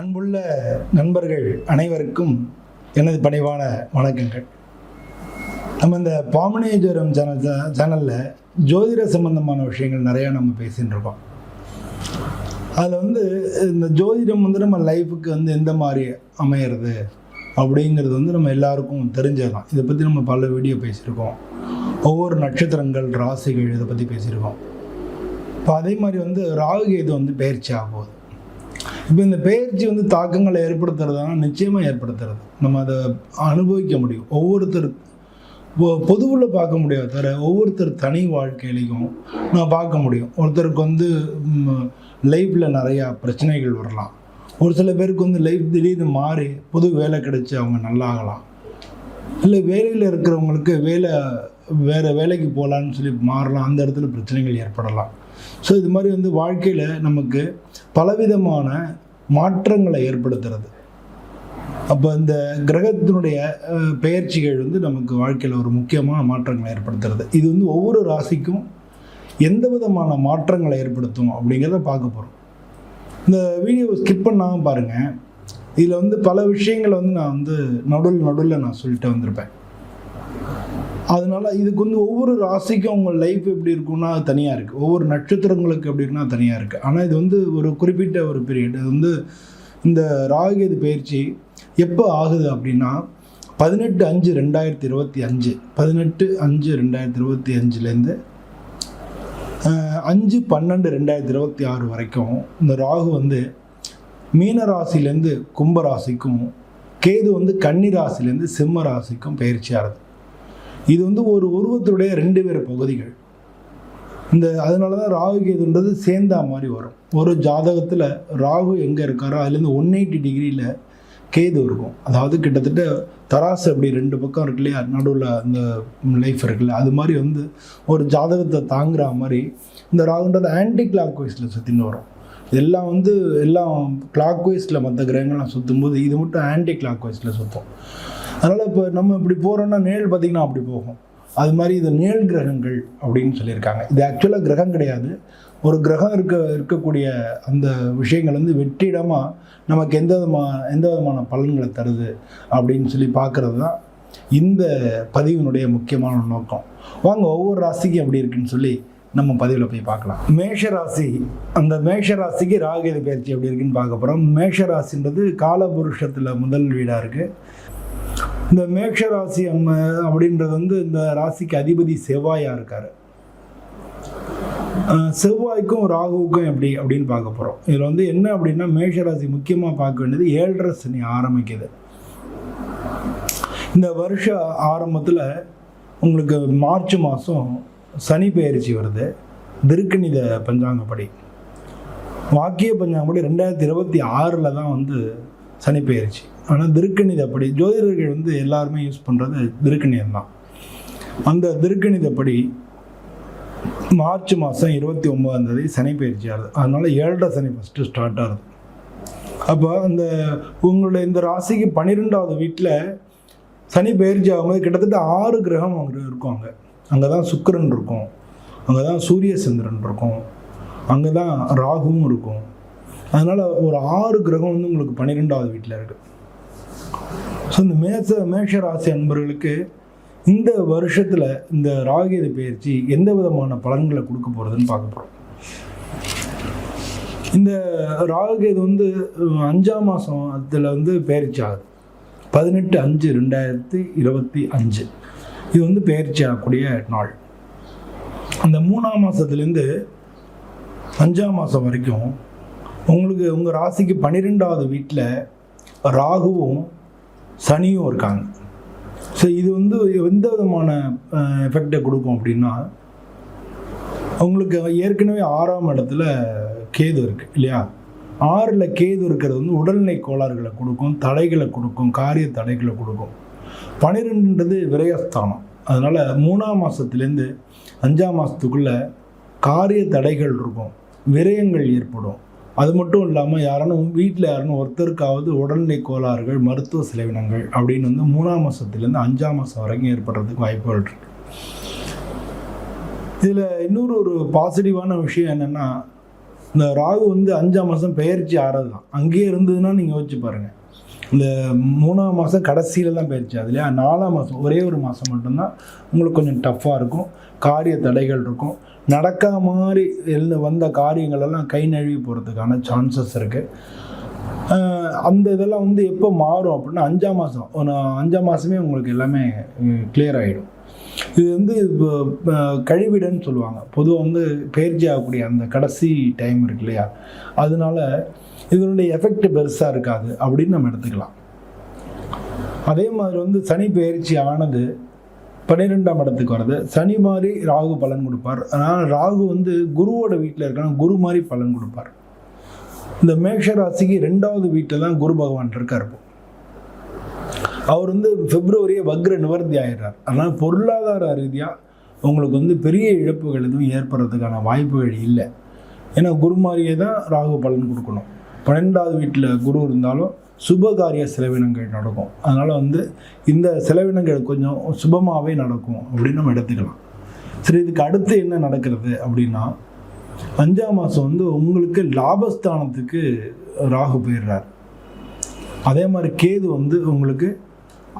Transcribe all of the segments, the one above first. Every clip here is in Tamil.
அன்புள்ள நண்பர்கள் அனைவருக்கும் எனது பணிவான வணக்கங்கள். நம்ம இந்த பாமனேஜரம் சேனலில் ஜோதிட சம்பந்தமான விஷயங்கள் நிறையா நம்ம பேசின்னு இருக்கோம். அதில் இந்த ஜோதிடம் நம்ம லைஃபுக்கு எந்த மாதிரி அமையிறது அப்படிங்கிறது நம்ம எல்லாருக்கும் தெரிஞ்சதுதான். இதை பற்றி நம்ம பல வீடியோ பேசியிருக்கோம். ஒவ்வொரு நட்சத்திரங்கள், ராசிகள் இதை பற்றி பேசியிருக்கோம். இப்போ அதே மாதிரி ராகு கேது பயிற்சி ஆகுது. இப்போ இந்த பயிற்சி தாக்கங்களை ஏற்படுத்துறதுனா நிச்சயமாக ஏற்படுத்துறது. நம்ம அதை அனுபவிக்க முடியும். ஒவ்வொருத்தர் பொதுவில் பார்க்க முடியாது தவிர ஒவ்வொருத்தர் தனி வாழ்க்கையிலையும் நான் பார்க்க முடியும். ஒருத்தருக்கு லைஃப்பில் நிறையா பிரச்சனைகள் வரலாம். ஒரு சில பேருக்கு லைஃப் திடீர்னு மாறி புது வேலை கிடைச்சி அவங்க நல்லாகலாம். இல்லை வேலையில் இருக்கிறவங்களுக்கு வேறு வேலைக்கு போகலான்னு சொல்லி மாறலாம். அந்த இடத்துல பிரச்சனைகள் ஏற்படலாம். ஸோ இது மாதிரி வாழ்க்கையில் நமக்கு பலவிதமான மாற்றங்களை ஏற்படுத்துறது. அப்போ இந்த கிரகத்தினுடைய பெயர்ச்சிகள் நமக்கு வாழ்க்கையில் ஒரு முக்கியமான மாற்றங்களை ஏற்படுத்துறது. இது ஒவ்வொரு ராசிக்கும் எந்த விதமான மாற்றங்களை ஏற்படுத்தும் அப்படிங்கிறத பார்க்க போகிறோம். இந்த வீடியோவை ஸ்கிப் பண்ணாமல் பாருங்கள். இதில் பல விஷயங்களை நான் நடுவில் நான் சொல்லிட்டு வந்திருப்பேன். அதனால் இதுக்கு ஒவ்வொரு ராசிக்கும் அவங்க லைஃப் எப்படி இருக்குன்னா தனியாக இருக்குது. ஒவ்வொரு நட்சத்திரங்களுக்கு எப்படி இருக்குன்னா தனியாக இருக்குது. ஆனால் இது ஒரு குறிப்பிட்ட ஒரு பீரியட். இது இந்த ராகு கேது பயிற்சி எப்போ ஆகுது அப்படின்னா 18/5/2025 18/5/2025 5/12/2026 வரைக்கும் இந்த ராகு மீன ராசிலேருந்து கும்ப ராசிக்கும், கேது கன்னி ராசிலேருந்து சிம்ம ராசிக்கும் பயிற்சி ஆகுது. இது ஒரு உருவத்துடைய 2 வேறு பகுதிகள். அதனால தான் ராகு கேதுன்றது சேர்ந்தா மாதிரி வரும். ஒரு ஜாதகத்தில் ராகு எங்கே இருக்காரோ அதுலேருந்து 180 டிகிரியில் கேது இருக்கும். அதாவது கிட்டத்தட்ட தராசு அப்படி 2 பக்கம் இருக்கு இல்லையா, நடுவில் அந்த லைஃப் இருக்குல்ல, அது மாதிரி ஒரு ஜாதகத்தை தாங்குற மாதிரி இந்த ராகுன்றது ஆன்டி கிளாக் வைஸில் சுற்றின்னு வரும். எல்லாம் எல்லாம் கிளாக் வைஸில் மற்ற கிரகங்கள்லாம் சுற்றும்போது இது மட்டும் ஆன்டி கிளாக் வைஸில் சுற்றும். அதனால் இப்போ நம்ம இப்படி போகிறோன்னா நேல் பார்த்திங்கன்னா அப்படி போகும். அது மாதிரி இது நேல் கிரகங்கள் அப்படின்னு சொல்லியிருக்காங்க. இது ஆக்சுவலாக கிரகம் கிடையாது. ஒரு கிரகம் இருக்கக்கூடிய அந்த விஷயங்கள் வெற்றிடமாக நமக்கு எந்த விதமான பலன்களை தருது அப்படின்னு சொல்லி பார்க்குறது தான் இந்த பதிவினுடைய முக்கியமான நோக்கம். வாங்க ஒவ்வொரு ராசிக்கும் எப்படி இருக்குன்னு சொல்லி நம்ம பதிவில் போய் பார்க்கலாம். மேஷராசி, அந்த மேஷராசிக்கு ராகு கேது பயிற்சி எப்படி இருக்குன்னு பார்க்க போகிறோம். மேஷராசின்றது காலபுருஷத்தில் முதல் வீடாக இருக்குது. இந்த மேஷராசி அப்படின்றது இந்த ராசிக்கு அதிபதி செவ்வாயாக இருக்கார். செவ்வாய்க்கும் ராகுவுக்கும் எப்படி அப்படின்னு பார்க்க போகிறோம். இதில் என்ன அப்படின்னா மேஷராசி முக்கியமாக பார்க்க வேண்டியது 7.5 சனி ஆரம்பிக்குது. இந்த வருஷ ஆரம்பத்தில் உங்களுக்கு மார்ச் மாதம் சனி பெயர்ச்சி வருது. திருக்கணித பஞ்சாங்கப்படி, வாக்கிய பஞ்சாங்கப்படி 2026 தான் சனி பெயர்ச்சி. ஆனால் திருக்கணிதப்படி ஜோதிடர்கள் எல்லாருமே யூஸ் பண்ணுறது திருக்கணிதம் தான். அந்த திருக்கணிதப்படி மார்ச் மாதம் 29 சனி பயிற்சி ஆகுது. அதனால் 7.5 சனி ஃபஸ்ட்டு ஸ்டார்ட் ஆகுது. அப்போ உங்களுடைய இந்த ராசிக்கு 12வது வீட்டில் சனி பயிற்சி ஆகும்போது கிட்டத்தட்ட 6 கிரகம் அங்கே இருக்கும். அங்கே தான் சுக்கிரன் இருக்கும், அங்கே தான் சூரிய சந்திரன் இருக்கும், அங்கே தான் ராகுவும் இருக்கும். அதனால் ஒரு 6 கிரகம் உங்களுக்கு 12வது வீட்டில் இருக்குது. ஸோ இந்த மேஷ ராசி அன்பர்களுக்கு இந்த வருஷத்தில் இந்த ராகு கேது பயிற்சி எந்த விதமான பலன்களை கொடுக்க போகிறதுன்னு பார்க்க போகிறோம். இந்த ராகு கேது 5ஆம் மாதம் அதில் பயிற்சி ஆகுது. 18/5/2025 இது பயிற்சி ஆகக்கூடிய நாள். அந்த 3ஆம் மாதத்துலேருந்து 5ஆம் மாதம் வரைக்கும் உங்களுக்கு உங்கள் ராசிக்கு 12வது வீட்டில் ராகுவும் சனியும் இருக்காங்க. ஸோ இது எந்த விதமான எஃபெக்டை கொடுக்கும் அப்படின்னா, உங்களுக்கு ஏற்கனவே 6ஆம் இடத்துல கேது இருக்குது இல்லையா. 6ல் கேது இருக்கிறது உடல்நிலை கோளாறுகளை கொடுக்கும், தடைகளை கொடுக்கும், காரிய தடைகளை கொடுக்கும். 12ன்றது விரயஸ்தானம். அதனால் 3ஆம் மாதத்துலேருந்து 5ஆம் மாதத்துக்குள்ளே காரிய தடைகள் இருக்கும், விரயங்கள் ஏற்படும். அது மட்டும் இல்லாமல் வீட்டில் ஒருத்தருக்காவது உடல்நிலை கோளாறுகள், மருத்துவ செலவினங்கள் அப்படின்னு 3ஆம் மாதத்துலேருந்து 5ஆம் மாதம் வரைக்கும் ஏற்படுறதுக்கு வாய்ப்புகள் இருக்குது. இதில் இன்னொரு பாசிட்டிவான விஷயம் என்னென்னா, இந்த ராகு வந்து 5ஆம் மாதம் பெயர்ச்சி ஆறது தான். அங்கேயே இருந்ததுன்னா நீங்கள் யோசிச்சு பாருங்கள். இந்த 3ஆம் மாதம் கடைசியில் தான் பயிற்சி ஆகுது இல்லையா? 4ஆம் மாதம் ஒரே ஒரு மாதம் மட்டும்தான் உங்களுக்கு கொஞ்சம் டஃப்பாக இருக்கும், காரிய தடைகள் இருக்கும், நடக்காத மாதிரி வந்த காரியங்கள் எல்லாம் கை நழுவி போகிறதுக்கான சான்சஸ் இருக்குது. அந்த இதெல்லாம் வந்து எப்போ மாறும் அப்படின்னா 5ஆம் மாதம், 5ஆம் மாதமே உங்களுக்கு எல்லாமே கிளியர் ஆகிடும். இது வந்து கழிவிடன்னு சொல்லுவாங்க. பொதுவாக வந்து பயிற்சி ஆகக்கூடிய அந்த கடைசி டைம் இருக்கு இல்லையா, அதனால இதனுடைய எஃபெக்ட் பெருசாக இருக்காது அப்படின்னு நம்ம எடுத்துக்கலாம். அதே மாதிரி வந்து சனி பயிற்சி ஆனது 12ஆம் இடத்துக்கு வருது. சனி மாதிரி ராகு பலன் கொடுப்பார். ஆனால் ராகு வந்து குருவோட வீட்டில் இருக்கான குரு மாதிரி பலன் கொடுப்பார். இந்த மேஷ ராசிக்கு 2வது வீட்டில் தான் குரு பகவான் இருக்கார். அவர் வந்து பிப்ரவரியே வக்ர நிவர்த்தி ஆகிடுறார். அதனால் பொருளாதார ரீதியாக உங்களுக்கு வந்து பெரிய இழப்புகள் எதுவும் ஏற்படுறதுக்கான வாய்ப்புகள் இல்லை. ஏன்னா குரு மாதிரியே தான் ராகு பலன் கொடுக்கணும். 12வது வீட்டில் குரு இருந்தாலும் சுபகாரிய செலவினங்கள் நடக்கும். அதனால் வந்து இந்த செலவினங்கள் கொஞ்சம் சுபமாகவே நடக்கும் அப்படின்னு நம்ம எடுத்துக்கலாம். சரி, இதுக்கு அடுத்து என்ன நடக்கிறது அப்படின்னா 5ஆம் மாதம் வந்து உங்களுக்கு லாபஸ்தானத்துக்கு ராகு போயிடுறார். அதே மாதிரி கேது வந்து உங்களுக்கு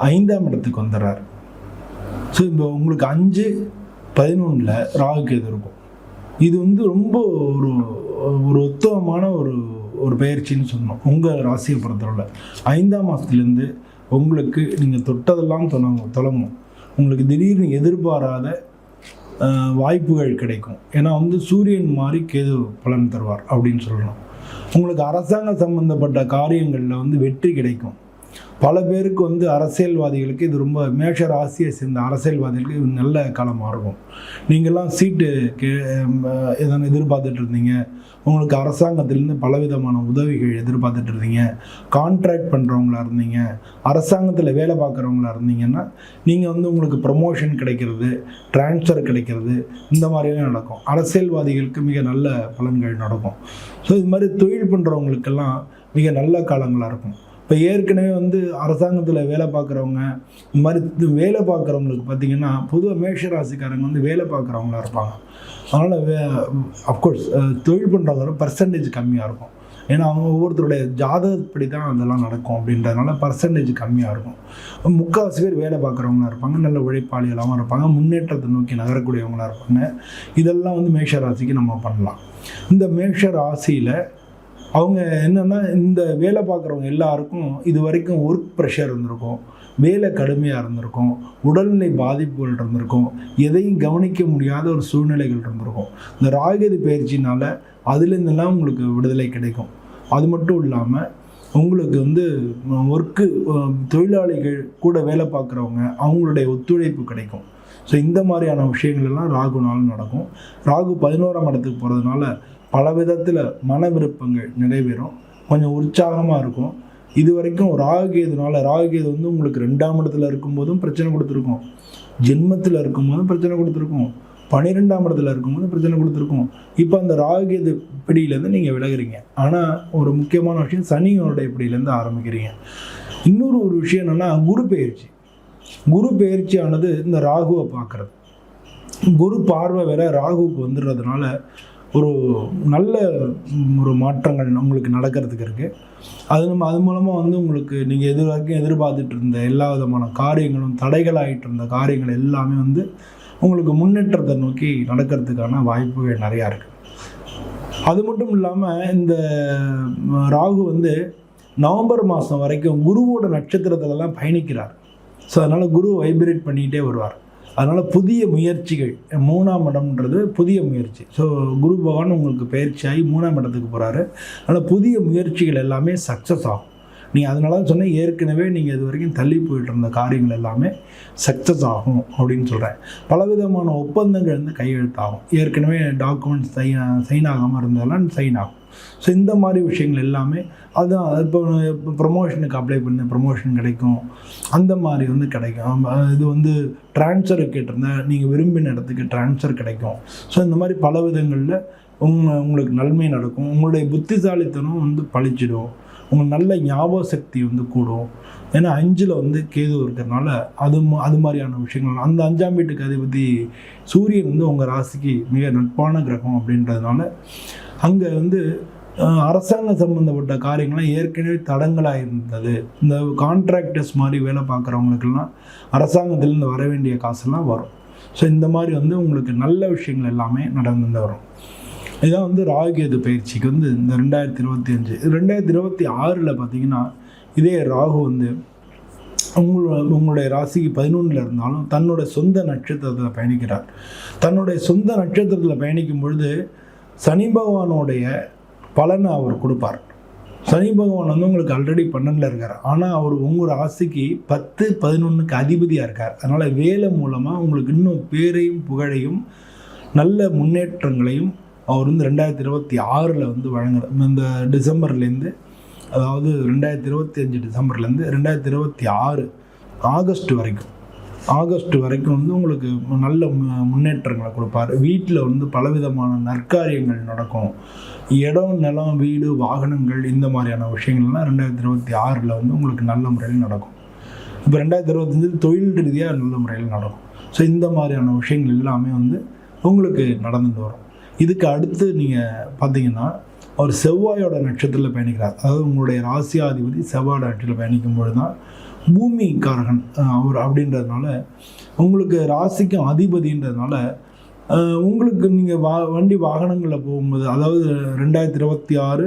5ஆம் இடத்துக்கு வந்துடுறார். ஸோ இப்போ உங்களுக்கு 5-11 ராகு கேது இருக்கும். இது வந்து ரொம்ப ஒரு உத்தமமான ஒரு பயிற்சின்னு சொன்னோம். உங்கள் ராசியை பொறுத்தவரை 5ஆம் மாதத்துலேருந்து உங்களுக்கு நீங்கள் தொட்டதெல்லாம் தொடங்கும். உங்களுக்கு திடீர்னு எதிர்பாராத வாய்ப்புகள் கிடைக்கும். ஏன்னா வந்து சூரியன் மாதிரி கேது பலன் தருவார் அப்படின்னு சொல்லணும். உங்களுக்கு அரசாங்க சம்பந்தப்பட்ட காரியங்களில் வந்து வெற்றி கிடைக்கும். பல பேருக்கு வந்து அரசியல்வாதிகளுக்கு இது ரொம்ப மேஷ ராசியை சேர்ந்த அரசியல்வாதிகளுக்கு இது நல்ல காலமாக இருக்கும். நீங்கள்லாம் சீட்டு எதனா எதிர்பார்த்துட்டு இருந்தீங்க, உங்களுக்கு அரசாங்கத்திலேருந்து பலவிதமான உதவிகள் எதிர்பார்த்துட்டு இருந்தீங்க, கான்ட்ராக்ட் பண்ணுறவங்களா இருந்தீங்க, அரசாங்கத்தில் வேலை பார்க்குறவங்களா இருந்தீங்கன்னா நீங்கள் வந்து உங்களுக்கு ப்ரமோஷன் கிடைக்கிறது, டிரான்ஸ்ஃபர் கிடைக்கிறது, இந்த மாதிரியெல்லாம் நடக்கும். அரசியல்வாதிகளுக்கு மிக நல்ல பலன்கள் நடக்கும். ஸோ இது மாதிரி தொழில் பண்ணுறவங்களுக்கெல்லாம் மிக நல்ல காலங்களாக இருக்கும். இப்போ ஏற்கனவே வந்து அரசாங்கத்தில் வேலை பார்க்குறவங்க, இந்த மாதிரி வேலை பார்க்குறவங்களுக்கு பார்த்திங்கன்னா பொதுவாக மேஷராசிக்காரங்க வந்து வேலை பார்க்குறவங்களா இருப்பாங்க. அதனால் அஃப்கோர்ஸ் தொழில் பண்ணுறவங்க பர்சன்டேஜ் கம்மியாக இருக்கும். ஏன்னா அவங்க ஒவ்வொருத்தருடைய ஜாதகப்படி தான் அதெல்லாம் நடக்கும். அப்படின்றதுனால பர்சன்டேஜ் கம்மியாக இருக்கும். முக்கால்வாசி பேர் வேலை பார்க்குறவங்களா இருப்பாங்க, நல்ல உழைப்பாளிகளாகவும் இருப்பாங்க, முன்னேற்றத்தை நோக்கி நகரக்கூடியவங்களாக இருப்பாங்க. இதெல்லாம் வந்து மேஷ ராசிக்கு நம்ம பண்ணலாம். இந்த மேஷ ராசியில் அவங்க என்னென்னா, இந்த வேலை பார்க்குறவங்க எல்லாருக்கும் இது வரைக்கும் ஒர்க் ப்ரெஷர் இருந்திருக்கும், வேலை கடுமையாக இருந்திருக்கும், உடல்நிலை பாதிப்புகள் இருந்திருக்கும், எதையும் கவனிக்க முடியாத ஒரு சூழ்நிலைகள் இருந்திருக்கும். இந்த ராகுகேது பயிற்சினால் அதுலேருந்தெல்லாம் உங்களுக்கு விடுதலை கிடைக்கும். அது மட்டும் இல்லாமல் உங்களுக்கு வந்து ஒர்க்கு தொழிலாளிகள் கூட வேலை பார்க்குறவங்க அவங்களுடைய ஒத்துழைப்பு கிடைக்கும். ஸோ இந்த மாதிரியான விஷயங்கள் எல்லாம் ராகுனாலும் நடக்கும். ராகு 11ஆம் இடத்துக்கு போகிறதுனால பல விதத்தில் மன விருப்பங்கள் நிறைவேறும், கொஞ்சம் உற்சாகமாக இருக்கும். இது வரைக்கும் ராகுகேது வந்து உங்களுக்கு 2ஆம் இடத்துல இருக்கும்போதும் பிரச்சனை கொடுத்துருக்கோம், ஜென்மத்தில் இருக்கும்போதும் பிரச்சனை கொடுத்துருக்கோம், 12ஆம் இடத்துல இருக்கும்போது பிரச்சனை கொடுத்துருக்கோம். இப்போ அந்த ராகுகேது பிடியிலேருந்து நீங்கள் விலகுறீங்க. ஆனால் ஒரு முக்கியமான விஷயம், சனியோடைய பிடியிலேருந்து ஆரம்பிக்கிறீங்க. இன்னொரு விஷயம் என்னென்னா, குரு பெயர்ச்சியானது இந்த ராகுவை பார்க்குறது. குரு பார்வை வேற ராகுவுக்கு வந்துடுறதுனால ஒரு நல்ல ஒரு மாற்றங்கள் உங்களுக்கு நடக்கிறதுக்கு இருக்குது. அது மூலமாக வந்து உங்களுக்கு நீங்கள் வரைக்கும் எதிர்பார்த்துட்டு இருந்த எல்லா விதமான காரியங்களும், தடைகளாகிட்டு இருந்த காரியங்கள் எல்லாமே வந்து உங்களுக்கு முன்னேற்றத்தை நோக்கி நடக்கிறதுக்கான வாய்ப்புகள் நிறையா இருக்குது. அது மட்டும் இல்லாமல் இந்த ராகு வந்து நவம்பர் மாதம் வரைக்கும் குருவோட நட்சத்திரத்துலலாம் பயணிக்கிறார். ஸோ அதனால் குரு வைப்ரேட் பண்ணிகிட்டே வருவார். அதனால் புதிய முயற்சிகள், 3ஆம் இடம்ன்றது புதிய முயற்சி. ஸோ குரு பகவான் உங்களுக்கு பயிற்சியாகி 3ஆம் இடத்துக்கு போகிறாரு. அதனால் புதிய முயற்சிகள் எல்லாமே சக்ஸஸ் ஆகும். நீங்கள் அதனால தான் சொன்னேன், ஏற்கனவே நீங்கள் இது வரைக்கும் தள்ளி போயிட்டு இருந்த காரியங்கள் எல்லாமே சக்ஸஸ் ஆகும் அப்படின்னு சொல்கிறேன். பலவிதமான ஒப்பந்தங்கள் வந்து கையெழுத்தாகும். ஏற்கனவே டாக்குமெண்ட்ஸ் சைன் ஆகாமல் இருந்ததெல்லாம் சைன் ஆகும். ஸோ இந்த மாதிரி விஷயங்கள் எல்லாமே அதுதான். இப்போ ப்ரொமோஷனுக்கு அப்ளை பண்ண ப்ரொமோஷன் கிடைக்கும், அந்த மாதிரி வந்து கிடைக்கும். இது வந்து ட்ரான்ஸ்ஃபர் கேட்டிருந்தேன், நீங்கள் விரும்பின இடத்துக்கு ட்ரான்ஸ்ஃபர் கிடைக்கும். ஸோ இந்த மாதிரி பல விதங்களில் உங்களுக்கு நன்மை நடக்கும். உங்களுடைய புத்திசாலித்தனம் வந்து பழிச்சிடும். உங்களுக்கு நல்ல ஞாபக சக்தி வந்து கூடும். ஏன்னா 5ல் வந்து கேது இருக்கிறதுனால அது மாதிரியான விஷயங்கள். அந்த 5ஆம் வீட்டுக்கு அதிபதி சூரியன் வந்து உங்கள் ராசிக்கு மிக நட்பான கிரகம் அப்படின்றதுனால அங்கே வந்து அரசாங்க சம்மந்தப்பட்ட காரியங்கள்லாம் ஏற்கனவே தடங்களாக இருந்தது. இந்த கான்ட்ராக்டர்ஸ் மாதிரி வேலை பார்க்குறவங்களுக்கெல்லாம் அரசாங்கத்திலேருந்து வர வேண்டிய காசெல்லாம் வரும். ஸோ இந்த மாதிரி வந்து உங்களுக்கு நல்ல விஷயங்கள் எல்லாமே நடந்து வரும். இதுதான் வந்து ராகுகேது பயிற்சிக்கு வந்து இந்த 2025. 2026 பார்த்தீங்கன்னா இதே ராகு வந்து உங்களுடைய ராசிக்கு 11 இருந்தாலும் தன்னுடைய சொந்த நட்சத்திரத்தில் பயணிக்கிறார். தன்னுடைய சொந்த நட்சத்திரத்தில் பயணிக்கும் பொழுது சனி பகவானுடைய பலனை அவர் கொடுப்பார். சனி பகவான் வந்து உங்களுக்கு ஆல்ரெடி 12 இருக்கார். ஆனால் அவர் உங்கள் ராசிக்கு 10, 11க்கு அதிபதியாக இருக்கார். அதனால் வேலை மூலமாக உங்களுக்கு இன்னும் பேரையும் புகழையும் நல்ல முன்னேற்றங்களையும் அவர் வந்து 2026 வந்து வழங்குறார். இந்த டிசம்பர்லேருந்து, அதாவது 2025 டிசம்பர்லேருந்து 2026 ஆகஸ்ட் வரைக்கும் வந்து உங்களுக்கு நல்ல முன்னேற்றங்களை கொடுப்பார். வீட்டில் வந்து பலவிதமான நற்காரியங்கள் நடக்கும். இடம், நிலம், வீடு, வாகனங்கள் இந்த மாதிரியான விஷயங்கள்லாம் 2026 வந்து உங்களுக்கு நல்ல முறையில் நடக்கும். இப்போ 2025 தொழில் ரீதியாக நல்ல முறையில் நடக்கும். ஸோ இந்த மாதிரியான விஷயங்கள் எல்லாமே வந்து உங்களுக்கு நடந்துட்டு வரும். இதுக்கு அடுத்து நீங்கள் பார்த்தீங்கன்னா அவர் செவ்வாயோட நட்சத்திரத்தில் பயணிக்கிறார். அதாவது உங்களுடைய ராசியாதிபதி செவ்வாயோட நட்சத்திரத்தில் பயணிக்கும்பொழுது தான் பூமிக்காரகன் அவர் அப்படின்றதுனால உங்களுக்கு ராசிக்கும் அதிபதின்றதுனால உங்களுக்கு நீங்கள் வண்டி வாகனங்களில் போகும்போது, அதாவது 2026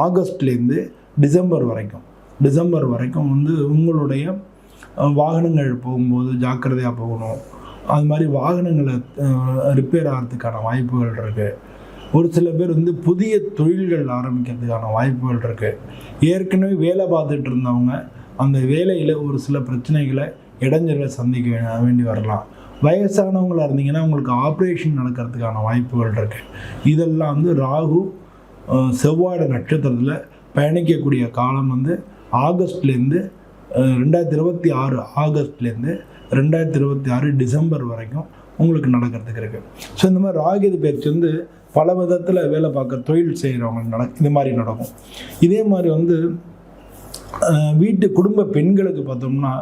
ஆகஸ்ட்லேருந்து டிசம்பர் வரைக்கும் வந்து உங்களுடைய வாகனங்கள் போகும்போது ஜாக்கிரதையாக போகணும். அது மாதிரி வாகனங்களை ரிப்பேர் ஆகிறதுக்கான வாய்ப்புகள் இருக்குது. ஒரு சில பேர் வந்து புதிய தொழில்கள் ஆரம்பிக்கிறதுக்கான வாய்ப்புகள் இருக்குது. ஏற்கனவே வேலை பார்த்துட்டு இருந்தவங்க அந்த வேலையில் ஒரு சில பிரச்சனைகளை இடைஞ்சலை சந்திக்க வேண்டி வரலாம். வயசானவங்களாக இருந்தீங்கன்னா உங்களுக்கு ஆப்ரேஷன் நடக்கிறதுக்கான வாய்ப்புகள் இருக்குது. இதெல்லாம் வந்து ராகு செவ்வாய் நட்சத்திரத்தில் பயணிக்கக்கூடிய காலம் வந்து ஆகஸ்ட்லேருந்து 2026 ஆகஸ்ட்லேருந்து 2026 டிசம்பர் வரைக்கும் உங்களுக்கு நடக்கிறதுக்கு இருக்குது. ஸோ இந்த மாதிரி ராகுகேது பயிற்சி வந்து பல விதத்தில் வேலை பார்க்க தொழில் செய்கிறவங்க இது மாதிரி நடக்கும். இதே மாதிரி வந்து வீட்டு குடும்ப பெண்களுக்கு பார்த்தோம்னா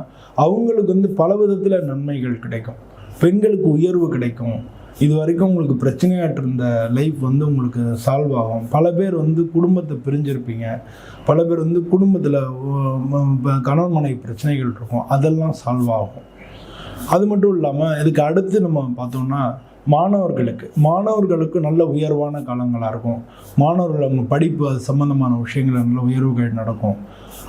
அவங்களுக்கு வந்து பல விதத்தில் நன்மைகள் கிடைக்கும். பெண்களுக்கு உயர்வு கிடைக்கும். இது வரைக்கும் உங்களுக்கு பிரச்சனையாட்டு இருந்த லைஃப் வந்து உங்களுக்கு சால்வ் ஆகும். பல பேர் வந்து குடும்பத்தை பிரிஞ்சிருப்பீங்க. பல பேர் வந்து குடும்பத்தில் கணவன் மனைவி பிரச்சனைகள் இருக்கும், அதெல்லாம் சால்வ் ஆகும். அது மட்டும் இல்லாமல் இதுக்கு அடுத்து நம்ம பார்த்தோம்னா மாணவர்களுக்கு நல்ல உயர்வான காலங்களாக இருக்கும். மாணவர்கள் அவங்க படிப்பு அது சம்மந்தமான விஷயங்கள் நல்ல உயர்வுகள் நடக்கும்.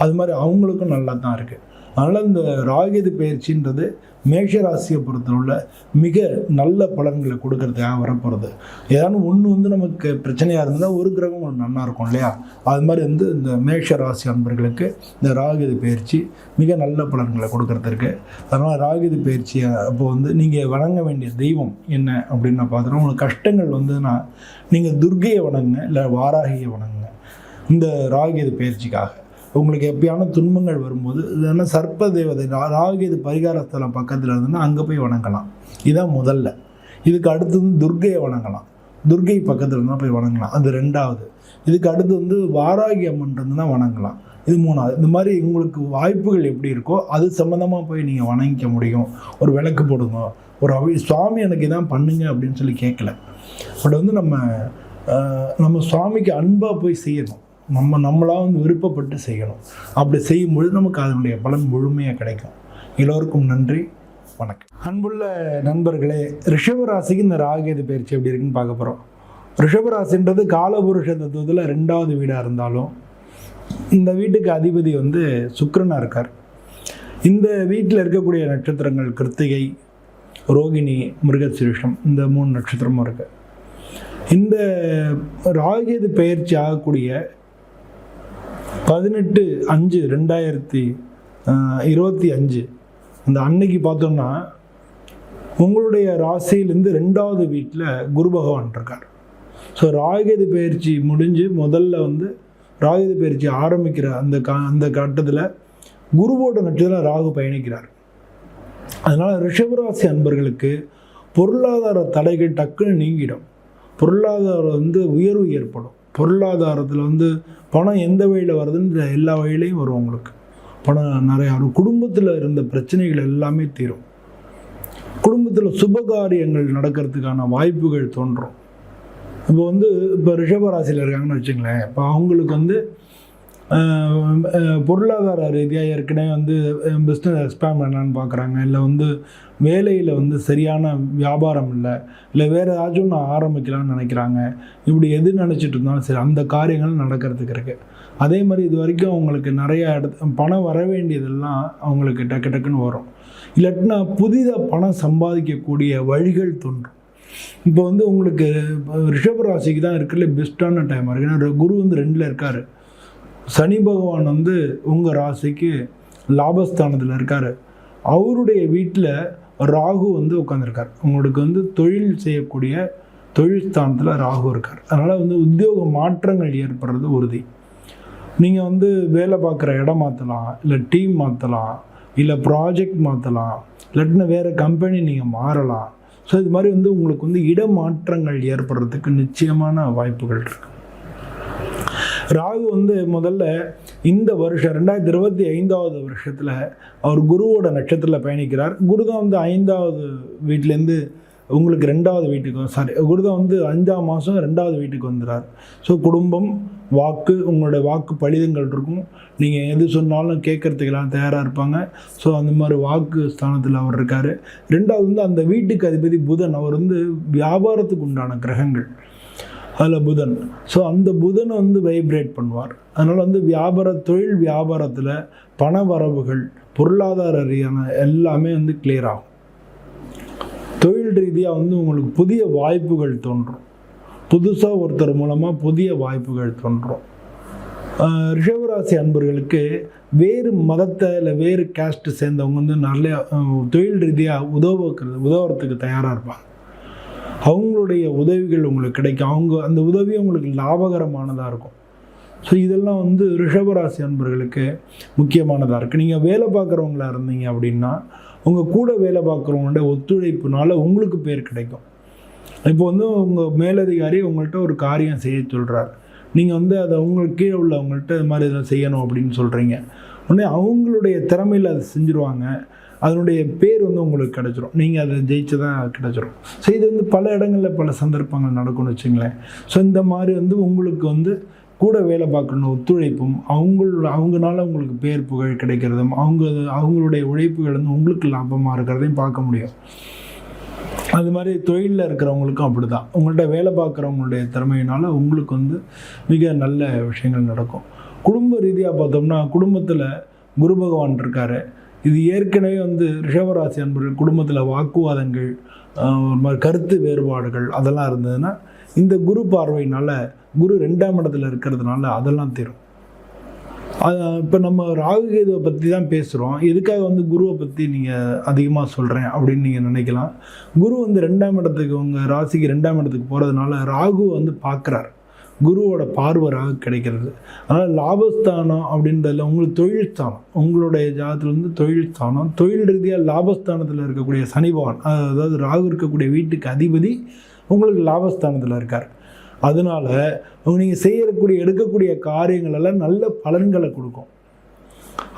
அது மாதிரி அவங்களுக்கும் நல்லா தான் இருக்குது. அதனால் இந்த ராகுகேது பயிற்சின்றது மேஷராசியை பொறுத்தவரை மிக நல்ல பலன்களை கொடுக்கறதுக்காக வரப்போகிறது. ஏதாவது ஒன்று வந்து நமக்கு பிரச்சனையாக இருந்தால் ஒரு கிரகம் ஒன்று நல்லா இருக்கும் இல்லையா? அது மாதிரி வந்து இந்த மேஷராசி அன்பர்களுக்கு இந்த ராகுகேது பயிற்சி மிக நல்ல பலன்களை கொடுக்கறதுக்கு. அதனால் ராகுகேது பயிற்சியை அப்போ வந்து நீங்கள் வணங்க வேண்டிய தெய்வம் என்ன அப்படின்னு நான் பார்த்தோன்னா, உங்களுக்கு கஷ்டங்கள் வந்துன்னா நீங்கள் துர்க்கையை வணங்குங்க, இல்லை வாராகியை வணங்குங்க. இந்த ராகுகேது பயிற்சிக்காக உங்களுக்கு எப்பயான துன்பங்கள் வரும்போது இல்லைன்னா சர்ப்ப தேவதை ராகுகேது பரிகாரஸ்தலம் பக்கத்தில் இருந்ததுன்னா அங்கே போய் வணங்கலாம். இதுதான் முதல்ல. இதுக்கு அடுத்தது துர்க்கையை வணங்கலாம். துர்க்கை பக்கத்தில் இருந்தால் போய் வணங்கலாம். அது 2வது. இதுக்கு அடுத்து வந்து வாராகி அம்மன் இருந்துன்னா வணங்கலாம். இது 3வது. இந்த மாதிரி உங்களுக்கு வாய்ப்புகள் எப்படி இருக்கோ அது சம்மந்தமாக போய் நீங்கள் வணங்கிக்க முடியும். ஒரு விளக்கு போடுங்க, ஒரு சுவாமி எனக்கு இதான் பண்ணுங்க அப்படின்னு சொல்லி கேட்கல. பட் வந்து நம்ம சுவாமிக்கு அன்பாக போய் செய்யணும். நம்மளாக வந்து விருப்பப்பட்டு செய்யணும். அப்படி செய்யும்பொழுது நமக்கு அதனுடைய பலன் முழுமையாக கிடைக்கும். எல்லோருக்கும் நன்றி, வணக்கம். அன்புள்ள நண்பர்களே, ரிஷபராசிக்கு இந்த ராகுகேது பயிற்சி எப்படி இருக்குன்னு பார்க்க போகிறோம். ரிஷபராசின்றது காலபுருஷ தத்துவத்தில் 2வது வீடாக இருந்தாலும் இந்த வீட்டுக்கு அதிபதி வந்து சுக்கிரனாக இருக்கார். இந்த வீட்டில் இருக்கக்கூடிய நட்சத்திரங்கள் கிருத்திகை, ரோகிணி, மிருகசீரிஷம், இந்த 3 நட்சத்திரமும் இருக்குது. இந்த ராகுகேது பயிற்சி ஆகக்கூடிய 18/5/2025 அந்த அன்னைக்கு பார்த்தோம்னா உங்களுடைய ராசியிலேருந்து 2வது வீட்டில் குரு பகவான் இருக்கார். ஸோ ராகுகேது பயிற்சி முடிஞ்சு முதல்ல வந்து ராகுகேது பயிற்சி ஆரம்பிக்கிற அந்த கட்டத்தில் குருவோட நட்சத்திரம் ராகு பயணிக்கிறார். அதனால் ரிஷபராசி அன்பர்களுக்கு பொருளாதார தடைகள் டக்குன்னு நீங்கிடும். பொருளாதாரம் வந்து உயர்வு ஏற்படும். பொருளாதாரத்தில் வந்து பணம் எந்த வழியில் வருதுன்ற எல்லா வழியிலையும் வரும். உங்களுக்கு பணம் நிறையா வரும். குடும்பத்தில் இருந்த பிரச்சனைகள் எல்லாமே தீரும். குடும்பத்தில் சுபகாரியங்கள் நடக்கிறதுக்கான வாய்ப்புகள் தோன்றும். இப்போ வந்து இப்போ ரிஷபராசியில் இருக்காங்கன்னு வச்சுங்களேன். இப்போ அவங்களுக்கு வந்து பொருளாதார ரீதியாக ஏற்கனவே வந்து பிஸ்னஸ் எக்ஸ்பேண்ட் பண்ணலான்னு பார்க்குறாங்க, இல்லை வந்து வேலையில் வந்து சரியான வியாபாரம் இல்லை வேறு ஏதாச்சும் ஒன்று ஆரம்பிக்கலாம்னு நினைக்கிறாங்க. இப்படி எது நினச்சிட்டு இருந்தாலும் சரி அந்த காரியங்கள் நடக்கிறதுக்கு இருக்குது. அதே மாதிரி இது வரைக்கும் அவங்களுக்கு நிறையா பணம் வர வேண்டியதெல்லாம் அவங்களுக்கு டக்கு டக்குன்னு வரும். இல்லாட்டினா புதிதாக பணம் சம்பாதிக்கக்கூடிய வழிகள் தோன்றும். இப்போ வந்து உங்களுக்கு ரிஷபராசிக்கு தான் இருக்கிறதுல பெஸ்ட்டான டைம் இருக்குது. ஏன்னா குரு வந்து 2ல் இருக்கார். சனி பகவான் வந்து உங்கள் ராசிக்கு லாபஸ்தானத்தில் இருக்கார். அவருடைய வீட்டில் ராகு வந்து உட்காந்துருக்கார். உங்களுக்கு வந்து தொழில் செய்யக்கூடிய தொழில் ஸ்தானத்தில் ராகு இருக்கார். அதனால் வந்து உத்தியோக மாற்றங்கள் ஏற்படுறது உறுதி. நீங்கள் வந்து வேலை பார்க்குற இடம் மாற்றலாம், இல்லை டீம் மாற்றலாம், இல்லை ப்ராஜெக்ட் மாற்றலாம், இல்லாட்டினா வேறு கம்பெனி நீங்கள் மாறலாம். ஸோ இது மாதிரி வந்து உங்களுக்கு வந்து இடமாற்றங்கள் ஏற்படுறதுக்கு நிச்சயமான வாய்ப்புகள் இருக்குது. ராகு வந்து முதல்ல இந்த வருஷம் 2025வது வருஷத்தில் அவர் குருவோட நட்சத்திரத்தில் பயணிக்கிறார். குரு தான் வந்து 5வது வீட்டிலேருந்து உங்களுக்கு 2வது வீட்டுக்கு குரு தான் வந்து 5ஆம் மாதம் 2வது வீட்டுக்கு வந்துடுறார். ஸோ குடும்பம், வாக்கு, உங்களோட வாக்கு பலிதங்கள் இருக்கும். நீங்கள் எது சொன்னாலும் கேட்குறதுக்கெல்லாம் தயாராக இருப்பாங்க. ஸோ அந்த மாதிரி வாக்கு ஸ்தானத்தில் அவர் இருக்கார். 2வது வந்து அந்த வீட்டுக்கு அதிபதி புதன். அவர் வந்து வியாபாரத்துக்கு உண்டான கிரகங்கள் அதில் புதன். ஸோ அந்த புதனை வந்து வைப்ரேட் பண்ணுவார். அதனால் வந்து தொழில் வியாபாரத்தில் பண வரவுகள், பொருளாதார ரீதியான எல்லாமே வந்து கிளியர் ஆகும். தொழில் ரீதியாக வந்து உங்களுக்கு புதிய வாய்ப்புகள் தோன்றும். புதுசாக ஒருத்தர் மூலமாக புதிய வாய்ப்புகள் தோன்றும். ரிஷபராசி அன்பர்களுக்கு வேறு மதத்தை இல்லை வேறு கேஸ்ட்டு சேர்ந்தவங்க வந்து நிறைய தொழில் ரீதியாக உதவுறதுக்கு தயாராக இருப்பாங்க. அவங்களுடைய உதவிகள் உங்களுக்கு கிடைக்கும். அந்த உதவி உங்களுக்கு லாபகரமானதாக இருக்கும். ஸோ இதெல்லாம் வந்து ரிஷபராசி அன்பர்களுக்கு முக்கியமானதாக இருக்குது. நீங்கள் வேலை பார்க்குறவங்களா இருந்தீங்க அப்படின்னா உங்கள் கூட வேலை பார்க்குறவங்களோட ஒத்துழைப்புனால உங்களுக்கு பேர் கிடைக்கும். இப்போ வந்து உங்கள் மேலதிகாரி உங்கள்கிட்ட ஒரு காரியம் செய்ய சொல்கிறார். நீங்கள் வந்து அதை உங்களுக்கு கீழே உள்ளவங்கள்ட்ட இது மாதிரி இதை செய்யணும் அப்படின்னு சொல்கிறீங்க. உடனே அவங்களுடைய திறமையில் அதை செஞ்சுருவாங்க. அதனுடைய பேர் வந்து உங்களுக்கு கிடச்சிரும். நீங்கள் அதை ஜெயிச்சு தான் கிடச்சிரும். ஸோ இது வந்து பல இடங்களில் பல சந்தர்ப்பங்கள் நடக்கும்னு வச்சுங்களேன். ஸோ இந்த மாதிரி வந்து உங்களுக்கு வந்து கூட வேலை பார்க்கணும் ஒத்துழைப்பும் அவங்களால உங்களுக்கு பேர் புகழ் கிடைக்கிறதும் அவங்களுடைய உழைப்புகள் வந்து உங்களுக்கு லாபமாக இருக்கிறதையும் பார்க்க முடியும். அது மாதிரி தொழிலில் இருக்கிறவங்களுக்கும் அப்படி தான். உங்கள்கிட்ட வேலை பார்க்குறவங்களுடைய திறமையினால் உங்களுக்கு வந்து மிக நல்ல விஷயங்கள் நடக்கும். குடும்ப ரீதியாக பார்த்தோம்னா குடும்பத்தில் குரு பகவான் இருக்கார். இது ஏற்கனவே வந்து ரிஷபராசி அன்பர்கள் குடும்பத்தில் வாக்குவாதங்கள், ஒரு மாதிரி கருத்து வேறுபாடுகள் அதெல்லாம் இருந்ததுன்னா இந்த குரு பார்வையினால், குரு 2ஆம் இடத்துல இருக்கிறதுனால அதெல்லாம் தீரும். இப்போ நம்ம ராகு கேதுவை பற்றி தான் பேசுகிறோம். எதுக்காக வந்து குருவை பற்றி நீங்கள் அதிகமாக சொல்கிறேன் அப்படின்னு நீங்கள் நினைக்கலாம். குரு வந்து 2ஆம் இடத்துக்கு, உங்கள் ராசிக்கு 2ஆம் இடத்துக்கு போகிறதுனால ராகு வந்து பார்க்குறார். குருவோட பார்வை ராகு கிடைக்கிறது. அதனால் லாபஸ்தானம் அப்படின்றதில் உங்களுக்கு தொழில் ஸ்தானம், உங்களுடைய ஜாதகத்தில் வந்து தொழில் ஸ்தானம், தொழில் ரீதியாக லாபஸ்தானத்தில் இருக்கக்கூடிய சனி பகவான், அதாவது ராகு இருக்கக்கூடிய வீட்டுக்கு அதிபதி உங்களுக்கு லாபஸ்தானத்தில் இருக்கார். அதனால் நீங்கள் எடுக்கக்கூடிய காரியங்கள் எல்லாம் நல்ல பலன்களை கொடுக்கும்.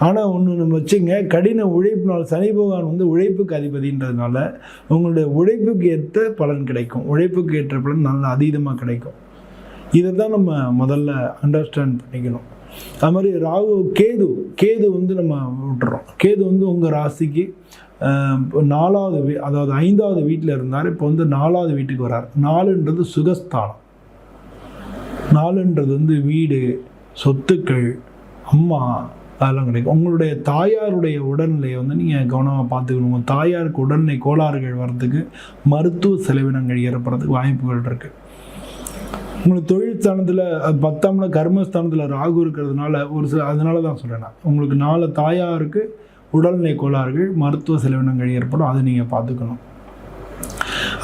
ஆனால் ஒன்று நம்ம வச்சுங்க, கடின உழைப்பினால் சனி பகவான் வந்து உழைப்புக்கு அதிபதின்றதுனால உங்களுடைய உழைப்புக்கு ஏற்ற பலன் கிடைக்கும். உழைப்புக்கு ஏற்ற பலன் நல்ல அதீதமாக கிடைக்கும். இதை தான் நம்ம முதல்ல அண்டர்ஸ்டாண்ட் பண்ணிக்கணும். அது மாதிரி கேது வந்து நம்ம விட்டுறோம். கேது வந்து உங்கள் ராசிக்கு 4வது அதாவது 5வது வீட்டில் இருந்தார். இப்போ வந்து 4வது வீட்டுக்கு வரார். 4ன்றது சுகஸ்தானம். 4ன்றது வந்து வீடு, சொத்துக்கள், அம்மா அதெல்லாம் கிடைக்கும். உங்களுடைய தாயாருடைய உடல்நிலையை வந்து நீங்கள் கவனமாக பார்த்துக்கணும். உங்கள் தாயாருக்கு உடல்நிலை கோளாறுகள் வர்றதுக்கு, மருத்துவ செலவினங்கள் ஏற்படுறதுக்கு வாய்ப்புகள் இருக்குது. உங்களுக்கு தொழில் ஸ்தானத்தில் 10ஆம் கர்மஸ்தானத்தில் ராகு இருக்கிறதுனால அதனால தான் சொல்கிறேன் நான். உங்களுக்கு 4 தாயாருக்கு உடல்நிலை கோளாறுகள், மருத்துவ செலவினங்கள் ஏற்படும். அதை நீங்கள் பார்த்துக்கணும்.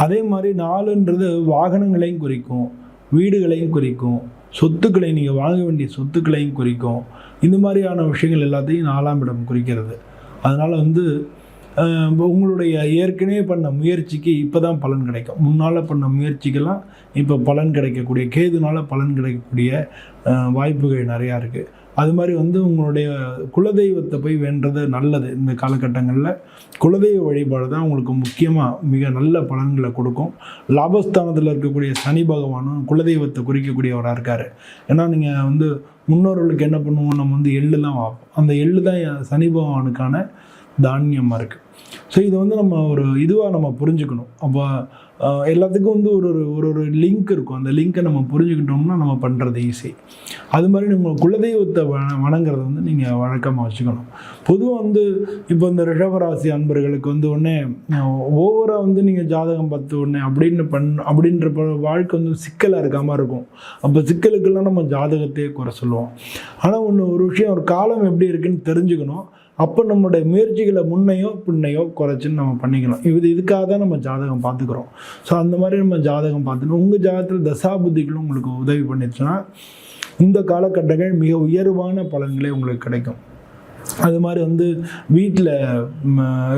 அதே மாதிரி 4ன்றது வாகனங்களையும் குறிக்கும், வீடுகளையும் குறிக்கும், சொத்துக்களை நீங்கள் வாங்க வேண்டிய சொத்துக்களையும் குறிக்கும். இந்த மாதிரியான விஷயங்கள் எல்லாத்தையும் 4ஆம் இடம் குறிக்கிறது. அதனால் வந்து உங்களுடைய ஏற்கனவே பண்ண முயற்சிக்கு இப்போ தான் பலன் கிடைக்கும். முன்னால் பண்ண முயற்சிக்கெல்லாம் இப்போ பலன் கிடைக்கக்கூடிய, கேதுனால பலன் கிடைக்கக்கூடிய வாய்ப்புகள் நிறையா இருக்குது. அது மாதிரி வந்து உங்களுடைய குலதெய்வத்தை போய் வேண்டது நல்லது. இந்த காலகட்டங்களில் குலதெய்வ வழிபாடு தான் உங்களுக்கு முக்கியமாக மிக நல்ல பலன்களை கொடுக்கும். லாபஸ்தானத்தில் இருக்கக்கூடிய சனி பகவானும் குலதெய்வத்தை குறிக்கக்கூடியவராக இருக்கார். ஏன்னா நீங்கள் வந்து முன்னோர்களுக்கு என்ன பண்ணுவோம், நம்ம வந்து எள்ளு தான் வைப்போம். அந்த எள்ளு தான் சனி பகவானுக்கான தானியமாக இருக்குது. ஸோ இதை வந்து நம்ம ஒரு இதுவாக நம்ம புரிஞ்சுக்கணும். அப்போ எல்லாத்துக்கும் வந்து ஒரு லிங்க் இருக்கும். அந்த லிங்க்கை நம்ம புரிஞ்சுக்கிட்டோம்னா நம்ம பண்ணுறது ஈஸி. அது மாதிரி நம்ம குலதெய்வத்தை வணங்குறத வந்து நீங்கள் வழக்கமாக வச்சுக்கணும். பொதுவாக வந்து இப்போ இந்த ரிஷபராசி அன்பர்களுக்கு வந்து உடனே ஓவராக வந்து நீங்கள் ஜாதகம் பார்த்து உடனே அப்படின்ற வாழ்க்கை வந்து சிக்கலாக இருக்காமல் இருக்கும். அப்போ சிக்கலுக்கெல்லாம் நம்ம ஜாதகத்தையே குறை சொல்லுவோம். ஆனால் ஒரு விஷயம், ஒரு காலம் எப்படி இருக்குன்னு தெரிஞ்சுக்கணும். அப்போ நம்மளுடைய முயற்சிகளை முன்னையோ பின்னையோ குறைச்சின்னு நம்ம பண்ணிக்கலாம். இதுக்காக தான் நம்ம ஜாதகம் பார்த்துக்கிறோம். ஸோ அந்த மாதிரி நம்ம ஜாதகம் பார்த்துக்கணும். உங்கள் ஜாதகத்தில் தசாபுத்திகளும் உங்களுக்கு உதவி பண்ணிடுச்சுன்னா இந்த காலகட்டங்கள் மிக உயர்வான பலன்களே உங்களுக்கு கிடைக்கும். அது மாதிரி வந்து வீட்டில்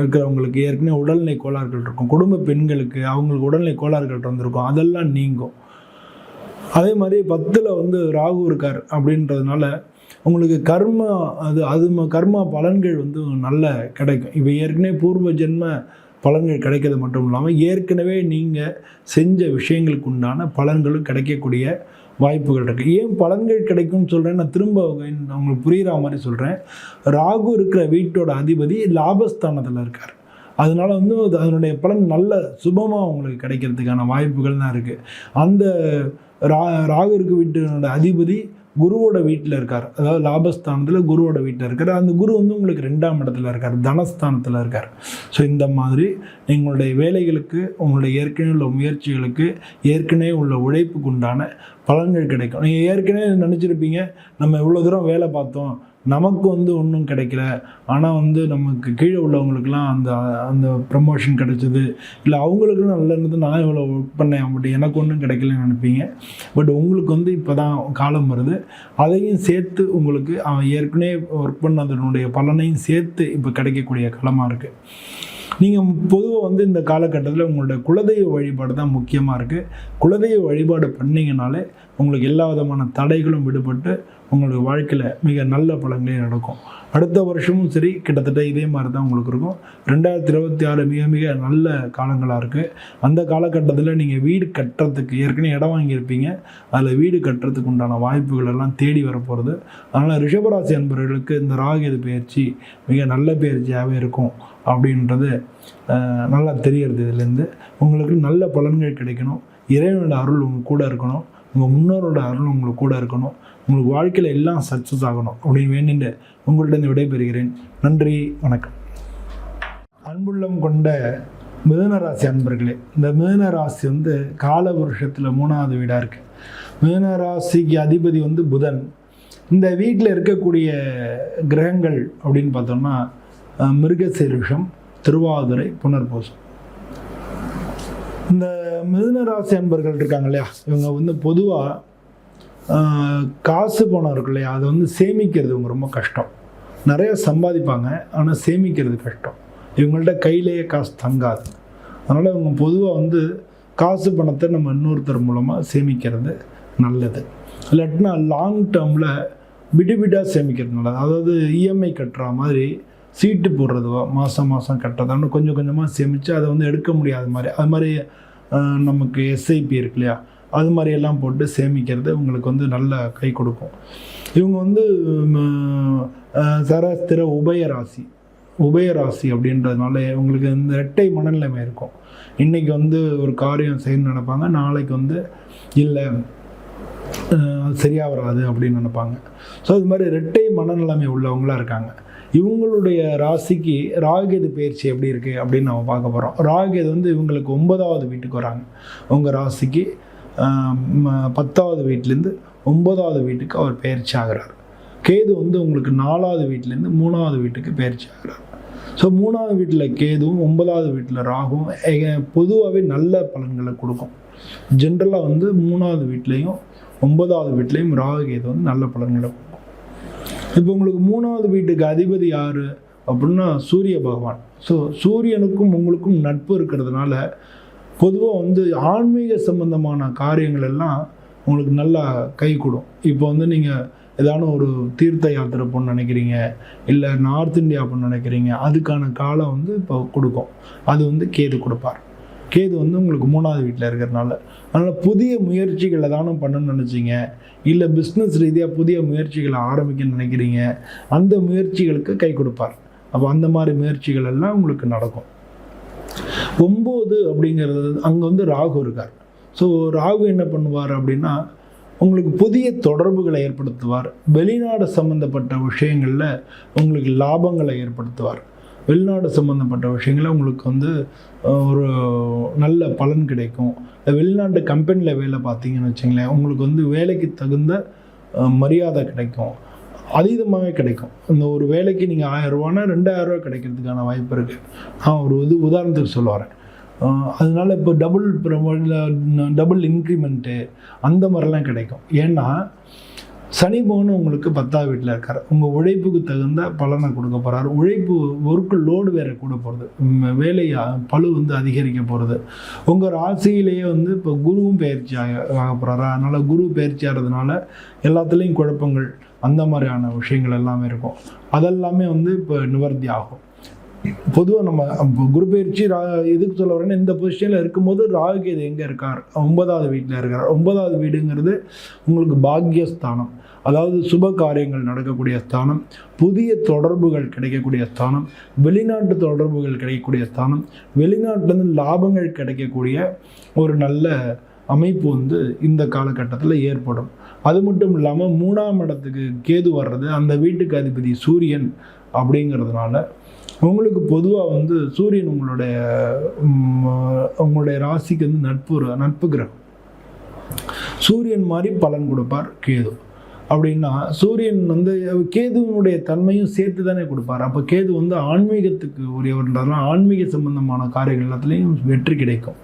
இருக்கிறவங்களுக்கு ஏற்கனவே உடல்நிலை கோளாறுகள் இருக்கும். குடும்ப பெண்களுக்கு அவங்களுக்கு உடல்நிலை கோளாறுகள் இருந்திருக்கும், அதெல்லாம் நீங்கும். அதே மாதிரி 10ல் வந்து ராகு இருக்கார் அப்படின்றதுனால உங்களுக்கு கர்மா பலன்கள் வந்து நல்ல கிடைக்கும். இப்போ ஏற்கனவே பூர்வ ஜென்ம பலன்கள் கிடைக்கிறது மட்டும் இல்லாமல் ஏற்கனவே நீங்கள் செஞ்ச விஷயங்களுக்கு உண்டான பலன்களும் கிடைக்கக்கூடிய வாய்ப்புகள் இருக்குது. ஏன் பலன்கள் கிடைக்கும்னு சொல்கிறேன், நான் திரும்ப உங்களுக்கு புரிகிற மாதிரி சொல்கிறேன். ராகு இருக்கிற வீட்டோட அதிபதி லாபஸ்தானத்தில் இருக்கார். அதனால வந்து அதனுடைய பலன் நல்ல சுபமாக உங்களுக்கு கிடைக்கிறதுக்கான வாய்ப்புகள் தான் இருக்குது. அந்த ராகு இருக்க வீட்டோட அதிபதி குருவோட வீட்டில் இருக்கார். அதாவது லாபஸ்தானத்தில் குருவோட வீட்டில் இருக்கார். அந்த குரு வந்து உங்களுக்கு 2ஆம் இடத்துல இருக்கார், தனஸ்தானத்தில் இருக்கார். ஸோ இந்த மாதிரி எங்களுடைய வேலைகளுக்கு, உங்களுடைய ஏற்கனவே உள்ள முயற்சிகளுக்கு, ஏற்கனவே உள்ள உழைப்புக்கு உண்டான பலன்கள் கிடைக்கும். நீங்கள் ஏற்கனவே நினச்சிருப்பீங்க, நம்ம இவ்வளோ தூரம் வேலை பார்த்தோம், நமக்கு வந்து ஒன்றும் கிடைக்கல, ஆனால் வந்து நமக்கு கீழே உள்ளவங்களுக்கெல்லாம் அந்த ப்ரமோஷன் கிடைச்சிது, இல்லை அவங்களுக்குலாம் நல்லா இருந்தது, நான் இவ்வளோ ஒர்க் பண்ணேன் அப்படி எனக்கு ஒன்றும் கிடைக்கலன்னு நினைப்பீங்க. பட் உங்களுக்கு வந்து இப்போ தான் காலம் வருது. அதையும் சேர்த்து உங்களுக்கு ஏற்கனவே ஒர்க் பண்ணதனுடைய பலனையும் சேர்த்து இப்போ கிடைக்கக்கூடிய காலமாக இருக்குது. நீங்கள் பொதுவாக வந்து இந்த காலகட்டத்தில் உங்களுடைய குலதெய்வ வழிபாடு தான் முக்கியமாக இருக்குது. குலதெய்வ வழிபாடு பண்ணிங்கனாலே உங்களுக்கு எல்லா விதமான தடைகளும் விடுபட்டு உங்களுடைய வாழ்க்கையில் மிக நல்ல பலன்களே நடக்கும். அடுத்த வருஷமும் சரி கிட்டத்தட்ட இதே மாதிரி தான் உங்களுக்கு இருக்கும். 2026 மிக மிக நல்ல காலங்களாக இருக்குது. அந்த காலகட்டத்தில் நீங்கள் வீடு கட்டுறதுக்கு ஏற்கனவே இடம் வாங்கியிருப்பீங்க, அதில் வீடு கட்டுறதுக்கு உண்டான வாய்ப்புகள் எல்லாம் தேடி வரப்போகிறது. அதனால் ரிஷபராசி அன்பர்களுக்கு இந்த ராகு பயிற்சி மிக நல்ல பயிற்சியாகவே இருக்கும் அப்படின்றது நல்லா தெரியறது. இதுலேருந்து உங்களுக்கு நல்ல பலன்கள் கிடைக்கணும், இறைவனோட அருள் உங்கள் கூட இருக்கணும், உங்கள் முன்னோரோட அருள் உங்களுக்கு கூட இருக்கணும், உங்களுக்கு வாழ்க்கையில் எல்லாம் சக்ஸஸ் ஆகணும் அப்படின்னு வேண்டிட்டு உங்கள்கிட்ட விடைபெறுகிறேன். நன்றி, வணக்கம். அன்புள்ளம் கொண்ட மிதுனராசி அன்பர்களே, இந்த மிதுனராசி வந்து காலபுருஷத்தில் 3வது வீடாக இருக்குது. மிதுனராசிக்கு அதிபதி வந்து புதன். இந்த வீட்டில் இருக்கக்கூடிய கிரகங்கள் அப்படின்னு பார்த்தோம்னா மிருகசீரிஷம், திருவாதிரை, புனர்பூசம். இந்த மிதுனராசி அன்பர்கள் இருக்காங்க இல்லையா, இவங்க வந்து பொதுவாக காசு பணம் இருக்கு இல்லையா, அதை வந்து சேமிக்கிறது இவங்க ரொம்ப கஷ்டம். நிறைய சம்பாதிப்பாங்க, ஆனால் சேமிக்கிறது கஷ்டம். இவங்கள்ட்ட கையிலேயே காசு தங்காது. அதனால் இவங்க பொதுவாக வந்து காசு பணத்தை நம்ம இன்னொருத்தர் மூலமாக சேமிக்கிறது நல்லது. இல்லாட்டினா லாங் டேர்மில் விடுவிடாக சேமிக்கிறது நல்லது. அதாவது இஎம்ஐ கட்டுற மாதிரி சீட்டு போடுறதுவா, மாதம் மாதம் கட்டுறதான்னு கொஞ்சம் கொஞ்சமாக சேமித்து அதை வந்து எடுக்க முடியாத மாதிரி, அது மாதிரி நமக்கு எஸ்ஐபி இருக்கு இல்லையா, அது மாதிரியெல்லாம் போட்டு சேமிக்கிறது உங்களுக்கு வந்து நல்ல கை கொடுக்கும். இவங்க வந்து சராஸ்திர உபயராசி அப்படின்றதுனால உங்களுக்கு இந்த இரட்டை மனநிலைமை இருக்கும். இன்றைக்கி வந்து ஒரு காரியம் செய்யணும்னு நினைப்பாங்க, நாளைக்கு வந்து இல்லை சரியாக வராது அப்படின்னு நினைப்பாங்க. ஸோ இது மாதிரி இரட்டை மனநிலைமை உள்ளவங்களாக இருக்காங்க. இவங்களுடைய ராசிக்கு ராகுகேது பயிற்சி எப்படி இருக்குது அப்படின்னு நம்ம பார்க்க போகிறோம். ராகுகேது வந்து இவங்களுக்கு 9வது வீட்டுக்கு வராங்க. உங்கள் ராசிக்கு 10வது வீட்டிலேருந்து 9வது வீட்டுக்கு அவர் பயிற்சி ஆகிறார். கேது வந்து உங்களுக்கு 4வது வீட்டிலேருந்து 3வது வீட்டுக்கு பயிற்சி ஆகிறார். ஸோ 3வது வீட்டில் கேதுவும் 9வது வீட்டில் ராகுவும் பொதுவாகவே நல்ல பலன்களை கொடுக்கும். ஜென்ரலாக வந்து 3வது வீட்லேயும் 9வது வீட்லேயும் ராகு கேது வந்து நல்ல பலன்களை கொடுக்கும். இப்போ உங்களுக்கு 3வது வீட்டுக்கு அதிபதி யார், அப்படின்னா சூரிய பகவான். ஸோ சூரியனுக்கும் உங்களுக்கும் நட்பு இருக்கிறதுனால பொதுவாக வந்து ஆன்மீக சம்பந்தமான காரியங்கள் எல்லாம் உங்களுக்கு நல்லா கை கூடும். இப்போ வந்து நீங்கள் ஏதான ஒரு தீர்த்த யாத்திரை போகணுன்னு நினைக்கிறீங்க, இல்லை நார்த் இந்தியா போகணுன்னு நினைக்கிறீங்க, அதுக்கான காலம் வந்து இப்போ கொடுக்கும். அது வந்து கேது கொடுப்பார். கேது வந்து உங்களுக்கு 3வது வீட்டில் இருக்கிறதுனால, அதனால் புதிய முயற்சிகள் ஏதானும் பண்ணணும்னு நினச்சிங்க, இல்லை பிஸ்னஸ் ரீதியாக புதிய முயற்சிகளை ஆரம்பிக்கணும்னு நினைக்கிறீங்க, அந்த முயற்சிகளுக்கு கை கொடுப்பார். அப்போ அந்த மாதிரி முயற்சிகள் எல்லாம் உங்களுக்கு நடக்கும். 9 அப்படிங்கிறது அங்கே வந்து ராகு இருக்கார். ஸோ ராகு என்ன பண்ணுவார் அப்படின்னா, உங்களுக்கு புதிய தொடர்புகளை ஏற்படுத்துவார். வெளிநாடு சம்மந்தப்பட்ட விஷயங்களில் உங்களுக்கு லாபங்களை ஏற்படுத்துவார். வெளிநாடு சம்மந்தப்பட்ட விஷயங்களில் உங்களுக்கு வந்து ஒரு நல்ல பலன் கிடைக்கும். வெளிநாட்டு கம்பெனியில் வேலை பார்த்தீங்கன்னு வச்சுங்களேன், உங்களுக்கு வந்து வேலைக்கு தகுந்த மரியாதை கிடைக்கும், அதீதமாகவே கிடைக்கும். இந்த ஒரு வேலைக்கு நீங்கள் 1000 ரூபானா 2000 ரூபா கிடைக்கிறதுக்கான வாய்ப்பு இருக்குது. நான் ஒரு உதாரணத்துக்கு சொல்ல வரேன். அதனால இப்போ டபுள் இன்க்ரிமெண்ட்டு அந்த மாதிரிலாம் கிடைக்கும். ஏன்னா சனி பகவான் உங்களுக்கு 10வது வீட்டில் இருக்கார். உங்கள் உழைப்புக்கு தகுந்த பலனை கொடுக்க போகிறார். ஒர்க்கு லோடு வேறு கூட போகிறது, வேலை பளு வந்து அதிகரிக்க போகிறது. உங்கள் ராசியிலேயே வந்து இப்போ குருவும் பயிற்சி ஆக போகிறாரு. அதனால் குரு பயிற்சி ஆகிறதுனால எல்லாத்துலேயும் குழப்பங்கள் அந்த மாதிரியான விஷயங்கள் எல்லாமே இருக்கும். அதெல்லாமே வந்து இப்போ நிவர்த்தி ஆகும். பொதுவாக நம்ம குரு பயிற்சி எதுக்கு சொல்ல வரேன்னா, இந்த பொசிஷனில் இருக்கும்போது ராகு கேது எங்கே இருக்கார்? 9வது வீட்டில் இருக்கார். 9வது வீடுங்கிறது உங்களுக்கு பாக்கியஸ்தானம், அதாவது சுப காரியங்கள் நடக்கக்கூடிய ஸ்தானம், புதிய தொடர்புகள் கிடைக்கக்கூடிய ஸ்தானம், வெளிநாட்டு தொடர்புகள் கிடைக்கக்கூடிய ஸ்தானம், வெளிநாட்டிலேருந்து லாபங்கள் கிடைக்கக்கூடிய ஒரு நல்ல அமைப்பு வந்து இந்த காலகட்டத்தில் ஏற்படும். அது மட்டும் இல்லாமல் 3ஆம் இடத்துக்கு கேது வர்றது, அந்த வீட்டுக்கு அதிபதி சூரியன் அப்படிங்கிறதுனால உங்களுக்கு பொதுவாக வந்து சூரியன் உங்களுடைய ராசிக்கு வந்து நட்பு கிரகம். சூரியன் மாதிரி பலன் கொடுப்பார் கேது. அப்படின்னா சூரியன் வந்து கேதுவனுடைய தன்மையும் சேர்த்து தானே கொடுப்பார். அப்போ கேது வந்து ஆன்மீகத்துக்கு உரியவர்ன்றதுனால ஆன்மீக சம்பந்தமான காரியங்கள் எல்லாத்துலேயும் வெற்றி கிடைக்கும்.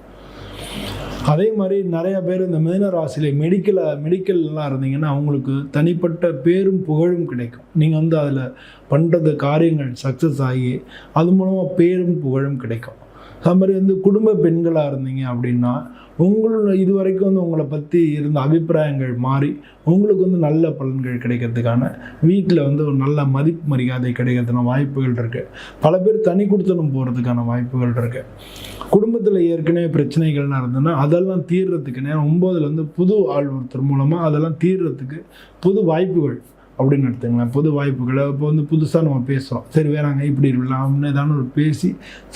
அதே மாதிரி நிறையா பேர் இந்த மிதுன ராசியில மெடிக்கல்லாம் இருந்தீங்கன்னா அவங்களுக்கு தனிப்பட்ட பேரும் புகழும் கிடைக்கும். நீங்கள் வந்து அதில் பண்ணுறது காரியங்கள் சக்ஸஸ் ஆகி அது மூலமாக பேரும் புகழும் கிடைக்கும். அது மாதிரி வந்து குடும்ப பெண்களாக இருந்தீங்க அப்படின்னா இது வரைக்கும் வந்து உங்களை பற்றி இருந்த அபிப்பிராயங்கள் மாறி உங்களுக்கு வந்து நல்ல பலன்கள் கிடைக்கிறதுக்கான, வீட்டில் வந்து ஒரு நல்ல மதிப்பு மரியாதை கிடைக்கிறதுக்கான வாய்ப்புகள் இருக்குது. பல பேர் தனி கொடுத்தனம் போகிறதுக்கான வாய்ப்புகள் இருக்குது. குடும்பத்தில் ஏற்கனவே பிரச்சனைகள்லாம் இருந்ததுன்னா அதெல்லாம் தீர்றதுக்கு நேரம் 9ல் வந்து புது ஆள் ஒருத்தர் மூலமாக அதெல்லாம் தீர்றதுக்கு புது வாய்ப்புகள் அப்படின்னு எடுத்துங்களேன். புது வாய்ப்புகளை இப்போ வந்து புதுசாக நம்ம பேசுகிறோம், சரி வேறாங்க இப்படி இருக்கலாம்னு ஏதான ஒரு பேசி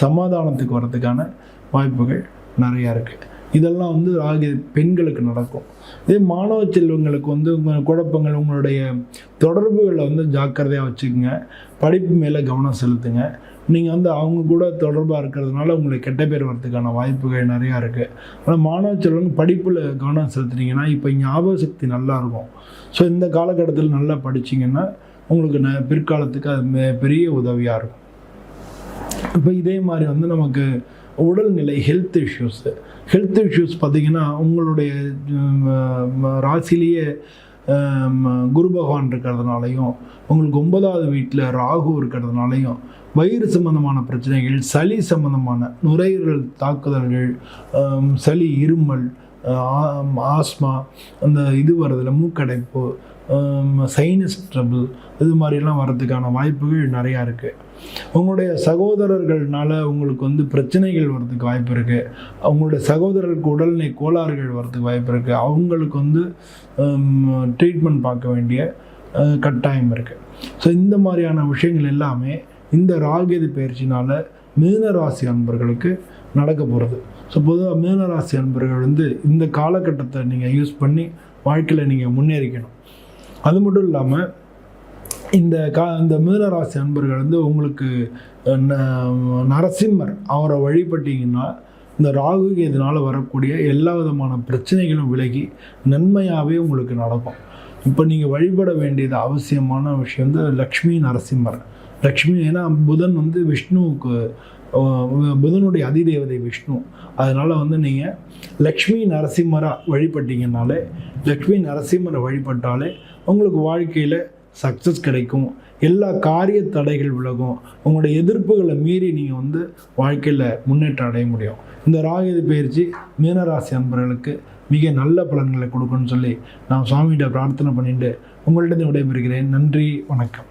சமாதானத்துக்கு வர்றதுக்கான வாய்ப்புகள் நிறையா இருக்குது. இதெல்லாம் வந்து பெண்களுக்கு நடக்கும். இதே மாணவ செல்வங்களுக்கு வந்து குழப்பங்கள், உங்களுடைய தொடர்புகளை வந்து ஜாக்கிரதையாக வச்சுக்கோங்க. படிப்பு மேலே கவனம் செலுத்துங்க. நீங்கள் வந்து அவங்க கூட தொடர்பாக இருக்கிறதுனால உங்களுக்கு கெட்ட பேர் வரதுக்கான வாய்ப்புகள் நிறையா இருக்குது. ஆனால் மாணவ செல்வங்க படிப்பில் கவனம் செலுத்துனீங்கன்னா இப்போ ஞாபக சக்தி நல்லாயிருக்கும். ஸோ இந்த காலகட்டத்தில் நல்லா படிச்சிங்கன்னா உங்களுக்கு பிற்காலத்துக்கு அது பெரிய உதவியாக இருக்கும். இப்போ இதே மாதிரி வந்து நமக்கு உடல்நிலை ஹெல்த் இஷ்யூஸ் பார்த்திங்கன்னா உங்களுடைய ராசிலேயே குரு பகவான் இருக்கிறதுனாலையும் உங்களுக்கு 9வது வீட்டில் ராகு இருக்கிறதுனாலையும் வயிறு சம்பந்தமான பிரச்சனைகள், சளி சம்பந்தமான நுரையீரல் தாக்குதல்கள், சளி, இருமல், ஆஸ்மா, அந்த இது வர்றதில் மூக்கடைப்பு, சைனஸ் ட்ரபிள், இது மாதிரிலாம் வர்றதுக்கான வாய்ப்புகள் நிறையா இருக்குது. உங்களுடைய சகோதரர்கள்னால உங்களுக்கு வந்து பிரச்சனைகள் வர்றதுக்கு வாய்ப்பு இருக்குது. அவங்களுடைய சகோதரர்களுக்கு உடல்நிலை கோளாறுகள் வர்றதுக்கு வாய்ப்பு இருக்குது. அவங்களுக்கு வந்து ட்ரீட்மெண்ட் பார்க்க வேண்டிய கட்டாயம் இருக்குது. ஸோ இந்த மாதிரியான விஷயங்கள் எல்லாமே இந்த ராகு பயிற்சினால் மிதுன ராசி அன்பர்களுக்கு நடக்க போகிறது. ஸோ பொதுவாக மிதுன ராசி அன்பர்கள் வந்து இந்த காலகட்டத்தை நீங்கள் யூஸ் பண்ணி வாழ்க்கையில் நீங்கள் முன்னேறிக்கணும். அது மட்டும் இல்லாமல் இந்த மிதுன ராசி அன்பர்கள் வந்து உங்களுக்கு நரசிம்மர் அவரை வழிபட்டீங்கன்னா இந்த ராகு இதனால் வரக்கூடிய எல்லா விதமான பிரச்சனைகளும் விலகி நன்மையாகவே உங்களுக்கு நடக்கும். இப்போ நீங்கள் வழிபட வேண்டியது அவசியமான விஷயம் வந்து லக்ஷ்மி நரசிம்மர். லக்ஷ்மி, ஏன்னா புதன் வந்து விஷ்ணுவுக்கு, புதனுடைய அதிதேவதை விஷ்ணு. அதனால் வந்து நீங்கள் லக்ஷ்மி நரசிம்மரை வழிபட்டீங்கன்னாலே உங்களுக்கு வாழ்க்கையில் சக்ஸஸ் கிடைக்கும், எல்லா காரிய தடைகள் விலகும், உங்களுடைய எதிர்ப்புகளை மீறி நீங்கள் வந்து வாழ்க்கையில் முன்னேற்றம் அடைய முடியும். இந்த ராகு பயிற்சி மீனராசி அன்பர்களுக்கு மிக நல்ல பலன்களை கொடுக்குன்னு சொல்லி நான் சுவாமிகிட்ட பிரார்த்தனை பண்ணிட்டு உங்கள்கிட்ட விடைபெறுகிறேன். நன்றி, வணக்கம்.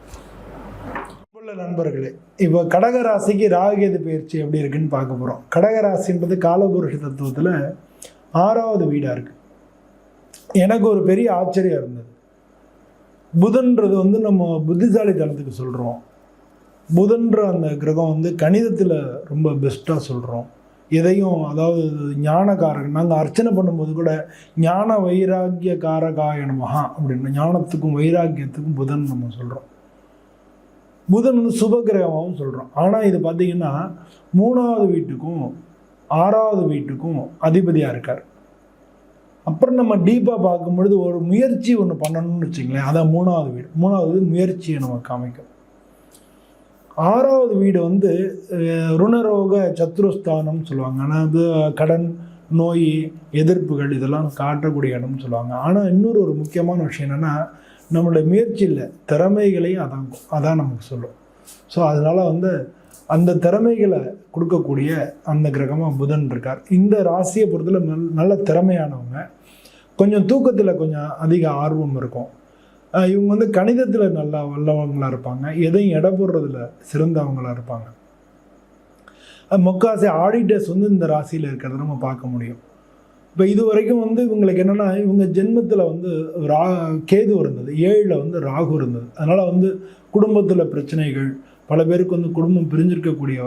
நண்பர்களே, இப்போ கடகராசிக்கு ராகுகேது பயிற்சி எப்படி இருக்குன்னு பார்க்க போகிறோம். கடகராசின்றது காலபுருஷ தத்துவத்தில் 6வது வீடாக இருக்குது. எனக்கு ஒரு பெரிய ஆச்சரியம் இருந்தது. புதன்றது வந்து நம்ம புத்திசாலித்தனத்துக்கு சொல்கிறோம். புதன்ற அந்த கிரகம் வந்து கணிதத்தில் ரொம்ப பெஸ்ட்டாக சொல்கிறோம். எதையும், அதாவது ஞானகாரகன். நாங்கள் அர்ச்சனை பண்ணும்போது கூட ஞான வைராக்கிய காரகாய நமஹா அப்படின்னு ஞானத்துக்கும் வைராக்கியத்துக்கும் புதன் நம்ம சொல்கிறோம். புதன் வந்து சுபகிரகமாகவும் சொல்கிறோம். ஆனால் இது பார்த்திங்கன்னா 3வது வீட்டுக்கும் 6வது வீட்டுக்கும் அதிபதியாக இருக்கார். அப்புறம் நம்ம டீப்பாக பார்க்கும்பொழுது ஒரு முயற்சி ஒன்று பண்ணணும்னு வச்சுங்களேன், அதான் 3வது வீடு. 3வது முயற்சியை நம்ம காமிக்கும். 6வது வீடு வந்து ருணரோக சத்ருஸ்தானம்னு சொல்லுவாங்க. ஆனால் அது கடன், நோய், எதிர்ப்புகள் இதெல்லாம் காட்டக்கூடிய இடம்னு சொல்லுவாங்க. ஆனால் இன்னொரு ஒரு முக்கியமான விஷயம் என்னென்னா, நம்மளுடைய முயற்சியில் திறமைகளையும் அதான் நமக்கு சொல்லும். ஸோ அதனால் வந்து அந்த திறமைகளை கொடுக்கக்கூடிய அந்த கிரகமாக புதன் இருக்கார். இந்த ராசியை பொறுத்தல நல்ல திறமையானவங்க. கொஞ்சம் தூக்கத்தில் கொஞ்சம் அதிக ஆர்வம் இருக்கும். இவங்க வந்து கணிதத்தில் நல்லா வல்லவங்களாக இருப்பாங்க. எதையும் எடை போடுறதுல சிறந்தவங்களாக இருப்பாங்க. முக்காசி ஆடிட்டர்ஸ் வந்து இந்த ராசியில் இருக்கிறத நம்ம பார்க்க முடியும். இப்போ இது வரைக்கும் வந்து இவங்களுக்கு என்னென்னா, இவங்க ஜென்மத்தில் வந்து கேது இருந்தது, 7ல் வந்து ராகு இருந்தது. அதனால் வந்து குடும்பத்தில் பிரச்சனைகள், பல பேருக்கு வந்து குடும்பம் பிரிஞ்சிருக்கக்கூடிய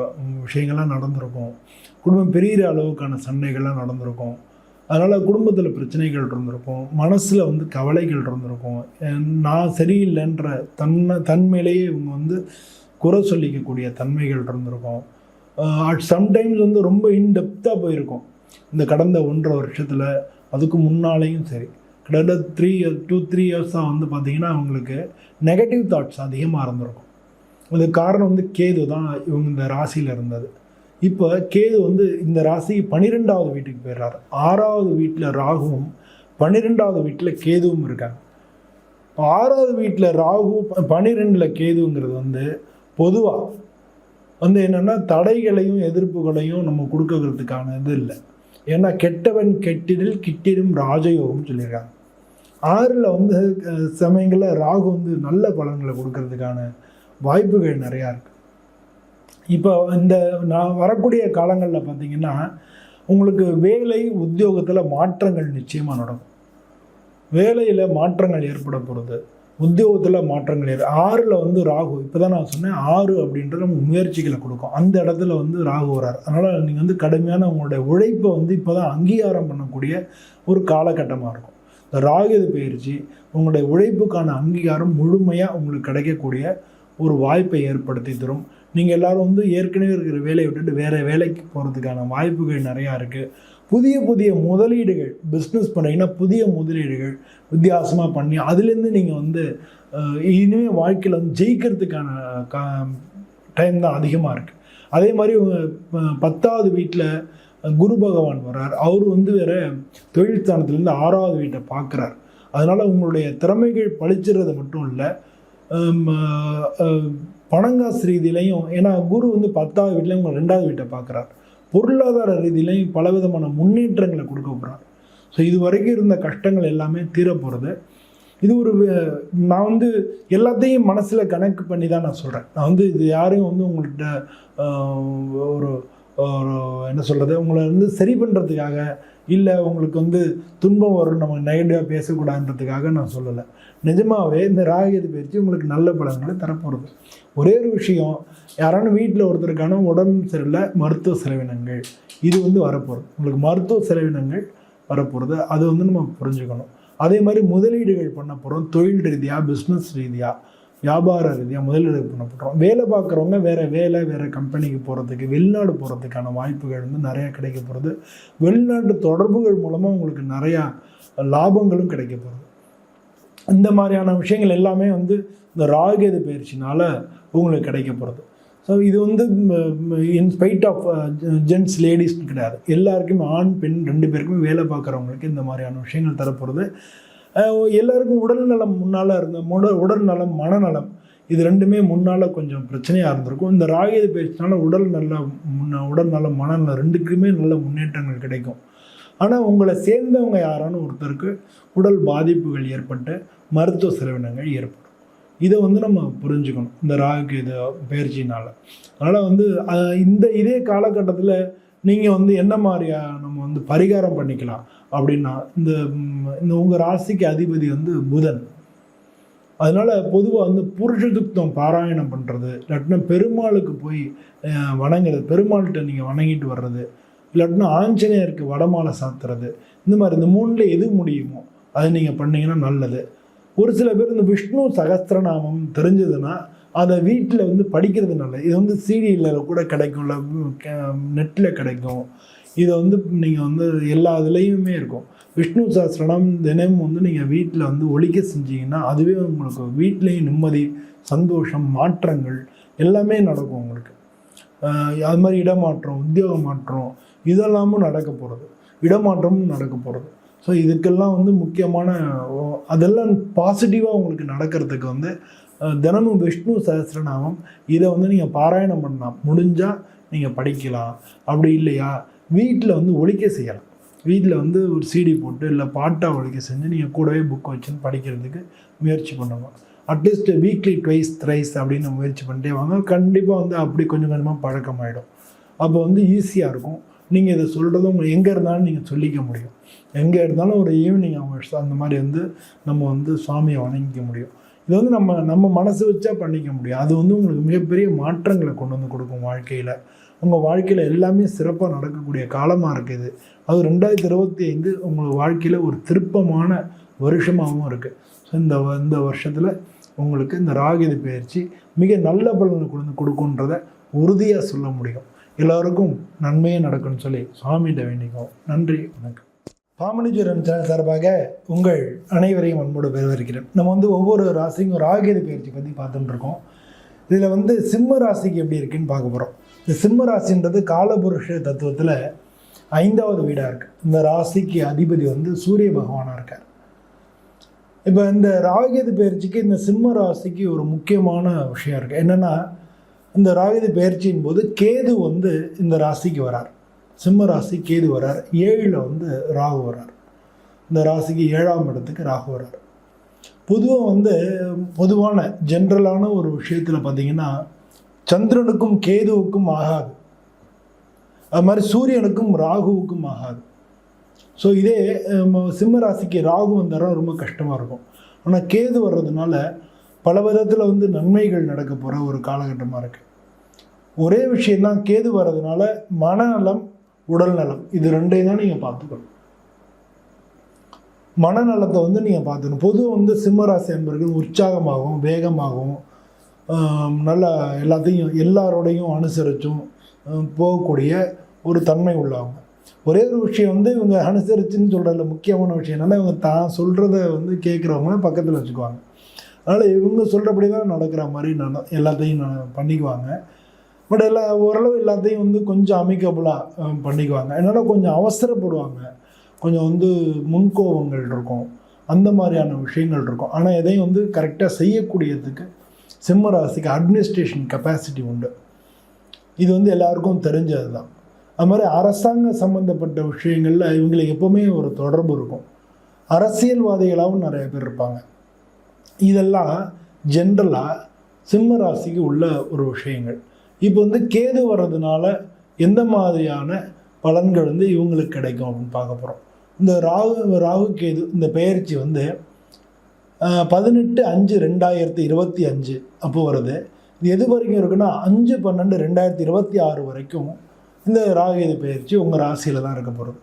விஷயங்கள்லாம் நடந்திருக்கும். குடும்பம் பிரிகிற அளவுக்கான சண்டைகள்லாம் நடந்திருக்கும். அதனால் குடும்பத்தில் பிரச்சனைகள் இருந்திருக்கும். மனசில் வந்து கவலைகள் இருந்திருக்கும். நான் சரியில்லைன்ற தன்மையிலேயே இவங்க வந்து குறை சொல்லிக்கக்கூடிய தன்மைகள் இருந்திருக்கும். சம்டைம்ஸ் வந்து ரொம்ப இன்டெப்த்தாக போயிருக்கும். இந்த கடந்த 1.5 வருஷத்தில், அதுக்கு முன்னாலேயும் சரி, கிட்டத்தட்ட 2-3 இயர்ஸாக வந்து பார்த்திங்கன்னா அவங்களுக்கு நெகட்டிவ் தாட்ஸ் அதிகமாக இருந்திருக்கும். அதுக்கு காரணம் வந்து கேது தான் இவங்க இந்த ராசியில் இருந்தது. இப்போ கேது வந்து இந்த ராசி 12வது வீட்டுக்கு போயிடுறாரு. 6வது வீட்டில் ராகுவும் 12வது வீட்டில் கேதுவும் இருக்காங்க. 6வது வீட்டில் ராகு 12ல் கேதுங்கிறது வந்து பொதுவாக வந்து என்னென்னா தடைகளையும் எதிர்ப்புகளையும் நம்ம கொடுக்கறதுக்கான இது இல்லை. ஏன்னா கெட்டவன் கெட்டிடில் கிட்டிடும் ராஜயோகம்னு சொல்லியிருக்காங்க. 6ல் வந்து சமயங்களில் ராகு வந்து நல்ல பலன்களை கொடுக்கறதுக்கான வாய்ப்புகள் நிறையா இருக்குது. இப்போ இந்த நான் வரக்கூடிய காலங்களில் பார்த்திங்கன்னா உங்களுக்கு வேலை உத்தியோகத்தில் மாற்றங்கள் நிச்சயமாக நடக்கும். வேலையில் மாற்றங்கள் ஏற்பட போகிறது, உத்தியோகத்தில் மாற்றங்கள் 6ல் வந்து ராகு, இப்போ தான் நான் சொன்னேன் 6 அப்படின்றது நம்ம முயற்சிகளை கொடுக்கும். அந்த இடத்துல வந்து ராகு வரார். அதனால் நீங்கள் வந்து கடுமையான உங்களுடைய உழைப்பை வந்து இப்போ தான் அங்கீகாரம் பண்ணக்கூடிய ஒரு காலகட்டமாக இருக்கும். இந்த ராகு பயிற்சி உங்களுடைய உழைப்புக்கான அங்கீகாரம் முழுமையாக உங்களுக்கு கிடைக்கக்கூடிய ஒரு வாய்ப்பை ஏற்படுத்தி தரும். நீங்கள் எல்லோரும் வந்து ஏற்கனவே இருக்கிற வேலையை விட்டுட்டு வேறு வேலைக்கு போகிறதுக்கான வாய்ப்புகள் நிறையா இருக்குது. புதிய புதிய முதலீடுகள், பிஸ்னஸ் பண்ணிங்கன்னா புதிய முதலீடுகள் வித்தியாசமாக பண்ணி அதுலேருந்து நீங்கள் வந்து இனிமேல் வாழ்க்கையில் வந்து ஜெயிக்கிறதுக்கான டைம் தான் அதிகமாக இருக்குது. அதே மாதிரி 10வது வீட்டில் குரு பகவான் வர்றார். அவர் வந்து வேறு தொழில் ஸ்தானத்துலேருந்து 6வது வீட்டை பார்க்குறார். அதனால் உங்களுடைய திறமைகள் பழிச்சிடுறது மட்டும் இல்லை, பணங்காசு ரீதியிலையும், ஏன்னா குரு வந்து 10வது வீட்டிலையும் உங்கள் 2வது வீட்டை பார்க்குறார். பொருளாதார ரீதியிலையும் பலவிதமான முன்னேற்றங்களை கொடுக்க போகிறார். ஸோ இது வரைக்கும் இருந்த கஷ்டங்கள் எல்லாமே தீரப்போகிறது. இது ஒரு நான் வந்து எல்லாத்தையும் மனசில் கணக்கு பண்ணி தான் நான் சொல்கிறேன். நான் வந்து இது யாரையும் வந்து உங்கள்கிட்ட ஒரு என்ன சொல்கிறது, உங்களை வந்து சரி பண்ணுறதுக்காக இல்லை, உங்களுக்கு வந்து துன்பம் வரும் நம்ம நெகட்டிவாக பேசக்கூடாதுன்றதுக்காக நான் சொல்லலை. நிஜமாகவே இந்த ராகு பயிற்சி உங்களுக்கு நல்ல பலன்களை தரப்போகிறது. ஒரே ஒரு விஷயம், யாரான வீட்டில் ஒருத்தருக்கான உடம்பு சரியில்லை, மருத்துவ செலவினங்கள் இது வந்து வரப்போகிறது. உங்களுக்கு மருத்துவ செலவினங்கள் வரப்போகிறது, அது வந்து நம்ம புரிஞ்சுக்கணும். அதே மாதிரி முதலீடுகள் பண்ண போகிறோம். தொழில் ரீதியாக, பிஸ்னஸ் ரீதியாக, வியாபார ரீதியாக முதலீடு பண்ண போகிறோம். வேலை பார்க்குறவங்க வேறு கம்பெனிக்கு போகிறதுக்கு, வெளிநாடு போகிறதுக்கான வாய்ப்புகள் வந்து நிறையா கிடைக்க போகிறது. வெளிநாட்டு தொடர்புகள் மூலமாக உங்களுக்கு நிறையா லாபங்களும் கிடைக்க போகிறது. இந்த மாதிரியான விஷயங்கள் எல்லாமே வந்து இந்த ராகு பயிற்சினால் உங்களுக்கு கிடைக்க போகிறது. ஸோ இது வந்து இன்ஸ்பைட் ஆஃப் ஜென்ட்ஸ் லேடிஸ்னு கிடையாது, எல்லாருக்குமே ஆண் பெண் 2 பேருக்குமே வேலை பார்க்குறவங்களுக்கு இந்த மாதிரியான விஷயங்கள் தரப்போகிறது. எல்லாருக்கும் உடல் நலம் முன்னால் இருந்த உடல் நலம் மனநலம் இது ரெண்டுமே முன்னால் கொஞ்சம் பிரச்சனையாக இருந்திருக்கும். இந்த ராகு பயிற்சினால உடல் நலம் மனநலம் ரெண்டுக்குமே நல்ல முன்னேற்றங்கள் கிடைக்கும். ஆனால் உங்களை சேர்ந்தவங்க யாரானு ஒருத்தருக்கு உடல் பாதிப்புகள் ஏற்பட்டு மருத்துவ செலவினங்கள் ஏற்படும். இதை நம்ம புரிஞ்சுக்கணும் இந்த ராகு இது பயிற்சினால். அதனால் இதே காலகட்டத்தில் நீங்கள் என்ன மாதிரியா நம்ம பரிகாரம் பண்ணிக்கலாம் அப்படின்னா, இந்த உங்கள் ராசிக்கு அதிபதி புதன். அதனால் பொதுவாக புருஷதுப்தம் பாராயணம் பண்ணுறது, இல்லாட்டினா பெருமாளுக்கு போய் வணங்குறது, பெருமாள்கிட்ட நீங்கள் வணங்கிட்டு வர்றது, இல்லாட்டினா ஆஞ்சநேயருக்கு வடமாலை சாத்துறது, இந்த மாதிரி இந்த 3ல் எது முடியுமோ அதை நீங்கள் பண்ணிங்கன்னா நல்லது. ஒரு சில பேர் விஷ்ணு சகஸ்திரநாமம் தெரிஞ்சதுன்னா அதை வீட்டில் படிக்கிறது நல்லது. இது சிடியில் கூட கிடைக்கும், இல்லை நெட்டில் கிடைக்கும். இதை நீங்கள் எல்லா இதுலேயுமே இருக்கும். விஷ்ணு சகஸ்திரநாமம் தினமும் நீங்கள் வீட்டில் ஒலிக்க செஞ்சீங்கன்னா அதுவே உங்களுக்கு வீட்லேயும் நிம்மதி, சந்தோஷம், மாற்றங்கள் எல்லாமே நடக்கும் உங்களுக்கு. அது மாதிரி இடமாற்றம், உத்தியோக மாற்றம் இதெல்லாமும் நடக்க போகிறது, இடமாற்றமும் நடக்க போகிறது. ஸோ இதுக்கெல்லாம் முக்கியமான அதெல்லாம் பாசிட்டிவாக உங்களுக்கு நடக்கிறதுக்கு தினமும் விஷ்ணு சகஸ்ரநாமம் இதை நீங்கள் பாராயணம் பண்ணலாம். முடிஞ்சால் நீங்கள் படிக்கலாம். அப்படி இல்லையா வீட்டில் ஒலிக்க செய்யலாம். வீட்டில் ஒரு சிடி போட்டு இல்லை பாட்டாக ஒலிக்க செஞ்சு நீங்கள் கூடவே புக் வச்சுன்னு படிக்கிறதுக்கு முயற்சி பண்ணுவோம். அட்லீஸ்ட் வீக்லி ட்வைஸ் த்ரைஸ் அப்படின்னு முயற்சி பண்ணிட்டே வாங்க. கண்டிப்பாக அப்படி கொஞ்சம் கொஞ்சமாக பழக்கமாயிடும். அப்போ ஈஸியாக இருக்கும். நீங்கள் இதை சொல்கிறதும் எங்கே இருந்தாலும் நீங்கள் சொல்லிக்க முடியும். எங்கே இருந்தாலும் ஒரு ஈவினிங் ஹவர்ஸ் அந்த மாதிரி நம்ம சுவாமியை வணங்கிக்க முடியும். இது நம்ம மனசு வச்சா பண்ணிக்க முடியும். அது உங்களுக்கு மிகப்பெரிய மாற்றங்களை கொண்டு கொடுக்கும் வாழ்க்கையில். உங்கள் வாழ்க்கையில் எல்லாமே சிறப்பாக நடக்கக்கூடிய காலமாக இருக்குது. அது 2025 உங்கள் வாழ்க்கையில் ஒரு திருப்பமான வருஷமாகவும் இருக்குது. ஸோ இந்த வருஷத்தில் உங்களுக்கு இந்த ராகு பயிற்சி மிக நல்ல பலனை கொடுக்குன்றதை உறுதியாக சொல்ல முடியும். எல்லோருக்கும் நன்மையே நடக்கும்னு சொல்லி சுவாமிகிட்ட வேண்டிக்கோ. நன்றி, வணக்கம். பாமணிஜுரம் சேனல் சார்பாக உங்கள் அனைவரையும் அன்போடு வரவேற்கிறேன். நம்ம ஒவ்வொரு ராசிக்கும் ராகு பயிற்சி பற்றி பார்த்துட்டு இருக்கோம். இதில் சிம்ம ராசிக்கு எப்படி இருக்குன்னு பார்க்க போகிறோம். இந்த சிம்ம ராசின்றது காலபுருஷ தத்துவத்தில் 5வது வீடாக இருக்குது. இந்த ராசிக்கு அதிபதி சூரிய பகவானாக இருக்கார். இப்போ இந்த ராகு பயிற்சிக்கு இந்த சிம்ம ராசிக்கு ஒரு முக்கியமான விஷயம் இருக்குது. என்னென்னா, இந்த ராகு பயிற்சியின் போது கேது இந்த ராசிக்கு வரார். சிம்ம ராசி கேது வரார். 7ல் ராகு வரார். இந்த ராசிக்கு 7ஆம் இடத்துக்கு ராகு வரார். பொதுவான ஜென்ரலான ஒரு விஷயத்தில் பார்த்தீங்கன்னா, சந்திரனுக்கும் கேதுவுக்கும் ஆகாது. அது மாதிரி சூரியனுக்கும் ராகுவுக்கும் ஆகாது. ஸோ இதே சிம்ம ராசிக்கு ராகு வந்தாலும் ரொம்ப கஷ்டமாக இருக்கும். ஆனால் கேது வர்றதுனால பல விதத்தில் நன்மைகள் நடக்க போகிற ஒரு காலகட்டமாக இருக்குது. ஒரே விஷயந்தான், கேது வர்றதுனால மனநலம், உடல் நலம் இது ரெண்டையும் தான் நீங்கள் பார்த்துக்கணும். மனநலத்தை நீங்கள் பார்த்துக்கணும். பொதுவாக சிம்மராசி என்பர்கள் உற்சாகமாகவும் வேகமாகவும் நல்லா எல்லாரோடையும் அனுசரித்தும் போகக்கூடிய ஒரு தன்மை உள்ளவங்க. ஒரே ஒரு விஷயம் இவங்க அனுசரிச்சுன்னு சொல்கிறதுல முக்கியமான விஷயம் என்னென்னா, இவங்க தான் சொல்கிறத கேட்குறவங்கள பக்கத்தில் வச்சுக்குவாங்க. அதனால் இவங்க சொல்கிறபடி தான் நடக்கிற மாதிரி எல்லாத்தையும் பண்ணிக்குவாங்க. பட் ஓரளவு எல்லாத்தையும் கொஞ்சம் அமிக்கபுளாக பண்ணிக்குவாங்க. அதனால் கொஞ்சம் அவசரப்படுவாங்க, கொஞ்சம் முன்கோபங்கள் இருக்கும், அந்த மாதிரியான விஷயங்கள் இருக்கும். ஆனால் எதையும் கரெக்டாக செய்யக்கூடியதுக்கு சிம்ம ராசிக்கு அட்மினிஸ்ட்ரேஷன் கெப்பாசிட்டி உண்டு. இது எல்லாருக்கும் தெரிஞ்சது தான். அது மாதிரி அரசாங்க சம்மந்தப்பட்ட விஷயங்களில் இவங்களுக்கு எப்போவுமே ஒரு தொடர்பு இருக்கும். அரசியல்வாதிகளாகவும் நிறைய பேர் இருப்பாங்க. இதெல்லாம் ஜென்ரலாக சிம்ம ராசிக்கு உள்ள ஒரு விஷயங்கள். இப்போ கேது வர்றதுனால எந்த மாதிரியான பலன்கள் இவங்களுக்கு கிடைக்கும் அப்படின்னு பார்க்க போகிறோம். இந்த ராகு கேது இந்த பெயர்ச்சி 18/5/2025 அப்போ வருது. இது எது வரைக்கும் இருக்குன்னா 5/12/2026 வரைக்கும் இந்த ராகு பெயர்ச்சி உங்கள் ராசியில் தான் இருக்க போகிறது.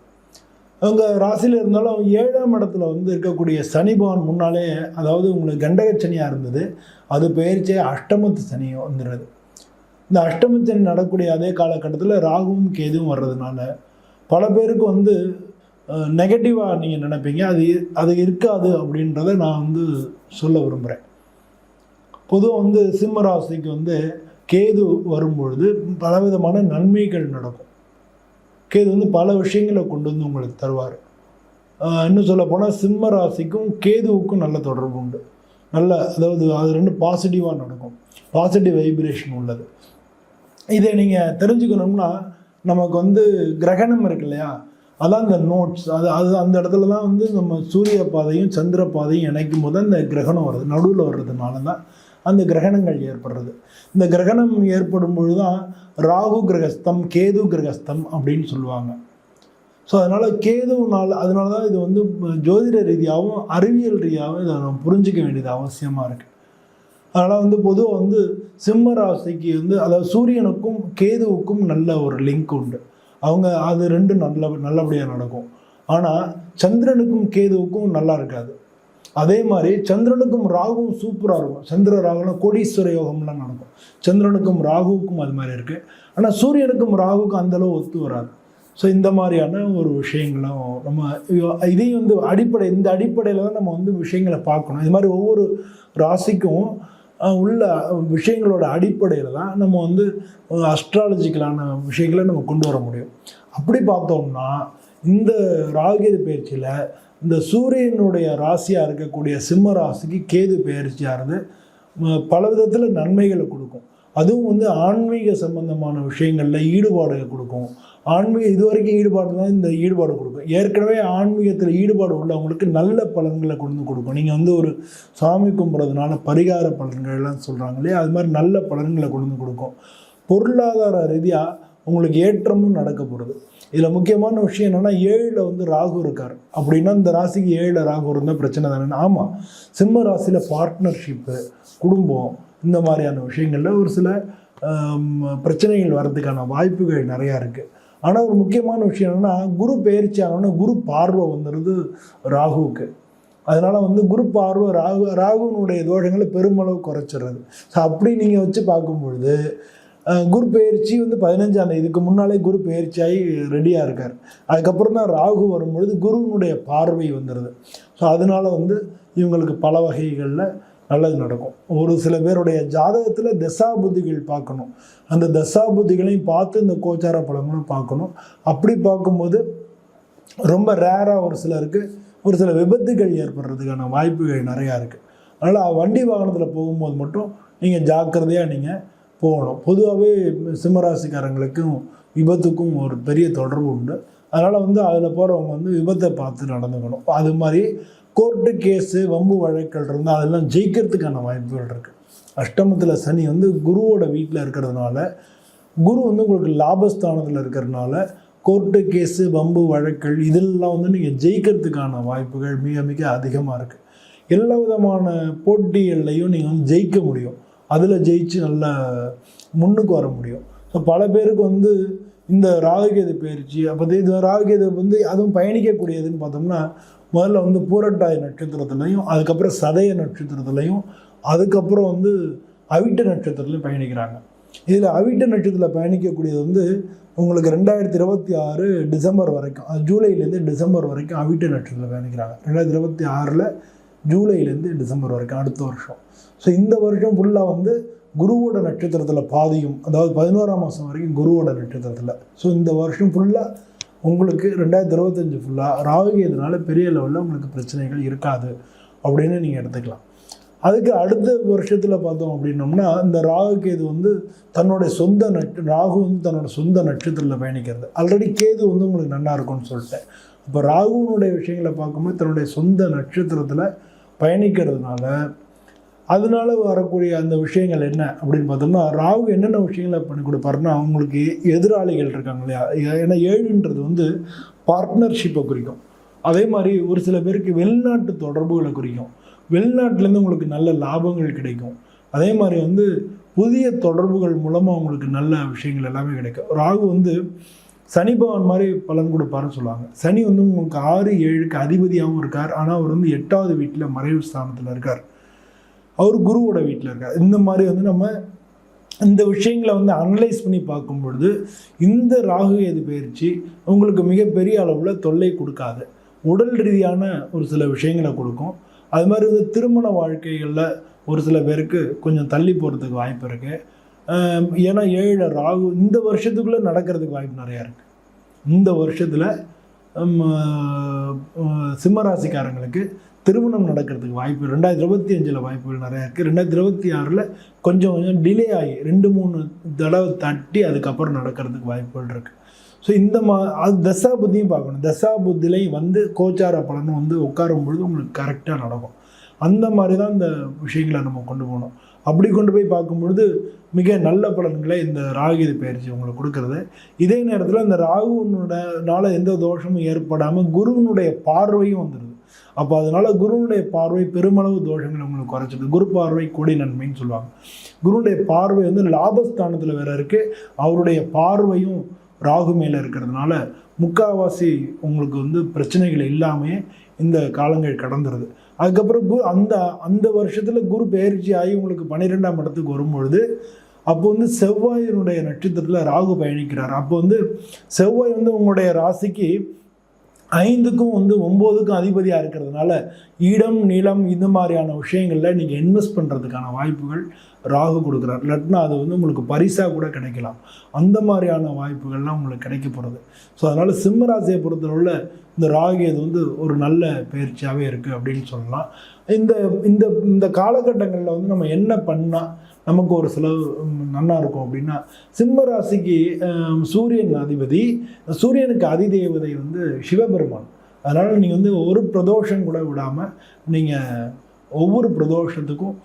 உங்கள் ராசியில் இருந்தாலும் 7ஆம் இடத்துல இருக்கக்கூடிய சனி பகவான் முன்னாலே, அதாவது உங்களுக்கு கண்டகச்சனியாக இருந்தது, அது பெயர்ச்சியே அஷ்டமத்து சனியும் வந்துடுறது. இந்த அஷ்டமத்து சனி நடக்கூடிய அதே காலகட்டத்தில் ராகுவும் கேதுவும் வர்றதுனால பல பேருக்கு நெகட்டிவாக நீங்கள் நினைப்பீங்க. அது இருக்காது அப்படின்றத நான் சொல்ல விரும்புகிறேன். பொதுவாக சிம்ம ராசிக்கு கேது வரும்பொழுது பலவிதமான நன்மைகள் நடக்கும். கேது பல விஷயங்களை கொண்டு உங்களுக்கு தருவார். இன்னும் சொல்ல போனால் சிம்ம ராசிக்கும் கேதுவுக்கும் நல்ல தொடர்பு உண்டு. நல்ல அதாவது அது ரெண்டும் பாசிட்டிவாக நடக்கும், பாசிட்டிவ் வைப்ரேஷன் உள்ளது. இதை நீங்கள் தெரிஞ்சுக்கணும்னா நமக்கு வந்து கிரகணம் இருக்கு இல்லையா, அதான் இந்த நோட்ஸ். அது அந்த இடத்துல தான் வந்து நம்ம சூரிய பாதையும் சந்திர பாதையும் இணைக்கும் போது அந்த கிரகணம் வருது, நடுவில் வர்றதுனால தான் அந்த கிரகணங்கள் ஏற்படுறது. இந்த கிரகணம் ஏற்படும் பொழுது தான் ராகு கிரகஸ்தம் கேது கிரகஸ்தம் அப்படின்னு சொல்லுவாங்க. ஸோ அதனால் கேதுனால அதனால தான் இது வந்து ஜோதிட ரீதியாகவும் அறிவியல் ரீதியாகவும் இதை நம்ம புரிஞ்சிக்க வேண்டியது அவசியமாக இருக்குது. அதனால் வந்து பொதுவாக வந்து சிம்ம ராசிக்கு வந்து அதாவது சூரியனுக்கும் கேதுவுக்கும் நல்ல ஒரு லிங்க் உண்டு. அவங்க அது ரெண்டும் நல்லபடியாக நடக்கும். ஆனால் சந்திரனுக்கும் கேதுவுக்கும் நல்லா இருக்காது. அதே மாதிரி சந்திரனுக்கும் ராகுவும் சூப்பராக இருக்கும். சந்திர ராகுனா கோடீஸ்வர யோகம்லாம் நடக்கும். சந்திரனுக்கும் ராகுவுக்கும் அது மாதிரி இருக்குது. ஆனால் சூரியனுக்கும் ராகுவுக்கும் அந்தளவு ஒத்து வராது. ஸோ இந்த மாதிரியான ஒரு விஷயங்களும் நம்ம இதையும் வந்து இந்த அடிப்படையில் தான் நம்ம வந்து விஷயங்களை பார்க்கணும். இது மாதிரி ஒவ்வொரு ராசிக்கும் உள்ள விஷயங்களோட அடிப்படையில் தான் நம்ம வந்து அஸ்ட்ராலஜிக்கலான விஷயங்களை நம்ம கொண்டு வர முடியும். அப்படி பார்த்தோம்னா இந்த ராகுகேது பயிற்சியில் இந்த சூரியனுடைய ராசியாக இருக்கக்கூடிய சிம்ம ராசிக்கு கேது பயிற்சியாகிறது பல விதத்தில் நன்மைகளை கொடுக்கும். அதுவும் வந்து ஆன்மீக சம்பந்தமான விஷயங்களில் ஈடுபாடு கொடுக்கும். இது வரைக்கும் ஈடுபாடு தான் இந்த ஈடுபாடு கொடுக்கும். ஏற்கனவே ஆன்மீகத்தில் ஈடுபாடு உள்ளவங்களுக்கு நல்ல பலன்களை கொண்டு கொடுக்கும். நீங்கள் வந்து ஒரு சாமி கும்பிட்றதுனால பரிகார பலன்கள்லாம் சொல்கிறாங்க இல்லையா, அது மாதிரி நல்ல பலன்களை கொண்டு கொடுக்கும். பொருளாதார ரீதியாக உங்களுக்கு ஏற்றமும் நடக்க போகிறது. இதில் முக்கியமான விஷயம் என்னென்னா 7ல் வந்து ராகு இருக்கார் அப்படின்னா இந்த ராசிக்கு 7ல் ராகு இருந்தால் பிரச்சனை தானே. ஆமாம், சிம்ம ராசியில் பார்ட்னர்ஷிப்பு, குடும்பம், இந்த மாதிரியான விஷயங்களில் ஒரு சில பிரச்சனைகள் வர்றதுக்கான வாய்ப்புகள் நிறையா இருக்குது. ஆனால் ஒரு முக்கியமான விஷயம் என்னென்னா குரு பயிற்சி ஆனோன்னா குரு பார்வை வந்துடுது ராகுவுக்கு. அதனால் வந்து குரு பார்வை ராகுனுடைய தோஷங்களை பெருமளவு குறைச்சிடுறது. ஸோ அப்படி நீங்கள் வச்சு பார்க்கும்பொழுது குரு பயிற்சி வந்து 15ஆம் தேதி, இதுக்கு முன்னாலே குரு பயிற்சியாகி ரெடியாக இருக்கார். அதுக்கப்புறம் தான் ராகு வரும்பொழுது குருவினுடைய பார்வை வந்துடுது. ஸோ அதனால் வந்து இவங்களுக்கு பல வகைகளில் நல்லது நடக்கும். ஒரு சில பேருடைய ஜாதகத்தில் தசா புத்திகள் பார்க்கணும். அந்த தசா புத்திகளையும் பார்த்து இந்த கோச்சார பலங்களும் பார்க்கணும். அப்படி பார்க்கும்போது ரொம்ப ரேராக ஒரு சில விபத்துகள் ஏற்படுறதுக்கான வாய்ப்புகள் நிறையா இருக்குது. அதனால் வண்டி வாகனத்தில் போகும்போது மட்டும் நீங்கள் ஜாக்கிரதையாக நீங்கள் போகணும். பொதுவாகவே சிம்மராசிக்காரங்களுக்கும் விபத்துக்கும் ஒரு பெரிய தொடர்பு உண்டு. அதனால் வந்து அதில் போகிறவங்க வந்து விபத்தை பார்த்து நடந்துக்கணும். அது மாதிரி கோர்ட்டு கேஸு வம்பு வழக்குகள் இருந்தால் அதெல்லாம் ஜெயிக்கிறதுக்கான வாய்ப்புகள் இருக்குது. அஷ்டமத்தில் சனி வந்து குருவோட வீட்டில் இருக்கிறதுனால, குரு வந்து உங்களுக்கு லாபஸ்தானத்தில் இருக்கிறதுனால கோர்ட்டு கேஸு வம்பு வழக்குகள் இதெல்லாம் வந்து நீங்கள் ஜெயிக்கிறதுக்கான வாய்ப்புகள் மிக மிக அதிகமாக இருக்குது. எல்லா விதமான போட்டிகள்லையும் நீங்கள் வந்து ஜெயிக்க முடியும். அதில் ஜெயிச்சு நல்லா முன்னுக்கு வர முடியும். ஸோ பல பேருக்கு வந்து இந்த ராகுகேது பயிற்சி இந்த ராகுகேது வந்து அதுவும் பயணிக்கக்கூடியதுன்னு பார்த்தோம்னா முதல்ல வந்து பூரட்டாதி நட்சத்திரத்துலையும், அதுக்கப்புறம் சதய நட்சத்திரத்துலையும், அதுக்கப்புறம் வந்து அவிட்ட நட்சத்திரத்துலையும் பயணிக்கிறாங்க. இதில் அவிட்ட நட்சத்திரத்தில் பயணிக்கக்கூடியது வந்து உங்களுக்கு 2026 டிசம்பர் வரைக்கும், அது ஜூலைலேருந்து டிசம்பர் வரைக்கும் அவிட்ட நட்சத்திரத்தில் பயணிக்கிறாங்க. 2026 ஜூலைலேருந்து டிசம்பர் வரைக்கும் அடுத்த வருஷம். ஸோ இந்த வருஷம் ஃபுல்லாக வந்து குருவோட நட்சத்திரத்தில் பாதியும், அதாவது 11ஆம் மாதம் வரைக்கும் குருவோட நட்சத்திரத்தில். ஸோ இந்த வருஷம் ஃபுல்லாக உங்களுக்கு 2025 ஃபுல்லாக ராகுகேதுனால பெரிய லெவலில் உங்களுக்கு பிரச்சனைகள் இருக்காது அப்படின்னு நீங்கள் எடுத்துக்கலாம். அதுக்கு அடுத்த வருஷத்தில் பார்த்தோம் அப்படின்னோம்னா இந்த ராகுகேது வந்து தன்னுடைய ராகு வந்து தன்னோட சொந்த நட்சத்திரத்தில் பயணிக்கிறது. ஆல்ரெடி கேது வந்து உங்களுக்கு நல்லா இருக்கும்னு சொல்லிட்டேன். இப்போ ராகுனுடைய விஷயங்களை பார்க்கும்போது தன்னுடைய சொந்த நட்சத்திரத்தில் பயணிக்கிறதுனால அதனால வரக்கூடிய அந்த விஷயங்கள் என்ன அப்படின்னு பார்த்தோம்னா, ராகு என்னென்ன விஷயங்களை பண்ணி கொடுப்பாருன்னா அவங்களுக்கு எதிராளிகள் இருக்காங்க இல்லையா. ஏன்னா 7ன்றது வந்து பார்ட்னர்ஷிப்பை குறிக்கும். அதே மாதிரி ஒரு சில பேருக்கு வெளிநாட்டு தொடர்புகளை குறிக்கும். வெளிநாட்டிலேருந்து உங்களுக்கு நல்ல லாபங்கள் கிடைக்கும். அதே மாதிரி வந்து புதிய தொடர்புகள் மூலமாக உங்களுக்கு நல்ல விஷயங்கள் எல்லாமே கிடைக்கும். ராகு வந்து சனி பகவான் மாதிரி பலன் கொடுப்பாருன்னு சொல்லுவாங்க. சனி வந்து உங்களுக்கு 6, 7க்கு அதிபதியாகவும் இருக்கார். ஆனால் அவர் வந்து 8வது வீட்டில் மறைவு ஸ்தானத்தில் இருக்கார். அவர் குருவோட வீட்டில் இருக்கார். இந்த மாதிரி வந்து நம்ம இந்த விஷயங்களை வந்து அனலைஸ் பண்ணி பார்க்கும் பொழுது இந்த ராகுகேது பயிற்சி உங்களுக்கு மிகப்பெரிய அளவில் தொல்லை கொடுக்காது. உடல் ரீதியான ஒரு சில விஷயங்களை கொடுக்கும். அது மாதிரி வந்து திருமண வாழ்க்கைகளில் ஒரு சில பேருக்கு கொஞ்சம் தள்ளி போகிறதுக்கு வாய்ப்பு இருக்குது. ஏன்னா 7 ராகு இந்த வருஷத்துக்குள்ளே நடக்கிறதுக்கு வாய்ப்பு நிறையா இருக்குது. இந்த வருஷத்தில் சிம்மராசிக்காரங்களுக்கு திருமணம் நடக்கிறதுக்கு வாய்ப்பு 2025 வாய்ப்புகள் நிறையா இருக்குது. 2026 கொஞ்சம் கொஞ்சம் டிலே ஆகி 2-3 தடவை தட்டி அதுக்கப்புறம் நடக்கிறதுக்கு வாய்ப்புகள் இருக்குது. ஸோ இந்த அது தசா புத்தியும் பார்க்கணும். தசா புத்திலையும் வந்து கோச்சார பலனும் வந்து உட்காரும் பொழுது உங்களுக்கு கரெக்டாக நடக்கும். அந்த மாதிரி தான் இந்த விஷயங்களை நம்ம கொண்டு போகணும். அப்படி கொண்டு போய் பார்க்கும்பொழுது மிக நல்ல பலன்களை இந்த ராகுகேது பயிற்சி உங்களுக்கு கொடுக்கறது. இதே நேரத்தில் இந்த ராகுனால எந்த தோஷமும் ஏற்படாமல் குருவினுடைய பார்வையும் வந்துடுது. அப்போ அதனால் குருவினுடைய பார்வை பெருமளவு தோஷங்களை உங்களுக்கு குறைச்சிடுது. குரு பார்வை கொடி நன்மைன்னு சொல்லுவாங்க. குருவுடைய பார்வை வந்து லாபஸ்தானத்தில் வேற இருக்குது. அவருடைய பார்வையும் ராகு மேலே இருக்கிறதுனால முக்கால்வாசி உங்களுக்கு வந்து பிரச்சனைகள் இல்லாமையே இந்த காலங்கள் கடந்துருது. அதுக்கப்புறம் அந்த வருஷத்தில் குரு பயிற்சி ஆகி உங்களுக்கு 12ஆம் இடத்துக்கு வரும்பொழுது அப்போ வந்து செவ்வாயினுடைய நட்சத்திரத்தில் ராகு பயணிக்கிறார். அப்போ வந்து செவ்வாய் வந்து உங்களுடைய ராசிக்கு 5க்கும் வந்து 9க்கும் அதிபதியாக இருக்கிறதுனால இடம் நிலம் இந்த மாதிரியான விஷயங்களில் நீங்கள் இன்வெஸ்ட் பண்ணுறதுக்கான வாய்ப்புகள் ராகு கொடுக்குறார். இல்லாட்டினா அது வந்து உங்களுக்கு பரிசாக கூட கிடைக்கலாம். அந்த மாதிரியான வாய்ப்புகள்லாம் உங்களுக்கு கிடைக்க போகிறது. ஸோ அதனால் சிம்மராசியை பொறுத்தளவில் இந்த ராகு வந்து ஒரு நல்ல பயிற்சியாகவே இருக்குது அப்படின்னு சொல்லலாம். இந்த இந்த இந்த காலகட்டங்களில் வந்து நம்ம என்ன பண்ணால் நமக்கு ஒரு செலவு நல்லா இருக்கும் அப்படின்னா, சிம்ம ராசிக்கு சூரியன் அதிபதி, சூரியனுக்கு அதிதேவதை வந்து சிவபெருமான். அதனால் நீங்கள் வந்து ஒரு பிரதோஷம் கூட விடாமல் நீங்கள் ஒவ்வொரு பிரதோஷத்துக்கும்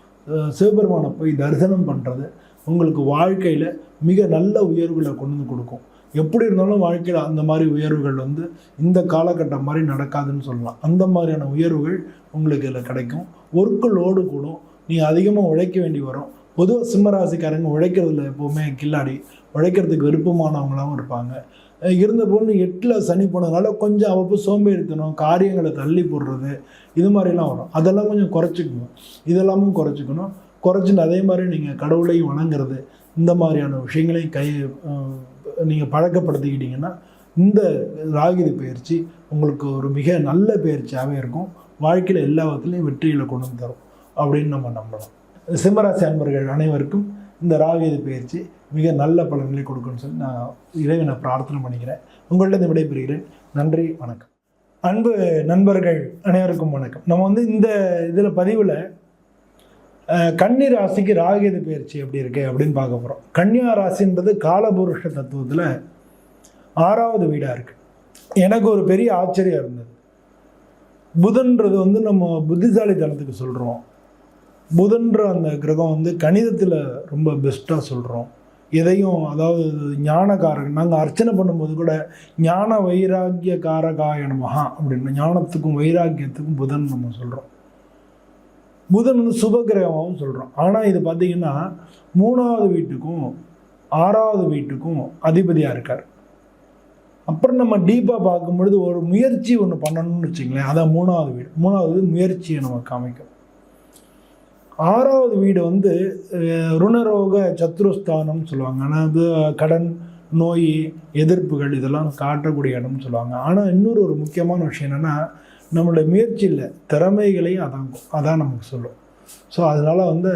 சிவபெருமானை போய் தரிசனம் பண்ணுறது உங்களுக்கு வாழ்க்கையில் மிக நல்ல உயர்வுகளை கொண்டு வந்து கொடுக்கும். எப்படி இருந்தாலும் வாழ்க்கையில் அந்த மாதிரி உயர்வுகள் வந்து இந்த காலகட்டம் மாதிரி நடக்காதுன்னு சொல்லலாம். அந்த மாதிரியான உயர்வுகள் உங்களுக்கு இதில் கிடைக்கும். ஒர்க்குலோடு கூடும். நீங்கள் அதிகமாக உழைக்க வேண்டி வரும். பொதுவாக சிம்மராசிக்காரங்க உழைக்கிறதுல எப்போவுமே கில்லாடி, உழைக்கிறதுக்கு விருப்பமானவங்களாகவும் இருப்பாங்க. இருந்த பொண்ணு 8ல் சனி போனதுனால கொஞ்சம் அவ்வப்போ சோம்பேறித்தனம், காரியங்களை தள்ளி போடுறது, இது மாதிரிலாம் வரும். அதெல்லாம் கொஞ்சம் குறைச்சிக்கணும். இதெல்லாமும் குறைச்சிக்கணும். குறைச்சிட்டு அதே மாதிரி நீங்கள் கடவுளையும் வணங்குறது, இந்த மாதிரியான விஷயங்களையும் நீங்கள் பழக்கப்படுத்திக்கிட்டிங்கன்னா இந்த ராகுகேது பயிற்சி உங்களுக்கு ஒரு மிக நல்ல பயிற்சியாகவே இருக்கும். வாழ்க்கையில் எல்லா விதத்துலையும் வெற்றிகளை கொண்டு வந்து தரும் அப்படின்னு நம்ம நம்பலாம். சிம்மராசி அன்பர்கள் அனைவருக்கும் இந்த ராகுகேது பயிற்சி மிக நல்ல பலன்களை கொடுக்குன்னு சொல்லி நான் இறைவனை பிரார்த்தனை பண்ணிக்கிறேன். உங்கள்கிட்ட விடைபெறுகிறேன். நன்றி, வணக்கம். அன்பு நண்பர்கள் அனைவருக்கும் வணக்கம். நம்ம வந்து இந்த இதில் பதிவில் கன்னி ராசிக்கு ராகுகேது பயிற்சி எப்படி இருக்கு அப்படின்னு பார்க்க போகிறோம். கன்னியா ராசின்றது காலபுருஷ தத்துவத்தில் 6வது வீடாக இருக்குது. எனக்கு ஒரு பெரிய ஆச்சரியம் இருந்தது. புதன்றது வந்து நம்ம புத்திசாலித்தனத்துக்கு சொல்கிறோம். புதன்ற அந்த கிரகம் வந்து கணிதத்தில் ரொம்ப பெஸ்ட்டாக சொல்கிறோம். எதையும் அதாவது ஞானகாரகன். நாங்கள் அர்ச்சனை பண்ணும்போது கூட ஞான வைராக்கிய காரகாய நமஹா அப்படின்னு ஞானத்துக்கும் வைராக்கியத்துக்கும் புதன் நம்ம சொல்கிறோம். புதன் வந்து சுபகிரகமாகவும் சொல்கிறோம். ஆனால் இது பார்த்திங்கன்னா 3வது வீட்டுக்கும் 6வது வீட்டுக்கும் அதிபதியாக இருக்கார். அப்புறம் நம்ம டீப்பாக பார்க்கும்பொழுது ஒரு முயற்சி ஒன்று பண்ணணும்னு வச்சுங்களேன், அதான் 3வது வீடு. 3வது முயற்சியை நம்ம காமிக்கும். 6வது வீடு வந்து ருணரோக சத்ருஸ்தானம்னு சொல்லுவாங்க. ஆனால் அது கடன், நோய், எதிர்ப்புகள் இதெல்லாம் காட்டக்கூடிய இடம்னு சொல்லுவாங்க. ஆனால் இன்னொரு ஒரு முக்கியமான விஷயம் என்னென்னா, நம்மளுடைய முயற்சியில் திறமைகளையும் அதான் நமக்கு சொல்லும். ஸோ அதனால் வந்து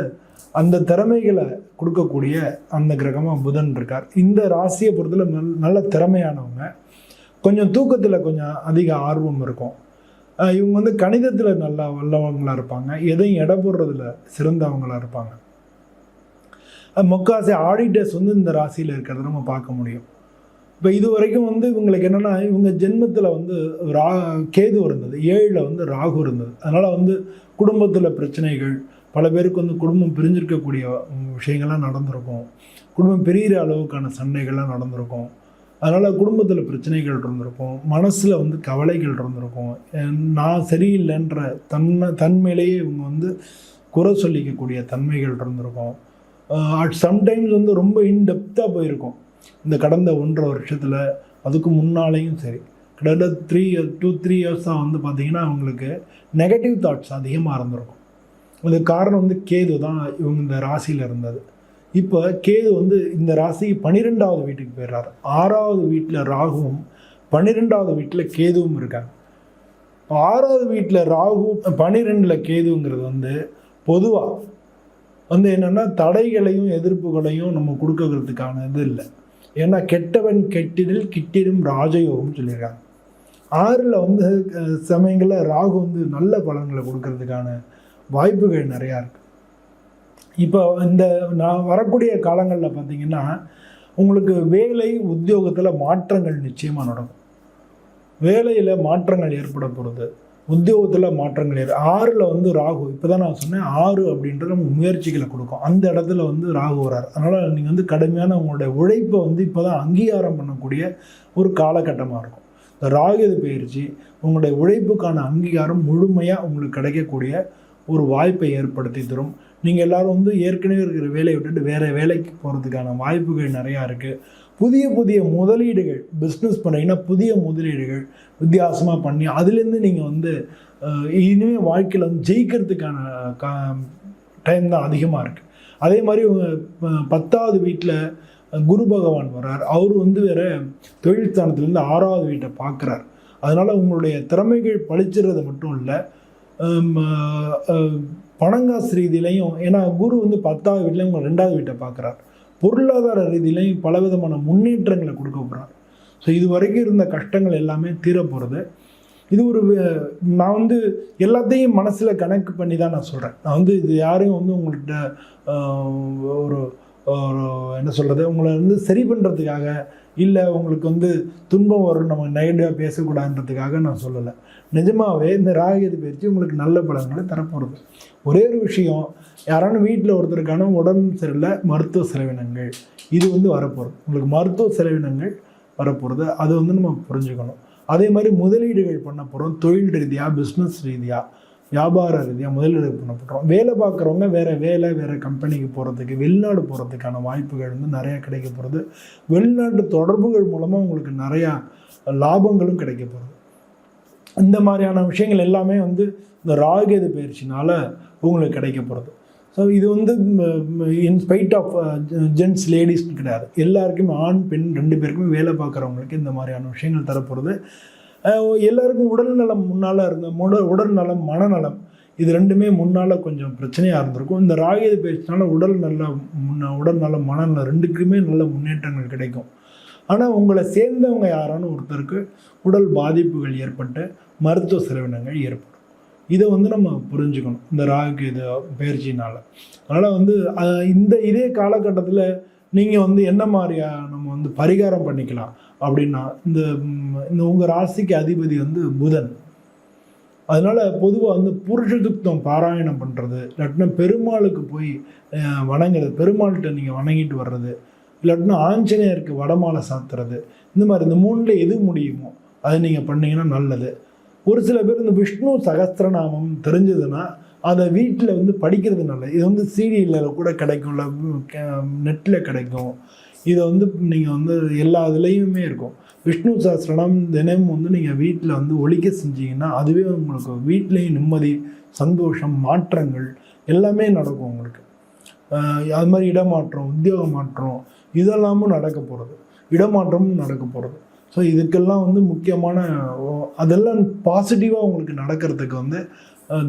அந்த திறமைகளை கொடுக்கக்கூடிய அந்த கிரகமாக புதன் இருக்கார். இந்த ராசியை பொறுத்தல நல்ல திறமையானவங்க. கொஞ்சம் தூக்கத்தில் கொஞ்சம் அதிக ஆர்வம் இருக்கும். இவங்க வந்து கணிதத்தில் நல்லா வல்லவங்களாக இருப்பாங்க. எதையும் எடை போடுறதுல சிறந்தவங்களாக இருப்பாங்க. முக்காசி ஆடிட்டர்ஸ் வந்து இந்த ராசியில் இருக்கிறத நம்ம பார்க்க முடியும். இப்போ இது வரைக்கும் வந்து இவங்களுக்கு என்னென்னா, இவங்க ஜென்மத்தில் வந்து கேது இருந்தது, 7ல் வந்து ராகு இருந்தது. அதனால் வந்து குடும்பத்தில் பிரச்சனைகள், பல பேருக்கு வந்து குடும்பம் பிரிஞ்சிருக்கக்கூடிய விஷயங்கள்லாம் நடந்திருக்கும். குடும்பம் பிரிகிற அளவுக்கான சண்டைகள்லாம் நடந்திருக்கும். அதனால் குடும்பத்தில் பிரச்சனைகள் இருந்திருக்கும். மனசில் வந்து கவலைகள் இருந்திருக்கும். நான் சரியில்லைன்ற தன்மையிலேயே இவங்க வந்து குறை சொல்லிக்கக்கூடிய தன்மைகள் இருந்திருக்கும். சம்டைம்ஸ் வந்து ரொம்ப இன்டெப்த்தாக போயிருக்கும். இந்த கடந்த 1.5 வருஷத்தில், அதுக்கு முன்னாலேயும் சரி, கிட்டத்தட்ட 2-3 இயர்ஸாக வந்து பார்த்திங்கன்னா அவங்களுக்கு நெகட்டிவ் தாட்ஸ் அதிகமாக இருந்திருக்கும். அதுக்கு காரணம் வந்து கேது தான் இவங்க இந்த ராசியில் இருந்தது. இப்போ கேது வந்து இந்த ராசி 12வது வீட்டுக்கு போயிடுறாரு. 6வது வீட்டில் ராகுவும் 12வது வீட்டில் கேதுவும் இருக்காங்க. 6வது வீட்டில் ராகு 12ல் கேதுங்கிறது வந்து பொதுவாக வந்து என்னென்னா தடைகளையும் எதிர்ப்புகளையும் நம்ம கொடுக்கறதுக்கான இது இல்லை. ஏன்னா கெட்டவன் கெட்டிடில் கிட்டிடும் ராஜயோகம்னு சொல்லியிருக்காங்க. 6ல் வந்து சமயங்களில் ராகு வந்து நல்ல பலன்களை கொடுக்கறதுக்கான வாய்ப்புகள் நிறையா இருக்குது. இப்போ இந்த நான் வரக்கூடிய காலங்களில் பார்த்திங்கன்னா உங்களுக்கு வேலை உத்தியோகத்தில் மாற்றங்கள் நிச்சயமாக நடக்கும். வேலையில் மாற்றங்கள் ஏற்பட போகிறது, உத்தியோகத்தில் மாற்றங்கள் 6ல் வந்து ராகு, இப்போ தான் நான் சொன்னேன் 6 அப்படின்றது நம்ம முயற்சிகளை கொடுக்கும். அந்த இடத்துல வந்து ராகு வரார். அதனால் நீங்கள் வந்து கடுமையான உங்களுடைய உழைப்பை வந்து இப்போ தான் அங்கீகாரம் பண்ணக்கூடிய ஒரு காலகட்டமாக இருக்கும். இந்த ராகு பயிற்சி உங்களுடைய உழைப்புக்கான அங்கீகாரம் முழுமையாக உங்களுக்கு கிடைக்கக்கூடிய ஒரு வாய்ப்பை ஏற்படுத்தி தரும். நீங்கள் எல்லோரும் வந்து ஏற்கனவே இருக்கிற வேலையை விட்டுட்டு வேறு வேலைக்கு போகிறதுக்கான வாய்ப்புகள் நிறையா இருக்குது. புதிய புதிய முதலீடுகள், பிஸ்னஸ் பண்ணிங்கன்னா புதிய முதலீடுகள் வித்தியாசமாக பண்ணி அதுலேருந்து நீங்கள் வந்து இனிமேல் வாழ்க்கையில் வந்து ஜெயிக்கிறதுக்கான டைம் தான் அதிகமாக இருக்குது. அதே மாதிரி 10வது வீட்டில் குரு பகவான் வர்றார். அவர் வந்து வேறு தொழில் ஸ்தானத்துலேருந்து 6வது வீட்டை பார்க்குறார். அதனால் உங்களுடைய திறமைகள் பழிச்சிடுறது மட்டும் இல்லை, பணங்காசு ரீதியிலையும், ஏன்னா குரு வந்து 10வது வீட்டில் உங்கள் 2வது வீட்டை பார்க்குறார். பொருளாதார ரீதியிலையும் பலவிதமான முன்னேற்றங்களை கொடுக்க போகிறார். ஸோ இது வரைக்கும் இருந்த கஷ்டங்கள் எல்லாமே தீரப்போகிறது. இது ஒரு நான் வந்து எல்லாத்தையும் மனசில் கணக்கு பண்ணி தான் நான் சொல்கிறேன். நான் வந்து இது யாரையும் வந்து உங்கள்கிட்ட ஒரு ஒரு என்ன சொல்கிறது, உங்களை வந்து சரி பண்ணுறதுக்காக இல்லை உங்களுக்கு வந்து துன்பம் வரும் நம்ம நெகட்டிவாக பேசக்கூடாதுன்றதுக்காக நான் சொல்லலை. நிஜமாகவே இந்த ராகு பயிற்சி உங்களுக்கு நல்ல பலன்களை தரப்போகிறது. ஒரே ஒரு விஷயம், யாரான வீட்டில் ஒருத்தருக்கான உடம்பு சரியில்லை, மருத்துவ செலவினங்கள் இது வந்து வரப்போகிறது. உங்களுக்கு மருத்துவ செலவினங்கள் வரப்போகிறது, அது வந்து நம்ம புரிஞ்சுக்கணும். அதே மாதிரி முதலீடுகள் பண்ண போகிறோம், தொழில் ரீதியாக, பிஸ்னஸ் ரீதியாக, வியாபார ரீதியாக முதலீடு பண்ண போகிறோம். வேலை பார்க்குறவங்க வேறு கம்பெனிக்கு போகிறதுக்கு, வெளிநாடு போகிறதுக்கான வாய்ப்புகள் வந்து நிறையா கிடைக்க போகிறது. வெளிநாட்டு தொடர்புகள் மூலமாக உங்களுக்கு நிறையா லாபங்களும் கிடைக்க போகிறது. இந்த மாதிரியான விஷயங்கள் எல்லாமே வந்து இந்த ராகு பயிற்சினால் உங்களுக்கு கிடைக்க போகிறது. ஸோ இது வந்து இன்ஸ்பைட் ஆஃப் ஜென்ட்ஸ் லேடிஸ்னு கிடையாது, எல்லாருக்குமே ஆண் பெண் 2 பேருக்குமே வேலை பார்க்குறவங்களுக்கு இந்த மாதிரியான விஷயங்கள் தரப்போகிறது. எல்லாருக்கும் உடல்நலம் முன்னால் இருந்த உடல்நலம், மனநலம் இது 2மே முன்னால் கொஞ்சம் பிரச்சனையாக இருந்திருக்கும். இந்த ராகு பயிற்சினால உடல்நலம், மனநலம் 2க்குமே நல்ல முன்னேற்றங்கள் கிடைக்கும். ஆனால் உங்களை சேர்ந்தவங்க யாரானு ஒருத்தருக்கு உடல் பாதிப்புகள் ஏற்பட்டு மருத்துவ செலவினங்கள் ஏற்படும். இதை வந்து நம்ம புரிஞ்சுக்கணும் இந்த ராகு பயிற்சினால். அதனால் வந்து இதே காலகட்டத்தில் நீங்கள் வந்து என்ன மாதிரியா நம்ம வந்து பரிகாரம் பண்ணிக்கலாம் அப்படின்னா, இந்த உங்கள் ராசிக்கு அதிபதி வந்து புதன். அதனால் பொதுவாக வந்து புருஷதுக்தம் பாராயணம் பண்ணுறது, இல்லாட்டினா பெருமாளுக்கு போய் வணங்குறது, பெருமாள்கிட்ட நீங்கள் வணங்கிட்டு வர்றது, இல்லாட்டினா ஆஞ்சநேயருக்கு வடமாலை சாத்துறது, இந்த மாதிரி இந்த 3ல் எது முடியுமோ அதை நீங்கள் பண்ணிங்கன்னா நல்லது. ஒரு சில பேர் இந்த விஷ்ணு சகஸ்திரநாமம் தெரிஞ்சதுன்னா அதை வீட்டில் வந்து படிக்கிறது நல்லது. இது வந்து சிடியில் கூட கிடைக்கும், இல்லை நெட்டில் கிடைக்கும். இதை வந்து நீங்கள் வந்து எல்லா இதுலேயுமே இருக்கும். விஷ்ணு சகஸ்திரநாமம் தினமும் வந்து நீங்கள் வீட்டில் வந்து ஒலிக்க செஞ்சீங்கன்னா அதுவே உங்களுக்கு வீட்லேயும் நிம்மதி, சந்தோஷம், மாற்றங்கள் எல்லாமே நடக்கும் உங்களுக்கு. அது மாதிரி இடமாற்றம், உத்தியோக மாற்றம் இதெல்லாமும் நடக்க போகிறது, இடமாற்றமும் நடக்க போகிறது. ஸோ இதுக்கெல்லாம் வந்து முக்கியமான அதெல்லாம் பாசிட்டிவாக உங்களுக்கு நடக்கிறதுக்கு வந்து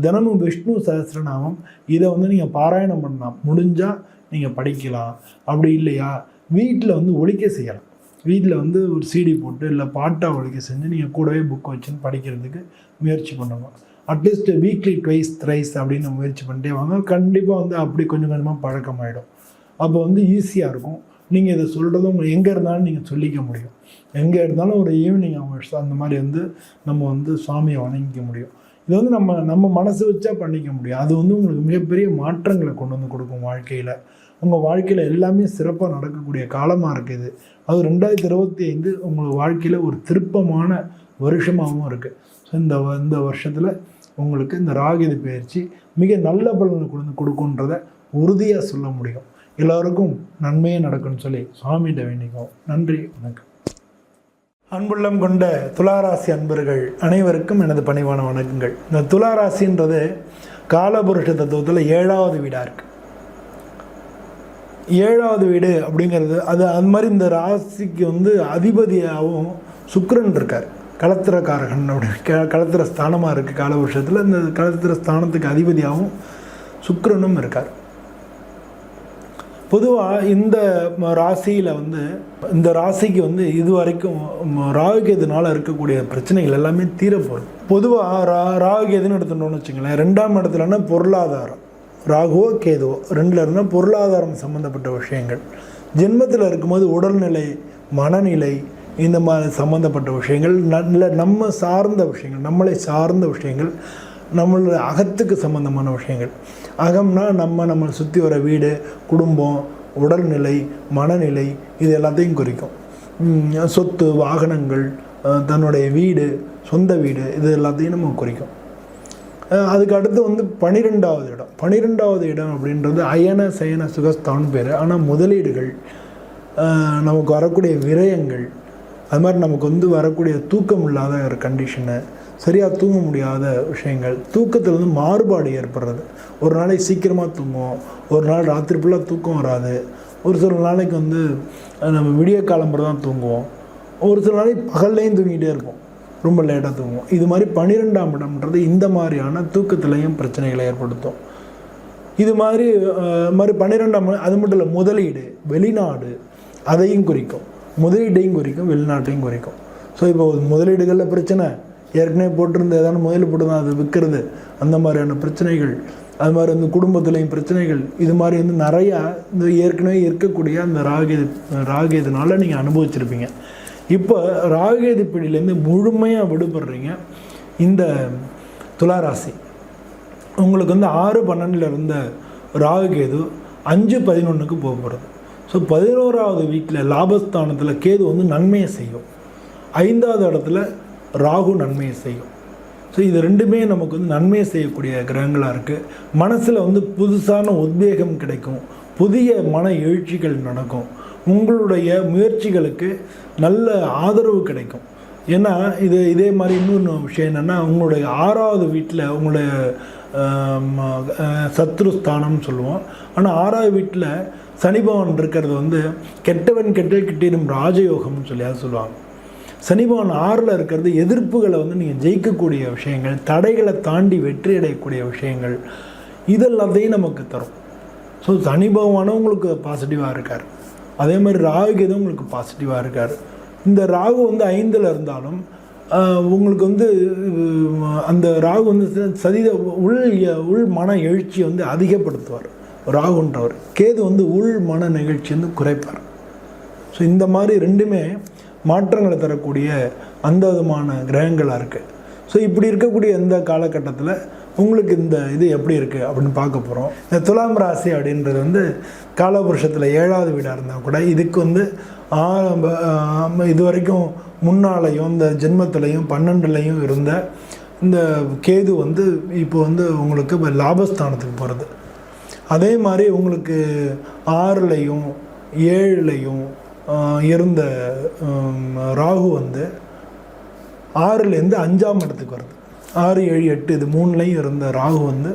தினமும் விஷ்ணு சகஸ்ரநாமம் இதை வந்து நீங்கள் பாராயணம் பண்ணலாம். முடிஞ்சால் நீங்கள் படிக்கலாம், அப்படி இல்லையா வீட்டில் வந்து ஒலிக்க செய்யலாம். வீட்டில் வந்து ஒரு சிடி போட்டு இல்லை பாட்டாக ஒலிக்க செஞ்சு நீங்கள் கூடவே புக் வச்சுன்னு படிக்கிறதுக்கு முயற்சி பண்ணணும். அட்லீஸ்ட் வீக்லி 2 3 அப்படின்னு முயற்சி பண்ணிட்டே வாங்க. கண்டிப்பாக வந்து அப்படி கொஞ்சம் கொஞ்சமாக பழக்கமாயிடும். அப்போ வந்து ஈஸியாக இருக்கும். நீங்கள் இதை சொல்கிறதும் எங்கே இருந்தாலும் நீங்கள் சொல்லிக்க முடியும். எங்கே இருந்தாலும் ஒரு ஈவினிங் ஹவர்ஸ் அந்த மாதிரி வந்து நம்ம வந்து சுவாமியை வணங்கிக்க முடியும். இது வந்து நம்ம மனசு வச்சா பண்ணிக்க முடியும். அது வந்து உங்களுக்கு மிகப்பெரிய மாற்றங்களை கொண்டு வந்து கொடுக்கும் வாழ்க்கையில். உங்கள் வாழ்க்கையில் எல்லாமே சிறப்பாக நடக்கக்கூடிய காலமாக இருக்குது. அது 2025 உங்கள் வாழ்க்கையில் ஒரு திருப்பமான வருஷமாகவும் இருக்குது. ஸோ இந்த வருஷத்தில் உங்களுக்கு இந்த ராகு பயிற்சி மிக நல்ல பலனை கொடுக்குன்றதை உறுதியாக சொல்ல முடியும். எல்லோருக்கும் நன்மையே நடக்கும்னு சொல்லி சுவாமிகிட்ட வேண்டிக்குவோம். நன்றி, வணக்கம். அன்புள்ளம் கொண்ட துளாராசி அன்பர்கள் அனைவருக்கும் எனது பணிவான வணக்கங்கள். இந்த துளாராசின்றது காலபுருஷ தத்துவத்தில் 7வது வீடாக இருக்குது. 7வது வீடு அப்படிங்கிறது அது மாதிரி இந்த ராசிக்கு வந்து அதிபதியாகவும் சுக்கிரன் இருக்கார். களத்திரக்காரகன் அப்படி களத்திர ஸ்தானமாக இருக்குது காலபுருஷத்தில். இந்த களத்திர ஸ்தானத்துக்கு அதிபதியாகவும் சுக்கிரனும் இருக்கார். பொதுவாக இந்த ராசியில் வந்து இந்த ராசிக்கு வந்து இது வரைக்கும் ராகுகேதுனால இருக்கக்கூடிய பிரச்சனைகள் எல்லாமே தீரப்போகுது. பொதுவாக ராகுகேதுன்னு எடுத்துட்டோம்னு வச்சுங்களேன், 2ஆம் இடத்துலன்னா பொருளாதாரம், ராகுவோ கேதுவோ ரெண்டில் இருந்தால் பொருளாதாரம் சம்மந்தப்பட்ட விஷயங்கள், ஜென்மத்தில் இருக்கும்போது உடல்நிலை, மனநிலை, இந்த மாதிரி சம்மந்தப்பட்ட விஷயங்கள், நம்ம சார்ந்த விஷயங்கள், நம்மளை சார்ந்த விஷயங்கள், நம்மளோட அகத்துக்கு சம்மந்தமான விஷயங்கள். அகம்னா நம்மளை சுற்றி வர வீடு, குடும்பம், உடல்நிலை, மனநிலை, இது எல்லாத்தையும் குறிக்கும். சொத்து, வாகனங்கள், தன்னுடைய வீடு, சொந்த வீடு, இது எல்லாத்தையும் நம்ம குறிக்கும். அதுக்கு அடுத்து வந்து 12வது இடம். 12வது இடம் அப்படின்றது அயன சயன சுகஸ்தான்னு பேர். ஆனால் முதலீடுகள், நமக்கு வரக்கூடிய விரயங்கள், அது மாதிரி நமக்கு வந்து வரக்கூடிய தூக்கம் இல்லாத ஒரு கண்டிஷனு, சரியாக தூங்க முடியாத விஷயங்கள், தூக்கத்தில் வந்து மாறுபாடு ஏற்படுறது. ஒரு நாளைக்கு சீக்கிரமாக தூங்குவோம், ஒரு நாள் ராத்திரி ஃபுல்லாக தூக்கம் வராது, ஒரு சில நாளைக்கு வந்து நம்ம விடிய காலம்பரை தான் தூங்குவோம், ஒரு சில நாளைக்கு பகல்லையும் தூங்கிட்டே இருப்போம், ரொம்ப லேட்டாக தூங்குவோம். இது மாதிரி 12ஆம் இடம்ன்றது இந்த மாதிரியான தூக்கத்துலேயும் பிரச்சனைகளை ஏற்படுத்தும். இது மாதிரி 12ஆம், அது மட்டும் இல்லை, முதலீடு, வெளிநாடு, அதையும் குறிக்கும், முதலீட்டையும் குறிக்கும், வெளிநாட்டையும் குறிக்கும். ஸோ இப்போ முதலீடுகளில் பிரச்சனை, ஏற்கனவே போட்டிருந்த ஏதாவது முதலீடு போட்டு தான் அது விற்கிறது, அந்த மாதிரியான பிரச்சனைகள், அது மாதிரி வந்து குடும்பத்துலேயும் பிரச்சனைகள், இது மாதிரி வந்து நிறையா இந்த ஏற்கனவே இருக்கக்கூடிய அந்த ராகுகேதுனால நீங்கள் அனுபவிச்சிருப்பீங்க. இப்போ ராகுகேது பிடியிலேருந்து முழுமையாக விடுபடுறீங்க. இந்த துளாராசி உங்களுக்கு வந்து 6-12 இருந்த ராகுகேது 5-11க்கு போக போகிறது. ஸோ 11வது வீட்டில் லாபஸ்தானத்தில் கேது வந்து நன்மையை செய்யும், 5வது இடத்துல ராகு நன்மையை செய்யும். ஸோ இது ரெண்டுமே நமக்கு வந்து நன்மையை செய்யக்கூடிய கிரகங்களாக இருக்குது. மனசில் வந்து புதுசான உத்வேகம் கிடைக்கும், புதிய மன எழுச்சிகள் நடக்கும், உங்களுடைய முயற்சிகளுக்கு நல்ல ஆதரவு கிடைக்கும். ஏன்னா இதே மாதிரி இன்னொரு விஷயம் என்னென்னா, உங்களுடைய 6வது வீட்டில் உங்களுடைய சத்ருஸ்தானம்னு சொல்லுவோம். ஆனால் 6வது வீட்டில் சனி பகவான் இருக்கிறது வந்து கெட்டவன் கெட்டல் கிட்டிடும் ராஜயோகம்னு சொல்லி அதை சொல்லுவாங்க. சனி பகவான் 6ல் இருக்கிறது எதிர்ப்புகளை வந்து நீங்கள் ஜெயிக்கக்கூடிய விஷயங்கள், தடைகளை தாண்டி வெற்றி அடையக்கூடிய விஷயங்கள், இதெல்லாத்தையும் நமக்கு தரும். ஸோ சனி பகவானும் உங்களுக்கு பாசிட்டிவாக இருக்கார், அதே மாதிரி ராகுகேது உங்களுக்கு பாசிட்டிவாக இருக்கார். இந்த ராகு வந்து 5ல் இருந்தாலும் உங்களுக்கு வந்து அந்த ராகு வந்து உள் மன எழுச்சி வந்து அதிகப்படுத்துவார் ராகுன்றவர். கேது வந்து உள் மன நிகழ்ச்சி வந்து குறைப்பார். ஸோ இந்த மாதிரி ரெண்டுமே மாற்றங்களை தரக்கூடிய அந்த விதமான கிரகங்களாக இருக்குது. ஸோ இப்படி இருக்கக்கூடிய இந்த காலகட்டத்தில் உங்களுக்கு இந்த இது எப்படி இருக்குது அப்படின்னு பார்க்க போகிறோம். இந்த துலாம் ராசி அப்படின்றது வந்து காலபுருஷத்தில் 7வது வீடாக இருந்தால் கூட இதுக்கு வந்து இது வரைக்கும் முன்னாலையும் இந்த ஜென்மத்திலையும் 12லையும் இருந்த இந்த கேது வந்து இப்போ வந்து உங்களுக்கு இப்போ லாபஸ்தானத்துக்கு போகிறது. அதே மாதிரி உங்களுக்கு 6லையும் 7லையும் இருந்த ராகு வந்து 6லேருந்து 5ஆம் இடத்துக்கு வருது. 6, 7, 8 இது 3லையும் இருந்த ராகு வந்து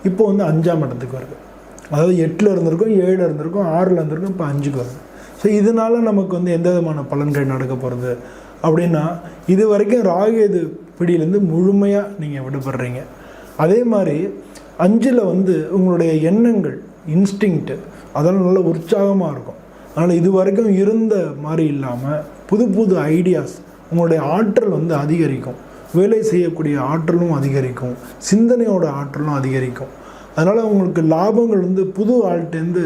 இப்போ வந்து 5ஆம் இடத்துக்கு வருது. அதாவது 8ல் இருந்திருக்கும், 7ல் இருந்திருக்கும், 6ல் இருந்திருக்கும், இப்போ 5க்கு வருது. ஸோ இதனால் நமக்கு வந்து எந்த விதமான பலன்கள் நடக்க போகிறது அப்படின்னா, இது வரைக்கும் ராகுகேது பிடியிலேருந்து முழுமையாக நீங்கள் விடுபடுறீங்க. அதே மாதிரி 5ல் வந்து உங்களுடைய எண்ணங்கள், இன்ஸ்டிங்க்ட்டு, அதெல்லாம் நல்ல உற்சாகமாக இருக்கும். அதனால் இது வரைக்கும் இருந்த மாதிரி இல்லாமல் புது புது ஐடியாஸ், உங்களுடைய ஆற்றல் வந்து அதிகரிக்கும், வேலை செய்யக்கூடிய ஆற்றலும் அதிகரிக்கும், சிந்தனையோட ஆற்றலும் அதிகரிக்கும். அதனால் உங்களுக்கு லாபங்கள் வந்து புது ஆள்கிட்டேருந்து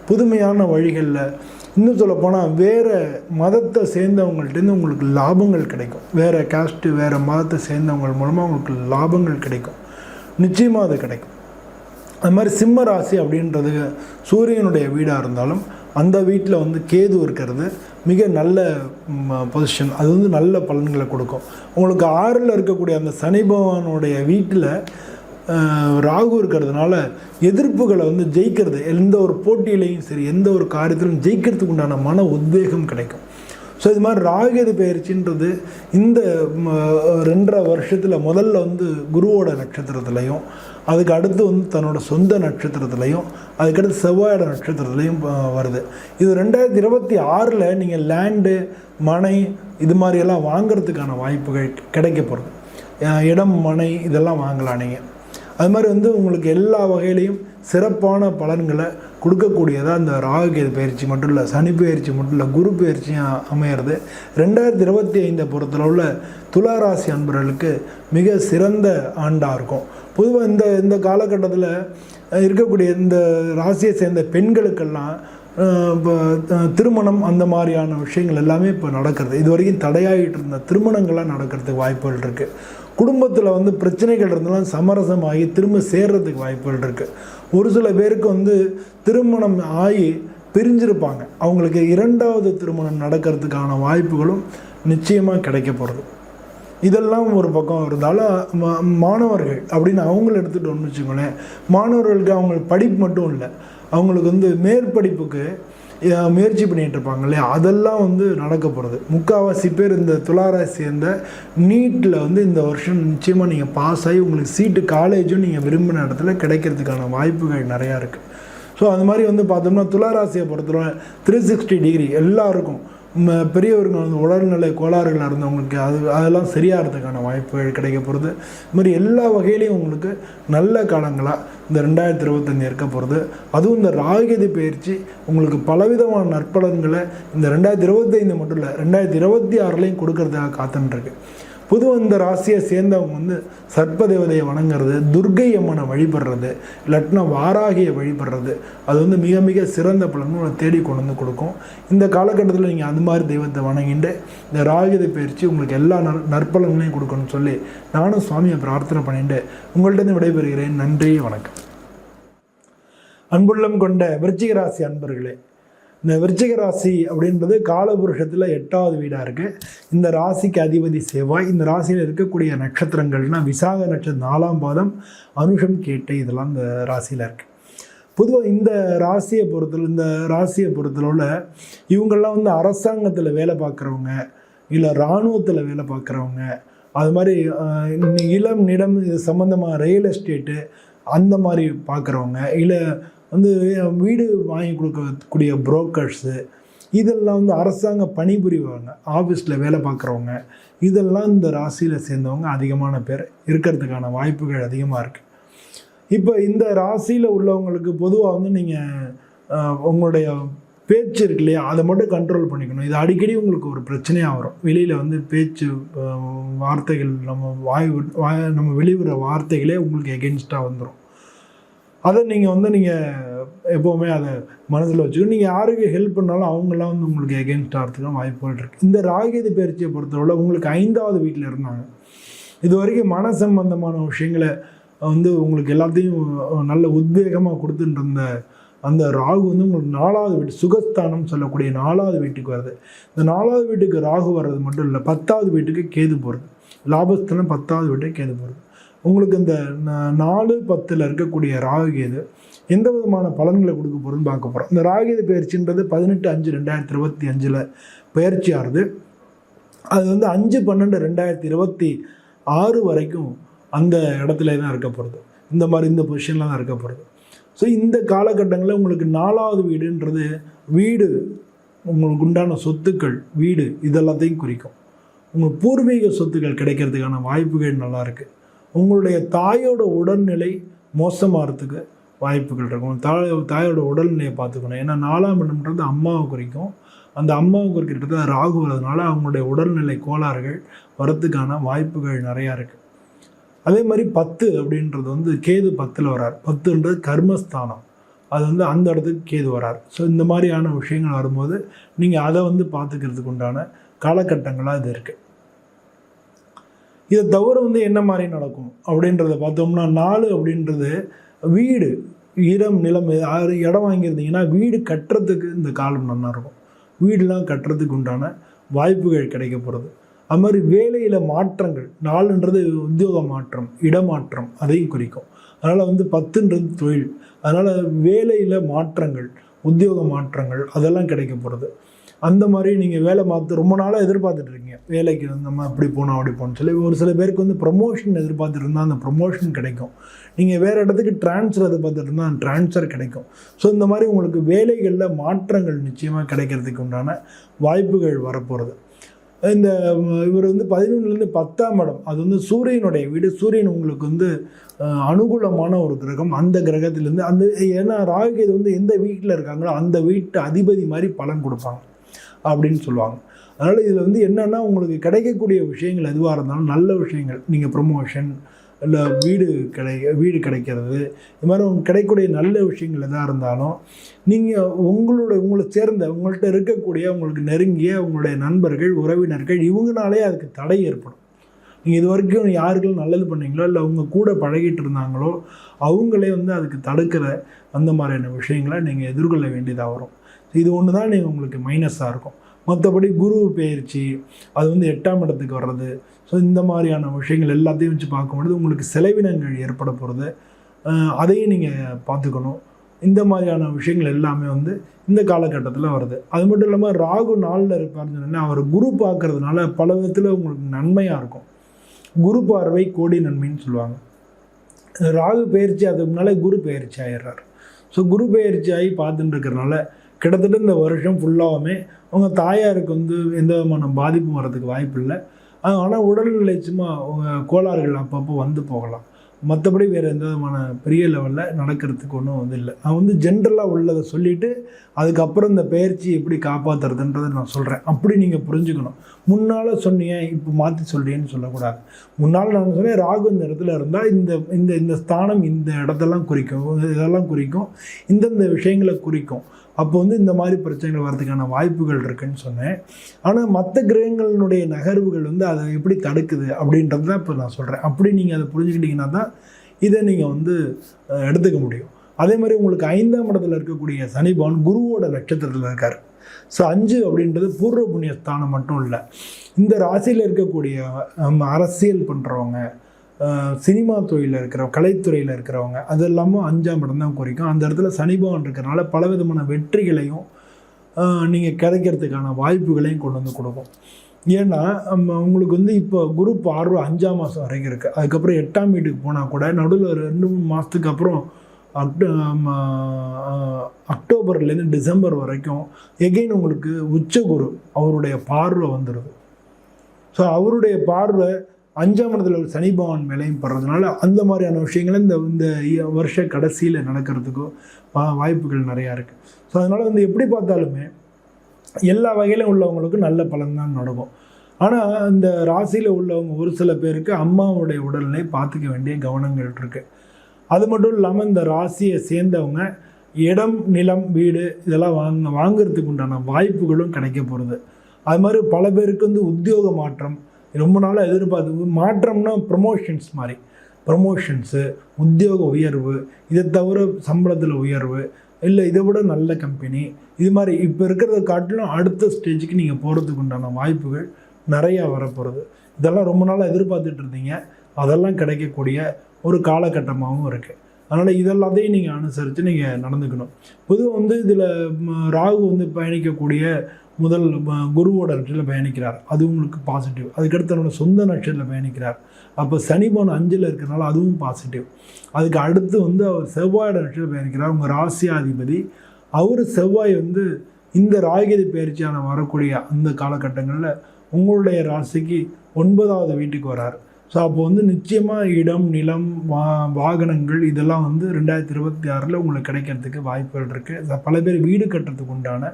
புதுமையான வழிகளில், இன்னும் சொல்லப்போனால் வேறு மதத்தை சேர்ந்தவங்கள்ட்டேருந்து உங்களுக்கு லாபங்கள் கிடைக்கும். வேறு காஸ்ட்டு, வேறு மதத்தை சேர்ந்தவங்க மூலமாக உங்களுக்கு லாபங்கள் கிடைக்கும், நிச்சயமாக அது கிடைக்கும். அது மாதிரி சிம்ம ராசி அப்படின்றது சூரியனுடைய வீடாக இருந்தாலும் அந்த வீட்டில் வந்து கேது இருக்கிறது மிக நல்ல பொசிஷன். அது வந்து நல்ல பலன்களை கொடுக்கும். உங்களுக்கு 6ல் இருக்கக்கூடிய அந்த சனி பகவானுடைய வீட்டில் ராகு இருக்கிறதுனால எதிர்ப்புகளை வந்து ஜெயிக்கிறது, எந்த ஒரு போட்டியிலையும் சரி, எந்த ஒரு காரியத்திலும் ஜெயிக்கிறதுக்கு உண்டான மன உத்வேகம் கிடைக்கும். ஸோ இது மாதிரி ராகுகேது பயிற்சின்றது இந்த 2.5 வருஷத்தில் முதல்ல வந்து குருவோட நட்சத்திரத்துலையும், அதுக்கு அடுத்து வந்து தன்னோட சொந்த நட்சத்திரத்துலையும், அதுக்கடுத்து செவ்வாயோட நட்சத்திரத்துலையும் வருது. இது 2026ல் நீங்கள் லேண்டு, மனை இது மாதிரியெல்லாம் வாங்கிறதுக்கான வாய்ப்புகள் கிடைக்க போகிறது. இடம், மனை இதெல்லாம் வாங்கலாம் நீங்கள். அது மாதிரி வந்து உங்களுக்கு எல்லா வகையிலையும் சிறப்பான பலன்களை கொடுக்கக்கூடியதாக அந்த ராகுகேது பயிற்சி மட்டும் இல்லை, சனி பயிற்சி மட்டும் இல்லை, குரு பயிற்சியும் அமையிறது 2025 பொறுத்தளவில் துலா ராசி அன்பர்களுக்கு மிக சிறந்த ஆண்டாக இருக்கும். பொதுவாக இந்த காலகட்டத்தில் இருக்கக்கூடிய இந்த ராசியை சேர்ந்த பெண்களுக்கெல்லாம் இப்போ திருமணம் அந்த மாதிரியான விஷயங்கள் எல்லாமே இப்போ நடக்கிறது. இது வரைக்கும் தடையாகிட்டு இருந்த திருமணங்கள்லாம் நடக்கிறதுக்கு வாய்ப்புகள் இருக்குது. குடும்பத்தில் பிரச்சனைகள் இருந்தாலும் சமரசமாகி திரும்ப சேர்றதுக்கு வாய்ப்புகள் இருக்குது. ஒரு சில பேருக்கு திருமணம் ஆகி பிரிஞ்சிருப்பாங்க, அவங்களுக்கு 2வது திருமணம் நடக்கிறதுக்கான வாய்ப்புகளும் நிச்சயமாக கிடைக்க போகிறது. இதெல்லாம் ஒரு பக்கம் இருந்தாலும் மாணவர்கள் அப்படின்னு அவங்கள எடுத்துகிட்டு வச்சுக்கோங்களேன், மாணவர்களுக்கு அவங்களுக்கு படிப்பு மட்டும் இல்லை, அவங்களுக்கு மேற்படிப்புக்கு முயற்சி பண்ணிகிட்டு இருப்பாங்க இல்லையா, அதெல்லாம் நடக்க போகிறது. முக்கால்வாசி பேர் இந்த துளாராசி சேர்ந்த நீட்டில் இந்த வருஷம் நிச்சயமாக நீங்கள் பாஸ் ஆகி உங்களுக்கு சீட்டு காலேஜும் நீங்கள் விரும்பின இடத்துல கிடைக்கிறதுக்கான வாய்ப்புகள் நிறையா இருக்குது. ஸோ அது மாதிரி பார்த்தோம்னா துளாராசியை பொறுத்தவரை 360 டிகிரி எல்லாருக்கும் பெரியவர்கள் உடல்நிலை கோளாறுகள் இருந்தவங்களுக்கு அதெல்லாம் சரியாகிறதுக்கான வாய்ப்புகள் கிடைக்க போகிறது. இது மாதிரி எல்லா வகையிலையும் உங்களுக்கு நல்ல காலங்களாக இந்த 2025 இருக்க போகிறது. அதுவும் இந்த ராகுகேது பயிற்சி உங்களுக்கு பலவிதமான நற்பலன்களை இந்த 2025 மட்டும் இல்லை 2026லையும் கொடுக்கறதுக்காக காத்துன்ருக்கு. பொதுவாக இந்த ராசியை சேர்ந்தவங்க சர்ப்பதேவதையை வணங்குறது, துர்க்கை அம்மனை வழிபடுறது, இல்லாட்டினா வாராகியை வழிபடுறது, அது மிக மிக சிறந்த பலன்களை தேடி கொண்டு கொடுக்கும். இந்த காலகட்டத்தில் நீங்கள் அந்த மாதிரி தெய்வத்தை வணங்கிட்டு இந்த ராகுகேது பயிற்சி உங்களுக்கு எல்லா நற்பலன்களையும் கொடுக்கணும்னு சொல்லி நானும் சுவாமியை பிரார்த்தனை பண்ணிட்டு உங்கள்கிட்ட விடைபெறுகிறேன். நன்றி, வணக்கம். அன்புள்ளம் கொண்ட விருச்சிக ராசி அன்பர்களே, இந்த விருச்சிக ராசி அப்படின்றது காலபுருஷத்தில் 8வது வீடாக இருக்குது. இந்த ராசிக்கு அதிபதி செவ்வாய். இந்த ராசியில் இருக்கக்கூடிய நட்சத்திரங்கள்னால் விசாக நட்சத்திரம் 4ஆம் பாதம், அனுஷம், கேட்டை, இதெல்லாம் இந்த ராசியில் இருக்குது. பொதுவாக இந்த ராசியை பொறுத்தளவில் இவங்கெல்லாம் அரசாங்கத்தில் வேலை பார்க்குறவங்க, இல்லை இராணுவத்தில் வேலை பார்க்குறவங்க, அது மாதிரி இளம் நிலம் இது சம்மந்தமாக ரியல் எஸ்டேட்டு அந்த மாதிரி பார்க்குறவங்க, இல்லை வீடு வாங்கி கொடுக்கக்கூடிய புரோக்கர்ஸு, இதெல்லாம் அரசாங்க பணிபுரிவாங்க, ஆஃபீஸில் வேலை பார்க்குறவங்க, இதெல்லாம் இந்த ராசியில் சேர்ந்தவங்க அதிகமான பேர் இருக்கிறதுக்கான வாய்ப்புகள் அதிகமாக இருக்குது. இப்போ இந்த ராசியில் உள்ளவங்களுக்கு பொதுவாக நீங்கள் உங்களுடைய பேச்சு இருக்கு இல்லையா, அதை மட்டும் கண்ட்ரோல் பண்ணிக்கணும். இது அடிக்கடி உங்களுக்கு ஒரு பிரச்சனையாக வரும். வெளியில் பேச்சு வார்த்தைகள் நம்ம வெளிவிடுற வார்த்தைகளே உங்களுக்கு எகென்ஸ்டாக வந்துடும். அதை நீங்கள் எப்போவுமே அதை மனசில் வச்சுக்கணும். நீங்கள் யாருக்கு ஹெல்ப் பண்ணாலும் அவங்களாம் உங்களுக்கு எகென்ஸ்ட் ஆகிறதுக்கு வாய்ப்புகள் இருக்குது. இந்த ராகுகேது பயிற்சியை பொறுத்தவரை உங்களுக்கு 5வது வீட்டில் இருந்தாங்க. இது வரைக்கும் மன சம்பந்தமான விஷயங்களை உங்களுக்கு எல்லாத்தையும் நல்ல உத்வேகமாக கொடுத்துட்டு இருந்த அந்த ராகு உங்களுக்கு 4வது வீட்டு சுகஸ்தானம் சொல்லக்கூடிய 4வது வீட்டுக்கு வருது. இந்த 4வது வீட்டுக்கு ராகு வர்றது மட்டும் இல்லை, 10வது வீட்டுக்கு கேது போகிறது. லாபஸ்தானம் 10வது வீட்டுக்கு கேது போகிறது. உங்களுக்கு இந்த 4-10 இருக்கக்கூடிய ராகுகேது எந்த விதமான பலன்களை கொடுக்க போகிறதுன்னு பார்க்க போகிறோம். இந்த ராகுகேது பயிற்சின்றது 18/5/2025 பயிற்சி ஆகுது. அது 5/12/2026 வரைக்கும் அந்த இடத்துல தான் இருக்க போகிறது. இந்த பொசிஷனில் தான் இருக்க போகிறது. ஸோ இந்த காலகட்டங்களில் உங்களுக்கு 4வது வீடுன்றது வீடு, உங்களுக்கு உண்டான சொத்துக்கள், வீடு இதெல்லாத்தையும் குறிக்கும். உங்களுக்கு பூர்வீக சொத்துக்கள் கிடைக்கிறதுக்கான வாய்ப்புகள் நல்லா இருக்குது. உங்களுடைய தாயோட உடல்நிலை மோசமாகிறதுக்கு வாய்ப்புகள் இருக்கும். தாயோட உடல்நிலையை பார்த்துக்கணும். ஏன்னா 4ஆம் இடம்ன்றது அம்மாவை குறிக்கும். அந்த அம்மாவை குறிக்கிறது ராகு வர்றதுனால அவங்களுடைய உடல்நிலை கோளாறுகள் வரத்துக்கான வாய்ப்புகள் நிறையா இருக்குது. அதே மாதிரி 10 அப்படின்றது கேது 10ல் வரார். 10ன்றது கர்மஸ்தானம், அது அந்த இடத்துக்கு கேது வரார். ஸோ இந்த மாதிரியான விஷயங்கள் வரும்போது நீங்கள் அதை பார்த்துக்கிறதுக்கு உண்டான காலகட்டங்களாக இது இருக்குது. இதை தவிர என்ன மாதிரி நடக்கும் அப்படின்றத பார்த்தோம்னா 4 அப்படின்றது வீடு, இடம், நிலம், இடம் வாங்கியிருந்தீங்கன்னா வீடு கட்டுறதுக்கு இந்த காலம் நல்லா இருக்கும். வீடெலாம் கட்டுறதுக்கு உண்டான வாய்ப்புகள் கிடைக்க போகிறது. அது மாதிரி வேலையில் மாற்றங்கள், 4ன்றது உத்தியோக மாற்றம், இடமாற்றம் அதையும் குறிக்கும். அதனால் 10ன்றது தொழில். அதனால் வேலையில் மாற்றங்கள், உத்தியோக மாற்றங்கள் அதெல்லாம் கிடைக்க போகிறது. அந்த மாதிரி நீங்கள் வேலை ரொம்ப நாளாக எதிர்பார்த்துட்டு இருக்கீங்க, வேலைக்கு நம்ம அப்படி போனோம் அப்படி போகணும்னு சொல்லி. ஒரு சில பேருக்கு ப்ரொமோஷன் எதிர்பார்த்துட்டு இருந்தால் அந்த ப்ரொமோஷன் கிடைக்கும். நீங்கள் வேறு இடத்துக்கு ட்ரான்ஸ்ஃபர் எதிர்பார்த்துட்டு இருந்தால் அந்த ட்ரான்ஸ்ஃபர் கிடைக்கும். ஸோ இந்த மாதிரி உங்களுக்கு வேலைகளில் மாற்றங்கள் நிச்சயமாக கிடைக்கிறதுக்கு உண்டான வாய்ப்புகள் வரப்போகிறது. இந்த இவர் வந்து 11லேருந்து 10ஆம் இடம், அது வந்து சூரியனுடைய வீடு. சூரியன் உங்களுக்கு வந்து அனுகூலமான ஒரு கிரகம். அந்த கிரகத்திலேருந்து அந்த ஏன்னா ராகுகேது வந்து எந்த வீட்டில் இருக்காங்களோ அந்த வீட்டு அதிபதி மாதிரி பலன் கொடுப்பாங்க அப்படின்னு சொல்லுவாங்க. அதனால் இதில் வந்து என்னென்னா உங்களுக்கு கிடைக்கக்கூடிய விஷயங்கள் எதுவாக இருந்தாலும் நல்ல விஷயங்கள், நீங்கள் ப்ரொமோஷன் இல்லை வீடு கிடைக்கிறது, இது மாதிரி உங்களுக்கு கிடைக்கக்கூடிய நல்ல விஷயங்கள் எதாக இருந்தாலும் நீங்கள் உங்களை சேர்ந்த உங்கள்கிட்ட இருக்கக்கூடிய உங்களுக்கு நெருங்கிய உங்களுடைய நண்பர்கள், உறவினர்கள் இவங்கனாலே அதுக்கு தடை ஏற்படும். நீங்கள் இது வரைக்கும் யாருக்கும் நல்லது பண்ணீங்களோ இல்லை அவங்க கூட பழகிட்டு இருந்தாங்களோ அவங்களே வந்து அதுக்கு தடுக்கிற அந்த மாதிரியான விஷயங்களை நீங்கள் எதிர்கொள்ள வேண்டியதாக வரும். இது ஒன்று தான் நீங்கள் உங்களுக்கு மைனஸாக இருக்கும். மற்றபடி குரு பெயர்ச்சி அது வந்து 8ஆம் இடத்துக்கு வர்றது, ஸோ இந்த மாதிரியான விஷயங்கள் எல்லாத்தையும் வச்சு பார்க்கும்பொழுது உங்களுக்கு செலவினங்கள் ஏற்பட போகிறது, அதையும் நீங்கள் பார்த்துக்கணும். இந்த மாதிரியான விஷயங்கள் எல்லாமே வந்து இந்த காலகட்டத்தில் வருது. அது மட்டும் இல்லாமல் ராகு 4ல் இருப்பார்னு சொன்னால் அவர் குரு பார்க்கறதுனால பல விதத்தில் உங்களுக்கு நன்மையாக இருக்கும். குரு பார்வை கோடி நன்மைன்னு சொல்லுவாங்க. ராகு பயிற்சி அதுக்கு முன்னாலே குரு பயிற்சி ஆகிடுறார். ஸோ குரு பயிற்சி ஆகி பார்த்துட்டு இருக்கிறனால கிட்டத்தட்ட இந்த வருஷம் ஃபுல்லாகவுமே உங்கள் தாயாருக்கு வந்து எந்த விதமான பாதிப்பும் வர்றதுக்கு வாய்ப்பு இல்லை. ஆனால் உடல்நிலை சும்மா கோளாறுகள் அப்பப்போ வந்து போகலாம். மற்றபடி வேறு எந்த விதமான பெரிய லெவலில் நடக்கிறதுக்கு ஒன்றும் வந்து இல்லை. நான் வந்து ஜென்ரலாக உள்ளதை சொல்லிவிட்டு அதுக்கப்புறம் இந்த பயிற்சி எப்படி காப்பாற்றுறதுன்றதை நான் சொல்கிறேன். அப்படி நீங்கள் புரிஞ்சுக்கணும். முன்னால் சொன்னீங்க இப்போ மாற்றி சொல்கிறேன்னு சொல்லக்கூடாது. முன்னால் நான் சொன்னேன் ராகு இந்த இடத்துல இருந்தால் இந்த இந்த இந்த ஸ்தானம் இந்த இடத்தெல்லாம் குறிக்கும், இதெல்லாம் குறிக்கும், இந்தந்த விஷயங்களை குறிக்கும். அப்போ வந்து இந்த மாதிரி பிரச்சனைகள் வர்றதுக்கான வாய்ப்புகள் இருக்குதுன்னு சொன்னேன். ஆனால் மற்ற கிரகங்களினுடைய நகர்வுகள் வந்து அதை எப்படி தடுக்குது அப்படின்றது தான் இப்போ நான் சொல்கிறேன். அப்படி நீங்கள் அதை புரிஞ்சுக்கிட்டிங்கன்னா தான் இதை நீங்கள் வந்து எடுத்துக்க முடியும். அதே மாதிரி உங்களுக்கு 5ஆம் இடத்துல இருக்கக்கூடிய சனி பகவான் குருவோட நட்சத்திரத்தில் இருக்கார். ஸோ 5 அப்படின்றது பூர்வ புண்ணிய ஸ்தானம் மட்டும் இல்லை. இந்த ராசியில் இருக்கக்கூடிய அரசியல் பண்ணுறவங்க, சினிமா துறையில் இருக்கிறவங்க, கலைத்துறையில் இருக்கிறவங்க, அது இல்லாமல் 5ஆம் இடம் தான் குறிக்கும். அந்த இடத்துல சனி பகவான் இருக்கிறனால பலவிதமான வெற்றிகளையும் நீங்கள் கிடைக்கிறதுக்கான வாய்ப்புகளையும் கொண்டு வந்து கொடுக்கும். ஏன்னா உங்களுக்கு வந்து இப்போ குரு பார்வை 5ஆம் மாதம் வரைக்கும் இருக்குது. அதுக்கப்புறம் 8ஆம் வீட்டுக்கு போனால் கூட நடுவில் 2-3 மாதத்துக்கு அப்புறம் அக்டோபர்லேருந்து டிசம்பர் வரைக்கும் எகெயின் உங்களுக்கு உச்சகுரு அவருடைய பார்வை வந்துடுது. ஸோ அவருடைய பார்வை 5ஆம் இடத்துல ஒரு சனி பகவான் மேலேயும் படுறதுனால அந்த மாதிரியான விஷயங்கள் இந்த வருஷ கடைசியில் நடக்கிறதுக்கும் வாய்ப்புகள் நிறையா இருக்குது. ஸோ அதனால் வந்து எப்படி பார்த்தாலுமே எல்லா வகையிலும் உள்ளவங்களுக்கு நல்ல பலன் தான் நடக்கும். ஆனால் இந்த ராசியில் உள்ளவங்க ஒரு சில பேருக்கு அம்மாவுடைய உடல்நிலை பார்த்துக்க வேண்டிய கவனங்கள் இருக்குது. அது மட்டும் இல்லாமல் இந்த ராசியை சேர்ந்தவங்க இடம், நிலம், வீடு இதெல்லாம் வாங்கிறதுக்கு உண்டான வாய்ப்புகளும் கிடைக்க போகிறது. அது மாதிரி பல பேருக்கு வந்து உத்தியோக மாற்றம் ரொம்ப நாளாக எதிர்பார்த்து மாற்றம்னா ப்ரொமோஷன்ஸ் மாதிரி ப்ரொமோஷன்ஸு, உத்தியோக உயர்வு, இதை தவிர சம்பளத்தில் உயர்வு, இல்லை இதை விட நல்ல கம்பெனி, இது மாதிரி இப்போ இருக்கிறத காட்டிலும் அடுத்த ஸ்டேஜுக்கு நீங்கள் போகிறதுக்கு உண்டான வாய்ப்புகள் நிறையா வரப்போகிறது. இதெல்லாம் ரொம்ப நாளாக எதிர்பார்த்துட்டு இருந்தீங்க, அதெல்லாம் கிடைக்கக்கூடிய ஒரு காலகட்டமாகவும் இருக்குது. அதனால் இதெல்லாத்தையும் நீங்கள் அனுசரித்து நீங்கள் நடந்துக்கணும். பொதுவாக வந்து இதில் ராகு வந்து பயணிக்கக்கூடிய முதல் குருவோட நட்சத்திரத்தில் பயணிக்கிறார், அது உங்களுக்கு பாசிட்டிவ். அதுக்கடுத்து தன்னோட சொந்த நட்சத்திரத்தில் பயணிக்கிறார், அப்போ சனி பகவான் 5ல் இருக்கிறனால அதுவும் பாசிட்டிவ். அதுக்கு அடுத்து வந்து அவர் செவ்வாயோட நட்சத்திரத்தில் பயணிக்கிறார், உங்கள் ராசியாதிபதி. அவர் செவ்வாய் வந்து இந்த ராகுகேது பயிற்சியான வரக்கூடிய அந்த காலகட்டங்களில் உங்களுடைய ராசிக்கு 9வது வீட்டுக்கு வரார். ஸோ அப்போ வந்து நிச்சயமாக இடம், நிலம், வாகனங்கள் இதெல்லாம் வந்து 2026 உங்களுக்கு கிடைக்கிறதுக்கு வாய்ப்புகள் இருக்குது. பல பேர் வீடு கட்டுறதுக்கு உண்டான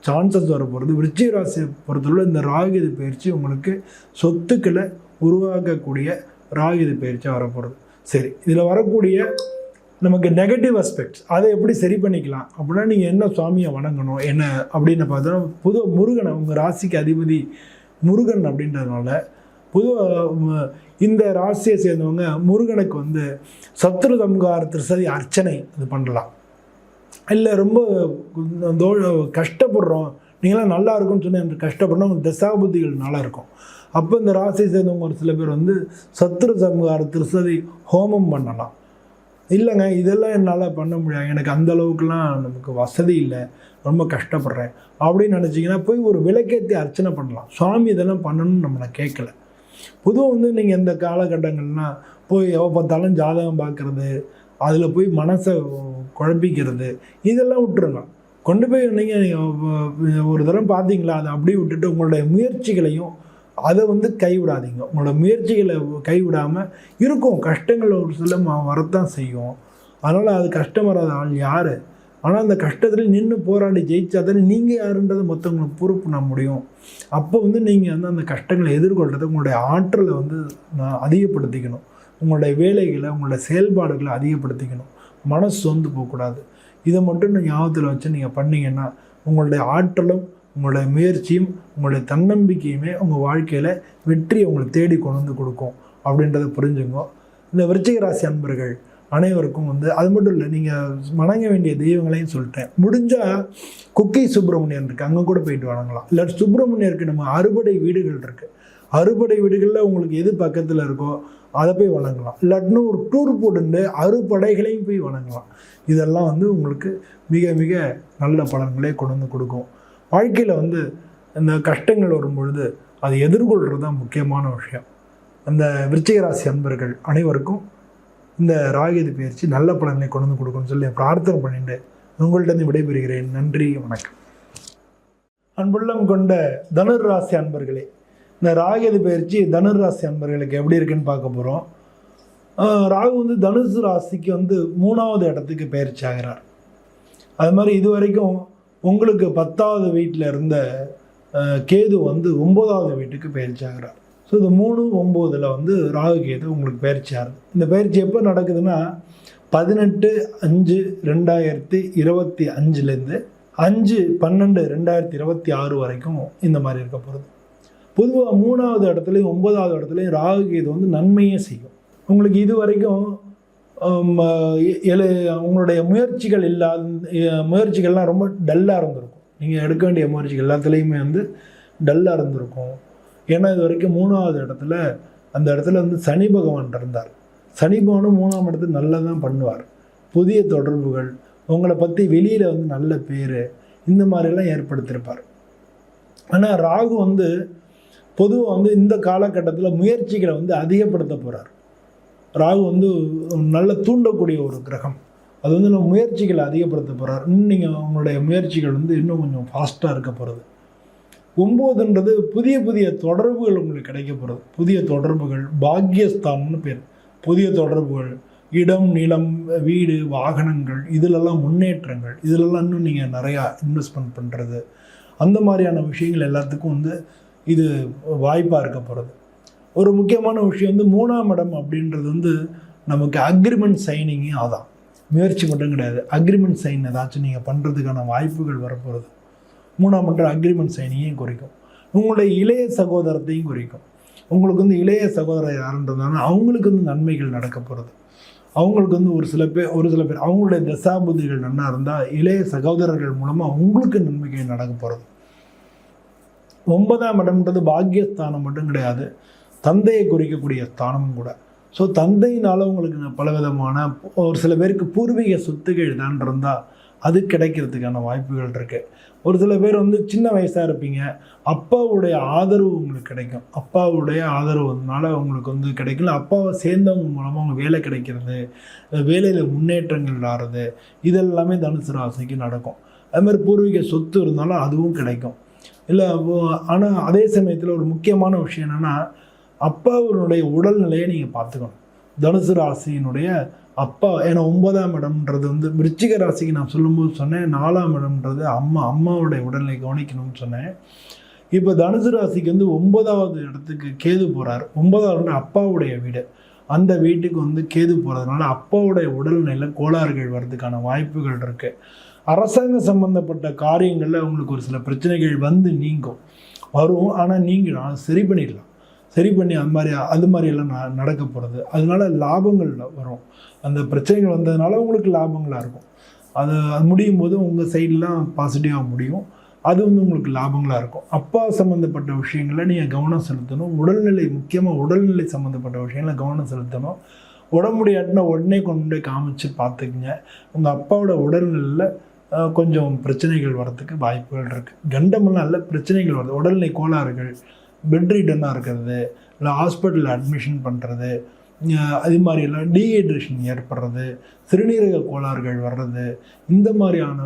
சான்சஸ் வர போகிறது. விருச்சிக ராசியை பொறுத்தவரை இந்த ராகுகேது பயிற்சி உங்களுக்கு சொத்துக்களை உருவாக்கக்கூடிய ராகுகேது பயிற்சியாக வரப்போகிறது. சரி, இதில் வரக்கூடிய நமக்கு நெகட்டிவ் அஸ்பெக்ட்ஸ் அதை எப்படி சரி பண்ணிக்கலாம் அப்படின்னா நீங்கள் என்ன சுவாமியை வணங்கணும் என்ன அப்படின்னு பார்த்தோன்னா பொதுவாக முருகனை, உங்கள் ராசிக்கு அதிபதி முருகன் அப்படின்றதுனால பொதுவாக இந்த ராசியை சேர்ந்தவங்க முருகனுக்கு வந்து சத்ரு சம்ஹார திரிசதி அர்ச்சனை அது பண்ணலாம். இல்லை ரொம்ப கஷ்டப்படுறோம், நீங்களாம் நல்லா இருக்கும்னு சொன்னால் எனக்கு கஷ்டப்படுறோம், உங்கள் தசாபுத்திகள் நல்லா இருக்கும். அப்போ இந்த ராசியை சேர்ந்தவங்க ஒரு சில பேர் வந்து சத்ரு சம்ஹார திரிசதி ஹோமம் பண்ணலாம். இல்லைங்க இதெல்லாம் என்னால் பண்ண முடியாது, எனக்கு அந்தளவுக்குலாம் நமக்கு வசதி இல்லை, ரொம்ப கஷ்டப்படுறேன் அப்படின்னு நினச்சிங்கன்னா போய் ஒரு விளக்கேற்றி அர்ச்சனை பண்ணலாம். சுவாமி இதெல்லாம் பண்ணணும்னு நம்மளை கேட்கல. பொதுவாக வந்து நீங்கள் இந்த காலகட்டங்கள்லாம் போய் எவ்வளோ பார்த்தாலும் ஜாதகம் பார்க்குறது, அதில் போய் மனசை குழப்பிக்கிறது இதெல்லாம் விட்டுருங்க. கொண்டு போய் நீங்கள் ஒரு தரம் பார்த்தீங்களா அதை அப்படியே விட்டுட்டு உங்களுடைய முயற்சிகளையும் அதை வந்து கைவிடாதீங்க. உங்களோட முயற்சிகளை கைவிடாமல் இருக்கும். கஷ்டங்கள் ஒரு சில வரத்தான் செய்யும். அதனால் அது கஷ்டம் வராத ஆள் யார்? ஆனால் அந்த கஷ்டத்தில் நின்று போராடி ஜெயிச்சா தானே நீங்கள் யாருன்றதை மற்றவங்களுக்கு ப்ரூவ் பண்ண முடியும். அப்போ வந்து நீங்கள் வந்து அந்த கஷ்டங்களை எதிர்கொள்கிறது உங்களுடைய ஆற்றலை வந்து அதிகப்படுத்திக்கணும். உங்களுடைய வேலைகளை, உங்களுடைய செயல்பாடுகளை அதிகப்படுத்திக்கணும். மனசு சொந்து போகக்கூடாது. இதை மட்டும் ஞாபகத்தில் வச்சு நீங்கள் பண்ணிங்கன்னா உங்களுடைய ஆற்றலும், உங்களுடைய முயற்சியும், உங்களுடைய தன்னம்பிக்கையுமே உங்கள் வாழ்க்கையில் வெற்றியை உங்களுக்கு தேடி கொண்டு வந்து கொடுக்கும் அப்படின்றத புரிஞ்சுங்க. இந்த விருச்சிக ராசி அன்பர்கள் அனைவருக்கும் வந்து அது மட்டும் இல்லை, நீங்கள் வணங்க வேண்டிய தெய்வங்களையும் சொல்லிட்டேன். முடிஞ்சால் குக்கி சுப்பிரமணியன் இருக்குது, அங்கே கூட போயிட்டு வணங்கலாம். இல்லை சுப்பிரமணியருக்கு நம்ம அறுபடை வீடுகள் இருக்குது. அறுபடை வீடுகளில் உங்களுக்கு எது பக்கத்தில் இருக்கோ அதை போய் வணங்கலாம். இல்லாட்டின்னு ஒரு டூர் போட்டு அறுபடைகளையும் போய் வணங்கலாம். இதெல்லாம் வந்து உங்களுக்கு மிக மிக நல்ல பலன்களே கொண்டு வந்து கொடுக்கும். வாழ்க்கையில் வந்து இந்த கஷ்டங்கள் வரும்பொழுது அதை எதிர்கொள்கிறது தான் முக்கியமான விஷயம். அந்த விருச்சிக ராசி அன்பர்கள் அனைவருக்கும் இந்த ராகேது பயிற்சி நல்ல பலன்களை கொண்டு வந்து கொடுக்கும்னு சொல்லி பிரார்த்தனை பண்ணிட்டு உங்கள்கிட்ட விடைபெறுகிறேன். நன்றி, வணக்கம். அன்புள்ளம் கொண்ட தனுர் ராசி அன்பர்களே, இந்த ராகேது பயிற்சி தனுர் ராசி அன்பர்களுக்கு எப்படி இருக்குன்னு பார்க்க போகிறோம். ராகு வந்து தனுசு ராசிக்கு வந்து 3வது இடத்துக்கு பயிற்சி ஆகிறார். அது மாதிரி இது வரைக்கும் உங்களுக்கு 10வது வீட்டில் இருந்த கேது வந்து 9வது வீட்டுக்கு பயிற்சி ஆகிறார். ஸோ இந்த 3, 9 வந்து ராகு கேது உங்களுக்கு பயிற்சி ஆகுது. இந்த பயிற்சி எப்போ நடக்குதுன்னா 18/5/2025 5/12/2026 வரைக்கும் இந்த மாதிரி இருக்க போகிறது. பொதுவாக 3வது இடத்துலையும் 9வது இடத்துலையும் ராகு கேது வந்து நன்மையே செய்யும். உங்களுக்கு இது வரைக்கும் உங்களுடைய முயற்சிகள்லாம் ரொம்ப டல்லாக இருந்திருக்கும். நீங்கள் எடுக்க வேண்டிய முயற்சிகள் எல்லாத்துலேயுமே வந்து டல்லாக இருந்திருக்கும். ஏன்னா இது வரைக்கும் 3வது இடத்துல, அந்த இடத்துல வந்து சனி பகவான் இருந்தார். சனி பகவானும் 3ஆம் இடத்துல நல்லா தான் பண்ணுவார். புதிய தொடர்புகள், உங்களை பற்றி வெளியில் வந்து நல்ல பேர், இந்த மாதிரிலாம் ஏற்படுத்தியிருப்பார். ஆனால் ராகு வந்து பொதுவாக வந்து இந்த காலகட்டத்தில் முயற்சிகளை வந்து அதிகப்படுத்த போகிறார். ராகு வந்து நல்ல தூண்டக்கூடிய ஒரு கிரகம். அது வந்து நம்ம முயற்சிகளை அதிகப்படுத்த போகிறார். இன்னும் நீங்கள் உங்களுடைய முயற்சிகள் வந்து இன்னும் கொஞ்சம் ஃபாஸ்ட்டாக இருக்க போகிறது. 9ன்றது புதிய புதிய தொடர்புகள் உங்களுக்கு கிடைக்க போகிறது. புதிய தொடர்புகள், பாக்யஸ்தானம்னு பேர். புதிய தொடர்புகள், இடம், நிலம், வீடு, வாகனங்கள், இதிலெல்லாம் முன்னேற்றங்கள், இதிலெல்லாம் இன்னும் நீங்கள் நிறையா இன்வெஸ்ட்மெண்ட் பண்ணுறது, அந்த மாதிரியான விஷயங்கள் எல்லாத்துக்கும் வந்து இது வாய்ப்பாக இருக்க போகிறது. ஒரு முக்கியமான விஷயம் வந்து 3ஆம் இடம் அப்படின்றது வந்து நமக்கு அக்ரிமெண்ட் சைனிங்கே ஆதான். முயற்சி மட்டும் கிடையாது, அக்ரிமெண்ட் சைன் ஏதாச்சும் நீங்கள் பண்ணுறதுக்கான வாய்ப்புகள் வரப்போகிறது. 3ஆம் இடம் அக்ரிமெண்ட் சைனிங்கையும் குறிக்கும். உங்களுடைய இளைய சகோதரத்தையும் குறிக்கும். உங்களுக்கு வந்து இளைய சகோதரர் யாருன்றதுனால அவங்களுக்கு வந்து நன்மைகள் நடக்க போகிறது. அவங்களுக்கு வந்து ஒரு சில பேர் அவங்களுடைய தசாபுத்திகள் நல்லா இருந்தால் இளைய சகோதரர்கள் மூலமாக உங்களுக்கு நன்மைகள் நடக்க போகிறது. 9ஆம் இடம்ன்றது பாக்கியஸ்தானம் மட்டும் கிடையாது, தந்தையை குறிக்கக்கூடிய ஸ்தானமும் கூட. ஸோ தந்தையினால் உங்களுக்கு பலவிதமான ஒரு சில பேருக்கு பூர்வீக சொத்துக்கள் தான் இருந்தால் அது கிடைக்கிறதுக்கான வாய்ப்புகள் இருக்குது. ஒரு சில பேர் வந்து சின்ன வயசாக இருப்பீங்க, அப்பாவுடைய ஆதரவு உங்களுக்கு கிடைக்கும். அப்பாவுடைய ஆதரவுனால உங்களுக்கு வந்து கிடைக்கல, அப்பாவை சேர்ந்தவங்க மூலமாக அவங்க வேலை கிடைக்கிறது, வேலையில் முன்னேற்றங்கள் ஆகிறது, இதெல்லாமே தனுசு ராசிக்கு நடக்கும். அதுமாதிரி பூர்வீக சொத்து இருந்தாலும் அதுவும் கிடைக்கும். இல்லை, ஆனால் அதே சமயத்தில் ஒரு முக்கியமான விஷயம் என்னென்னா, அப்பாவுடைய உடல்நிலையை நீங்கள் பார்த்துக்கணும். தனுசு ராசியினுடைய அப்பா, ஏன்னா 9ஆம் இடம்ன்றது வந்து விருச்சிக ராசிக்கு நான் சொல்லும்போது சொன்னேன், 4ஆம் இடம்ன்றது அம்மாவுடைய உடல்நிலை கவனிக்கணும்னு சொன்னேன். இப்போ தனுசு ராசிக்கு வந்து 9வது இடத்துக்கு கேது போகிறார். 9வது அப்பாவுடைய வீடு, அந்த வீட்டுக்கு வந்து கேது போகிறதுனால அப்பாவுடைய உடல்நிலையில் கோளாறுகள் வர்றதுக்கான வாய்ப்புகள் இருக்குது. அரசாங்க சம்பந்தப்பட்ட காரியங்களில் உங்களுக்கு ஒரு சில பிரச்சனைகள் வந்து வரும். ஆனால் நீங்கள் சரி பண்ணிடலாம். சரி பண்ணி அது மாதிரியெல்லாம் நடக்க போகிறது. அதனால லாபங்கள் வரும். அந்த பிரச்சனைகள் வந்ததுனால உங்களுக்கு லாபங்களாக இருக்கும். அது முடியும் போது உங்கள் சைட்லாம் பாசிட்டிவாக முடியும். அது வந்து உங்களுக்கு லாபங்களாக இருக்கும். அப்பா சம்மந்தப்பட்ட விஷயங்களில் நீங்கள் கவனம் செலுத்தணும். உடல்நிலை, முக்கியமாக உடல்நிலை சம்மந்தப்பட்ட விஷயங்களில் கவனம் செலுத்தணும். உடம்புடியாட்டினா உடனே கொண்டு போய் காமிச்சு பார்த்துக்குங்க. உங்கள் அப்பாவோட உடல்நிலையில் கொஞ்சம் பிரச்சனைகள் வர்றதுக்கு வாய்ப்புகள் இருக்குது. கண்டமெல்லாம் நல்ல பிரச்சனைகள் வருது. உடல்நிலை கோளாறுகள், பெட் ரிட்டனாக இருக்கிறது, இல்லை ஹாஸ்பிட்டலில் அட்மிஷன் பண்ணுறது, அது மாதிரியெல்லாம் டீஹைட்ரேஷன் ஏற்படுறது, சிறுநீரக கோளாறுகள் வர்றது, இந்த மாதிரியான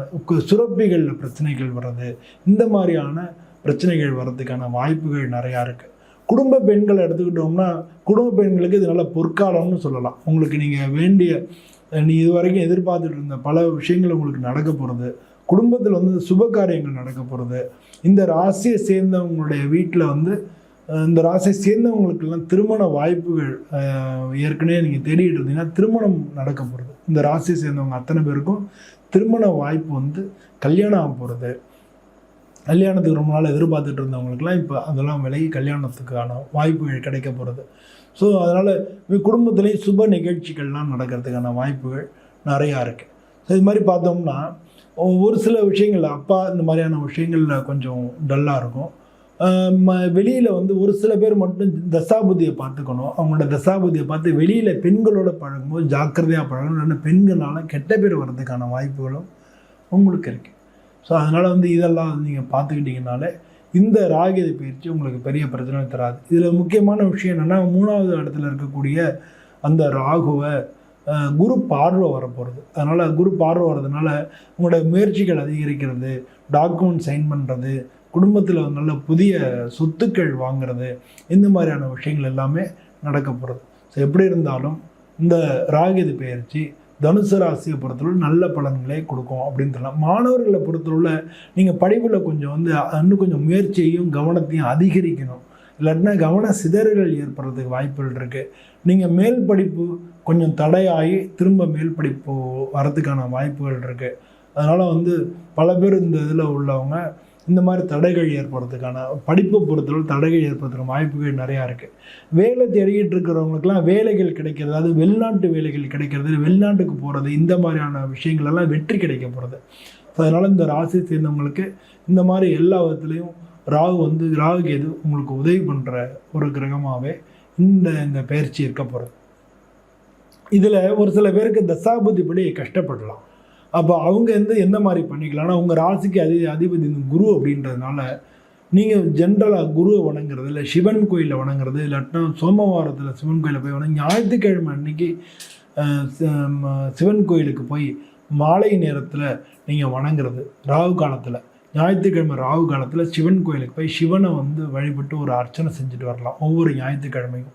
சுரப்பிகளில் பிரச்சனைகள் வர்றது, இந்த மாதிரியான பிரச்சனைகள் வர்றதுக்கான வாய்ப்புகள் நிறையா இருக்குது. குடும்ப பெண்களை எடுத்துக்கிட்டோம்னா குடும்ப பெண்களுக்கு இது நல்ல பொற்காலம்னு சொல்லலாம். உங்களுக்கு நீங்கள் வேண்டிய இது வரைக்கும் எதிர்பார்த்துட்டு இருந்த பல விஷயங்கள் உங்களுக்கு நடக்க போகிறது. குடும்பத்தில் வந்து சுப காரியங்கள் நடக்க போகிறது. இந்த ராசியை சேர்ந்தவங்களுடைய வீட்டில் வந்து இந்த ராசியை சேர்ந்தவங்களுக்கெல்லாம் திருமண வாய்ப்புகள் ஏற்கனவே நீங்கள் தேடிட்டு இருந்தீங்கன்னா திருமணம் நடக்க போகிறது. இந்த ராசியை சேர்ந்தவங்க அத்தனை பேருக்கும் திருமண வாய்ப்பு வந்து கல்யாணம் ஆக போகிறது. கல்யாணத்துக்கு ரொம்ப நாள் எதிர்பார்த்துட்டு இருந்தவங்களுக்குலாம் இப்போ அதெல்லாம் விலகி கல்யாணத்துக்கான வாய்ப்புகள் கிடைக்க போகிறது. ஸோ அதனால் குடும்பத்துலேயும் சுப நிகழ்ச்சிகள்லாம் நடக்கிறதுக்கான வாய்ப்புகள் நிறையா இருக்குது. ஸோ இது மாதிரி பார்த்தோம்னா ஒரு சில விஷயங்கள் அப்பா இந்த மாதிரியான விஷயங்களில் கொஞ்சம் டல்லாக இருக்கும். வெளியில் வந்து ஒரு சில பேர் மட்டும் தசாபுதியை பார்த்துக்கணும். அவங்களோட தசாபுதியை பார்த்து வெளியில் பெண்களோட பழகும்போது ஜாக்கிரதையாக பழகணும். இல்லைன்னா பெண்களால் கெட்ட பேர் வர்றதுக்கான வாய்ப்புகளும் உங்களுக்கு இருக்குது. ஸோ அதனால் வந்து இதெல்லாம் நீங்கள் பார்த்துக்கிட்டிங்கனாலே இந்த ராகுகேது பயிற்சி உங்களுக்கு பெரிய பிரச்சனை தராது. இதில் முக்கியமான விஷயம் என்னென்னா 3வது இடத்துல இருக்கக்கூடிய அந்த ராகுவை குரு பார்வை வரப்போகிறது. அதனால் குரு பார்வை வர்றதுனால உங்களோட முயற்சிகள் அதிகரிக்கிறது, டாக்குமெண்ட் சைன் பண்ணுறது, குடும்பத்தில் நல்ல புதிய சொத்துக்கள் வாங்கிறது, இந்த மாதிரியான விஷயங்கள் எல்லாமே நடக்க போகிறது. ஸோ எப்படி இருந்தாலும் இந்த ராகுகேது பயிற்சி தனுசு ராசியை பொறுத்தவரை நல்ல பலன்களே கொடுக்கும் அப்படின்னு சொல்லலாம். மாணவர்களை பொறுத்தவரை நீங்கள் படிப்பில் கொஞ்சம் வந்து இன்னும் கொஞ்சம் முயற்சியையும் கவனத்தையும் அதிகரிக்கணும். இல்லாட்டினா கவன சிதறல்கள் ஏற்படுறதுக்கு வாய்ப்புகள் இருக்குது. நீங்கள் மேல் படிப்பு கொஞ்சம் தடையாகி திரும்ப மேல் படிப்பு வரதுக்கான வாய்ப்புகள் இருக்குது. அதனால் வந்து பல பேர் இந்த இதில் உள்ளவங்க இந்த மாதிரி தடைகள் ஏற்படுறதுக்கான படிப்பை பொறுத்தவரை தடைகள் ஏற்படுறதுக்கான வாய்ப்புகள் நிறையா இருக்குது. வேலை தேடிக்கிட்டு இருக்கிறவங்களுக்குலாம் வேலைகள் கிடைக்கிறது, அதாவது வெளிநாட்டு வேலைகள் கிடைக்கிறது, வெளிநாட்டுக்கு போகிறது, இந்த மாதிரியான விஷயங்களெல்லாம் வெற்றி கிடைக்க போகிறது. ஸோ அதனால் இந்த ராசி சேர்ந்தவங்களுக்கு இந்த மாதிரி எல்லா விதத்துலேயும் ராகுகேது உங்களுக்கு உதவி பண்ணுற ஒரு கிரகமாகவே இந்த பயிற்சி இருக்க போகிறது. இதில் ஒரு சில பேருக்கு தசாபுதிப்படி கஷ்டப்படலாம். அப்போ அவங்க எந்த மாதிரி பண்ணிக்கலாம்னா உங்கள் ராசிக்கு அதிபதி இந்த குரு அப்படின்றதுனால நீங்கள் ஜென்ரலாக குருவை வணங்குறது, இல்லை சிவன் கோயிலில் வணங்குறது, இல்லாட்டினா சோமவாரத்தில் சிவன் கோயிலில் போய் வணங்கி ஞாயிற்றுக்கிழமை அன்றைக்கி சிவன் கோயிலுக்கு போய் மாலை நேரத்தில் நீங்கள் வணங்குறது. ராகு காலத்தில் ஞாயிற்றுக்கிழமை ராகு காலத்தில் சிவன் கோயிலுக்கு போய் சிவனை வந்து வழிபட்டு ஒரு அர்ச்சனை செஞ்சுட்டு வரலாம் ஒவ்வொரு ஞாயிற்றுக்கிழமையும்.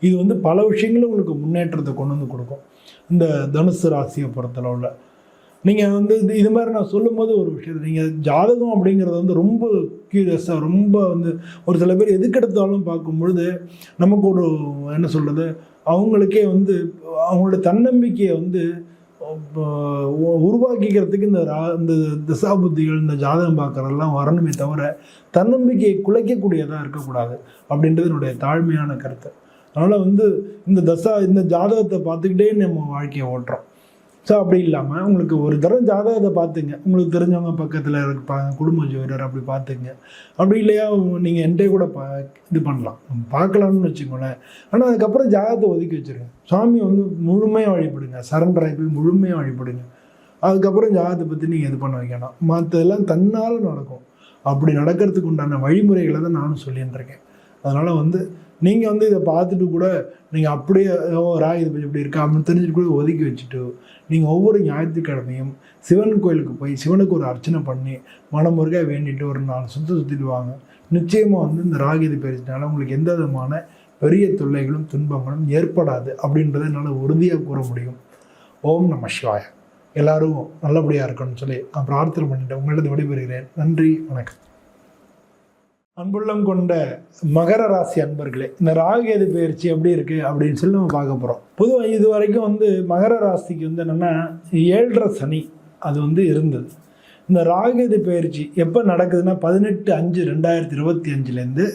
இது வந்து பல விஷயங்களும் உங்களுக்கு முன்னேற்றத்தை கொண்டு வந்து கொடுக்கும். இந்த தனுசு ராசியை பொறுத்தளவில் நீங்கள் வந்து இது மாதிரி நான் சொல்லும்போது ஒரு விஷயம், நீங்கள் ஜாதகம் அப்படிங்கிறது வந்து ரொம்ப க்யூரியஸாக ரொம்ப வந்து ஒரு சில பேர் எதுக்கெடுத்தாலும் பார்க்கும்பொழுது நமக்கு ஒரு என்ன சொல்கிறது, அவங்களுக்கே வந்து அவங்களோட தன்னம்பிக்கையை வந்து உருவாக்கிக்கிறதுக்கு இந்த திசாபுத்திகள் இந்த ஜாதகம் பார்க்குறதெல்லாம் வரணுமே தவிர தன்னம்பிக்கையை குலைக்கக்கூடியதாக இருக்கக்கூடாது அப்படின்றது என்னுடைய தாழ்மையான கருத்து. அதனால் வந்து இந்த ஜாதகத்தை பார்த்துக்கிட்டே நம்ம வாழ்க்கையை ஓட்டுறோம். ஸோ அப்படி இல்லாமல் உங்களுக்கு ஒரு தடவை ஜாதகத்தை பார்த்துங்க, உங்களுக்கு தெரிஞ்சவங்க பக்கத்தில் இருப்பாங்க குடும்ப ஜோதிடர், அப்படி பார்த்துங்க. அப்படி இல்லையா நீங்கள் என்கிட்ட கூட இது பண்ணலாம், பார்க்கலாம்னு வச்சுக்கோங்களேன். ஆனால் அதுக்கப்புறம் ஜாதகத்தை ஒதுக்கி வச்சுருங்க. சாமியை வந்து முழுமையாக வழிபடுங்க, சரண்டர் ஆகி போய் முழுமையாக வழிபடுங்க. அதுக்கப்புறம் ஜாதகத்தை பற்றி நீங்கள் இது பண்ண வைக்கணும். மற்றதெல்லாம் தன்னால் நடக்கும். அப்படி நடக்கிறதுக்கு உண்டான வழிமுறைகளை தான் நானும் சொல்லின்னு இருக்கேன். அதனால் வந்து நீங்கள் வந்து இதை பார்த்துட்டு கூட நீங்கள் அப்படியே ராகு பற்றி இப்படி இருக்கா அப்படின்னு தெரிஞ்சுட்டு கூட ஒதுக்கி வச்சுட்டு நீங்கள் ஒவ்வொரு ஞாயிற்றுக்கிழமையும் சிவன் கோயிலுக்கு போய் சிவனுக்கு ஒரு அர்ச்சனை பண்ணி மனமுருக வேண்டிட்டு ஒரு 4 சுற்றிட்டு வாங்க. நிச்சயமாக வந்து இந்த ராகுகேது பயிற்சினால உங்களுக்கு எந்த விதமான பெரிய தொல்லைகளும் துன்பங்களும் ஏற்படாது அப்படின்றத என்னால் உறுதியாக கூற முடியும். ஓம் நம சிவாய. எல்லாரும் நல்லபடியாக இருக்கணும்னு சொல்லி நான் பிரார்த்தனை பண்ணிட்டு உங்களிடம் விடைபெறுகிறேன். நன்றி, வணக்கம். அன்புள்ளம் கொண்ட மகர ராசி அன்பர்களே, இந்த ராகுகேது பயிற்சி எப்படி இருக்குது அப்படின்னு சொல்லி நம்ம பார்க்க போகிறோம். பொதுவாக இது வரைக்கும் வந்து மகர ராசிக்கு வந்து என்னென்னா 7.5 சனி அது வந்து இருந்தது. இந்த ராகுகேது பயிற்சி எப்போ நடக்குதுன்னா 18/5/2025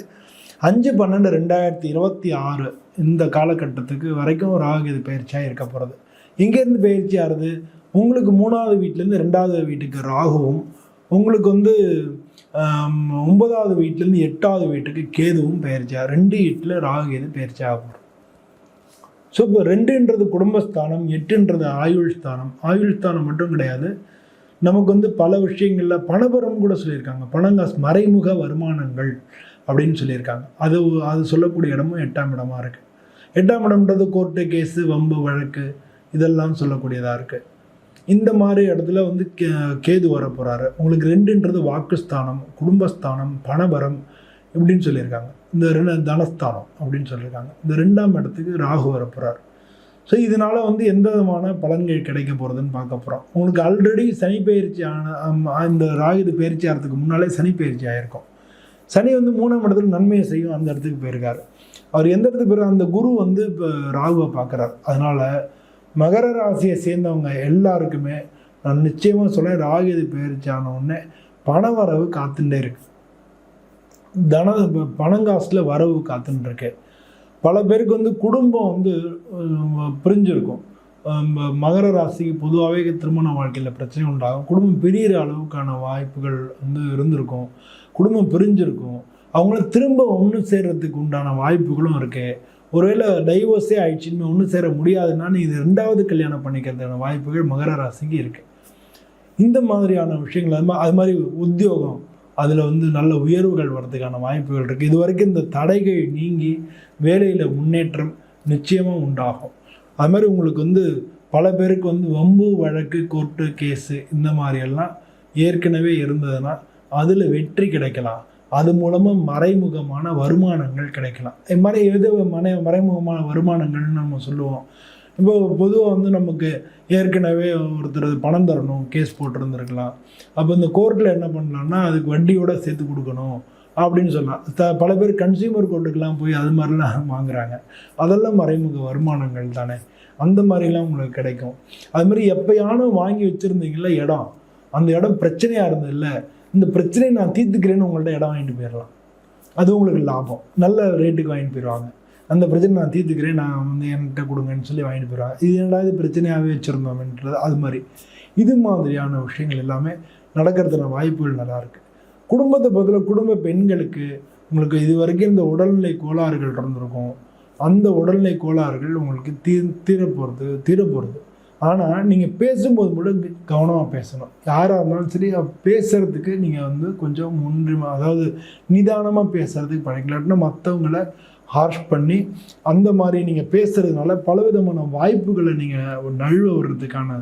5/12/2026 இந்த காலகட்டத்துக்கு வரைக்கும் ராகுகேது பயிற்சியாக இருக்க போகிறது. இங்கேருந்து பயிற்சி ஆகுது உங்களுக்கு 3வது வீட்டிலேருந்து 2வது வீட்டுக்கு ராகுவும், உங்களுக்கு வந்து 9வது வீட்டிலேருந்து 8வது வீட்டுக்கு கேதுவும் பயிற்சியாக 2 வீட்டில் ராகுகேது பயிற்சி ஆகும். ஸோ இப்போ 2ன்றது குடும்பஸ்தானம், 8ன்றது ஆயுள் ஸ்தானம். ஆயுள் ஸ்தானம் மட்டும் கிடையாது, நமக்கு வந்து பல விஷயங்களில் பணபரம் கூட சொல்லியிருக்காங்க. பணங்காசு மறைமுக வருமானங்கள் அப்படின்னு சொல்லியிருக்காங்க. அது சொல்லக்கூடிய இடமும் 8ஆம் இடமா இருக்குது. 8ஆம் இடம்ன்றது கோர்ட்டு கேஸு வம்பு வழக்கு இதெல்லாம் சொல்லக்கூடியதாக இருக்குது. இந்த மாதிரி இடத்துல வந்து கேது வர போகிறாரு. உங்களுக்கு 2ன்றது வாக்குஸ்தானம், குடும்பஸ்தானம், பணபரம், இப்படின்னு சொல்லியிருக்காங்க. இந்த தனஸ்தானம் அப்படின்னு சொல்லியிருக்காங்க. இந்த 2ஆம் இடத்துக்கு ராகு வரப்போகிறார். ஸோ இதனால் வந்து எந்த விதமான பலன்கள் கிடைக்க போகிறதுன்னு பார்க்க போகிறோம். உங்களுக்கு ஆல்ரெடி சனி பயிற்சி இந்த ராகு பயிற்சி ஆகிறதுக்கு முன்னாலே சனி பயிற்சி ஆகிருக்கும். சனி வந்து 3ஆம் இடத்துல நன்மையை செய்யும், அந்த இடத்துக்கு போயிருக்காரு. அவர் எந்த இடத்துக்கு போயிருக்கார்? அந்த குரு வந்து இப்போ ராகுவை பார்க்குறார். அதனால் மகர ராசியை சேர்ந்தவங்க எல்லாருக்குமே நான் நிச்சயமாக சொல்லேன், ராகு பயிற்சி ஆன உடனே பண வரவு காத்துட்டே இருக்கு. பணங்காசில் வரவு காத்துன்னு இருக்கு. பல பேருக்கு வந்து குடும்பம் வந்து பிரிஞ்சிருக்கும். மகர ராசிக்கு பொதுவாகவே திருமண வாழ்க்கையில் பிரச்சனை உண்டாகும். குடும்பம் பிரிகிற அளவுக்கான வாய்ப்புகள் வந்து இருந்திருக்கும். குடும்பம் பிரிஞ்சிருக்கும். அவங்கள திரும்ப ஒன்று சேர்றதுக்கு உண்டான வாய்ப்புகளும் இருக்குது. ஒருவேளை டைவோர்ஸே ஆயிடுச்சுன்னு ஒன்று சேர முடியாதுன்னா இது 2வது கல்யாணம் பண்ணிக்கிறதுக்கான வாய்ப்புகள் மகர ராசிக்கு இருக்குது. இந்த மாதிரியான விஷயங்கள் அது மாதிரி உத்தியோகம், அதில் வந்து நல்ல உயர்வுகள் வர்றதுக்கான வாய்ப்புகள் இருக்குது. இது வரைக்கும் இந்த தடைகள் நீங்கி வேலையில் முன்னேற்றம் நிச்சயமாக உண்டாகும். அது மாதிரி உங்களுக்கு வந்து பல பேருக்கு வந்து வம்பு வழக்கு கோர்ட்டு கேஸு இந்த மாதிரியெல்லாம் ஏற்கனவே இருந்ததுன்னா அதில் வெற்றி கிடைக்கலாம். அது மூலமாக மறைமுகமான வருமானங்கள் கிடைக்கலாம். இது மாதிரி எது மறைமுகமான வருமானங்கள்னு நம்ம சொல்லுவோம். இப்போ பொதுவாக வந்து நமக்கு ஏற்கனவே ஒருத்தர் பணம் தரணும், கேஸ் போட்டிருந்துருக்கலாம். அப்போ இந்த கோர்ட்டில் என்ன பண்ணலான்னா அதுக்கு வட்டியோடு சேர்த்து கொடுக்கணும் அப்படின்னு சொல்லலாம். பல பேர் கன்சியூமர் கோர்ட்டுக்கெலாம் போய் அது மாதிரிலாம் வாங்குகிறாங்க. அதெல்லாம் மறைமுக வருமானங்கள் தானே. அந்த மாதிரிலாம் உங்களுக்கு கிடைக்கும். அது மாதிரி எப்போயானும் வாங்கி வச்சுருந்தீங்கள இடம், அந்த இடம் பிரச்சனையாக இருந்ததில்ல, இந்த பிரச்சனையை நான் தீர்த்துக்கிறேன்னு உங்கள்கிட்ட இடம் வாங்கிட்டு போயிடலாம். அது உங்களுக்கு லாபம். நல்ல ரேட்டுக்கு வாங்கிட்டு போயிடுவாங்க. அந்த பிரச்சனை நான் தீர்த்துக்கிறேன், நான் வந்து என்கிட்ட கொடுங்கன்னு சொல்லி வாங்கிட்டு போயிடுவாங்க. இது என்னடாது பிரச்சனையாகவே வச்சுருந்தோம்ன்றது. அது மாதிரி இது மாதிரியான விஷயங்கள் எல்லாமே நடக்கிறதுன வாய்ப்புகள் நல்லாயிருக்கு. குடும்பத்தை பொறுத்தவரை குடும்ப பெண்களுக்கு உங்களுக்கு இது வரைக்கும் இந்த உடல்நிலை கோளாறுகள் இருந்திருக்கும். அந்த உடல்நிலை கோளாறுகள் உங்களுக்கு தீரப்போகிறது. ஆனால் நீங்கள் பேசும்போது மட்டும் கவனமாக பேசணும். யாராக இருந்தாலும் சரி, பேசுகிறதுக்கு நீங்கள் வந்து கொஞ்சம் அதாவது நிதானமாக பேசுகிறதுக்கு பழகலாட்டினா மற்றவங்களை ஹார்ஷ் பண்ணி அந்த மாதிரி நீங்கள் பேசுகிறதுனால பலவிதமான வாய்ப்புகளை நீங்கள் நழுவ வர்றதுக்கான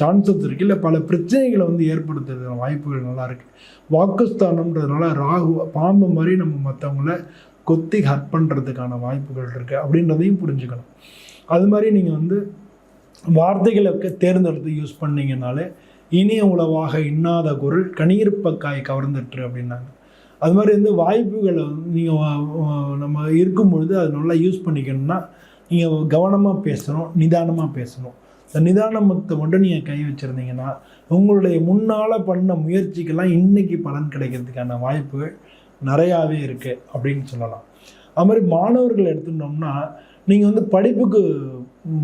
சான்சஸ் இருக்குது. இல்லை பல பிரச்சனைகளை வந்து ஏற்படுத்துறதுக்கான வாய்ப்புகள் நல்லாயிருக்கு. வாக்குஸ்தானம்ன்றதுனால ராகு பாம்பு மாதிரி நம்ம மற்றவங்கள கொத்தி ஹர்ட் பண்ணுறதுக்கான வாய்ப்புகள் இருக்குது அப்படின்றதையும் புரிஞ்சுக்கணும். அது மாதிரி நீங்கள் வந்து வார்த்தைகளை தேர்ந்தெடுத்து யூஸ் பண்ணிங்கனாலே இனிய உளவாக இன்னாத குரல் கனியிருப்பக்காய் கவர்ந்துட்டு அப்படின்னாங்க. அது மாதிரி வந்து வாய்ப்புகளை நீங்கள் நம்ம இருக்கும்பொழுது அது நல்லா யூஸ் பண்ணிக்கணும்னா நீங்கள் கவனமாக பேசணும், நிதானமாக பேசணும். இந்த நிதானத்தை மட்டும் நீங்கள் கை வச்சுருந்தீங்கன்னா உங்களுடைய முன்னால் பண்ண முயற்சிக்கெல்லாம் இன்றைக்கி பலன் கிடைக்கிறதுக்கான வாய்ப்புகள் நிறையாவே இருக்குது அப்படின்னு சொல்லலாம். அது மாதிரி மாணவர்கள் எடுத்துட்டோம்னா நீங்கள் வந்து படிப்புக்கு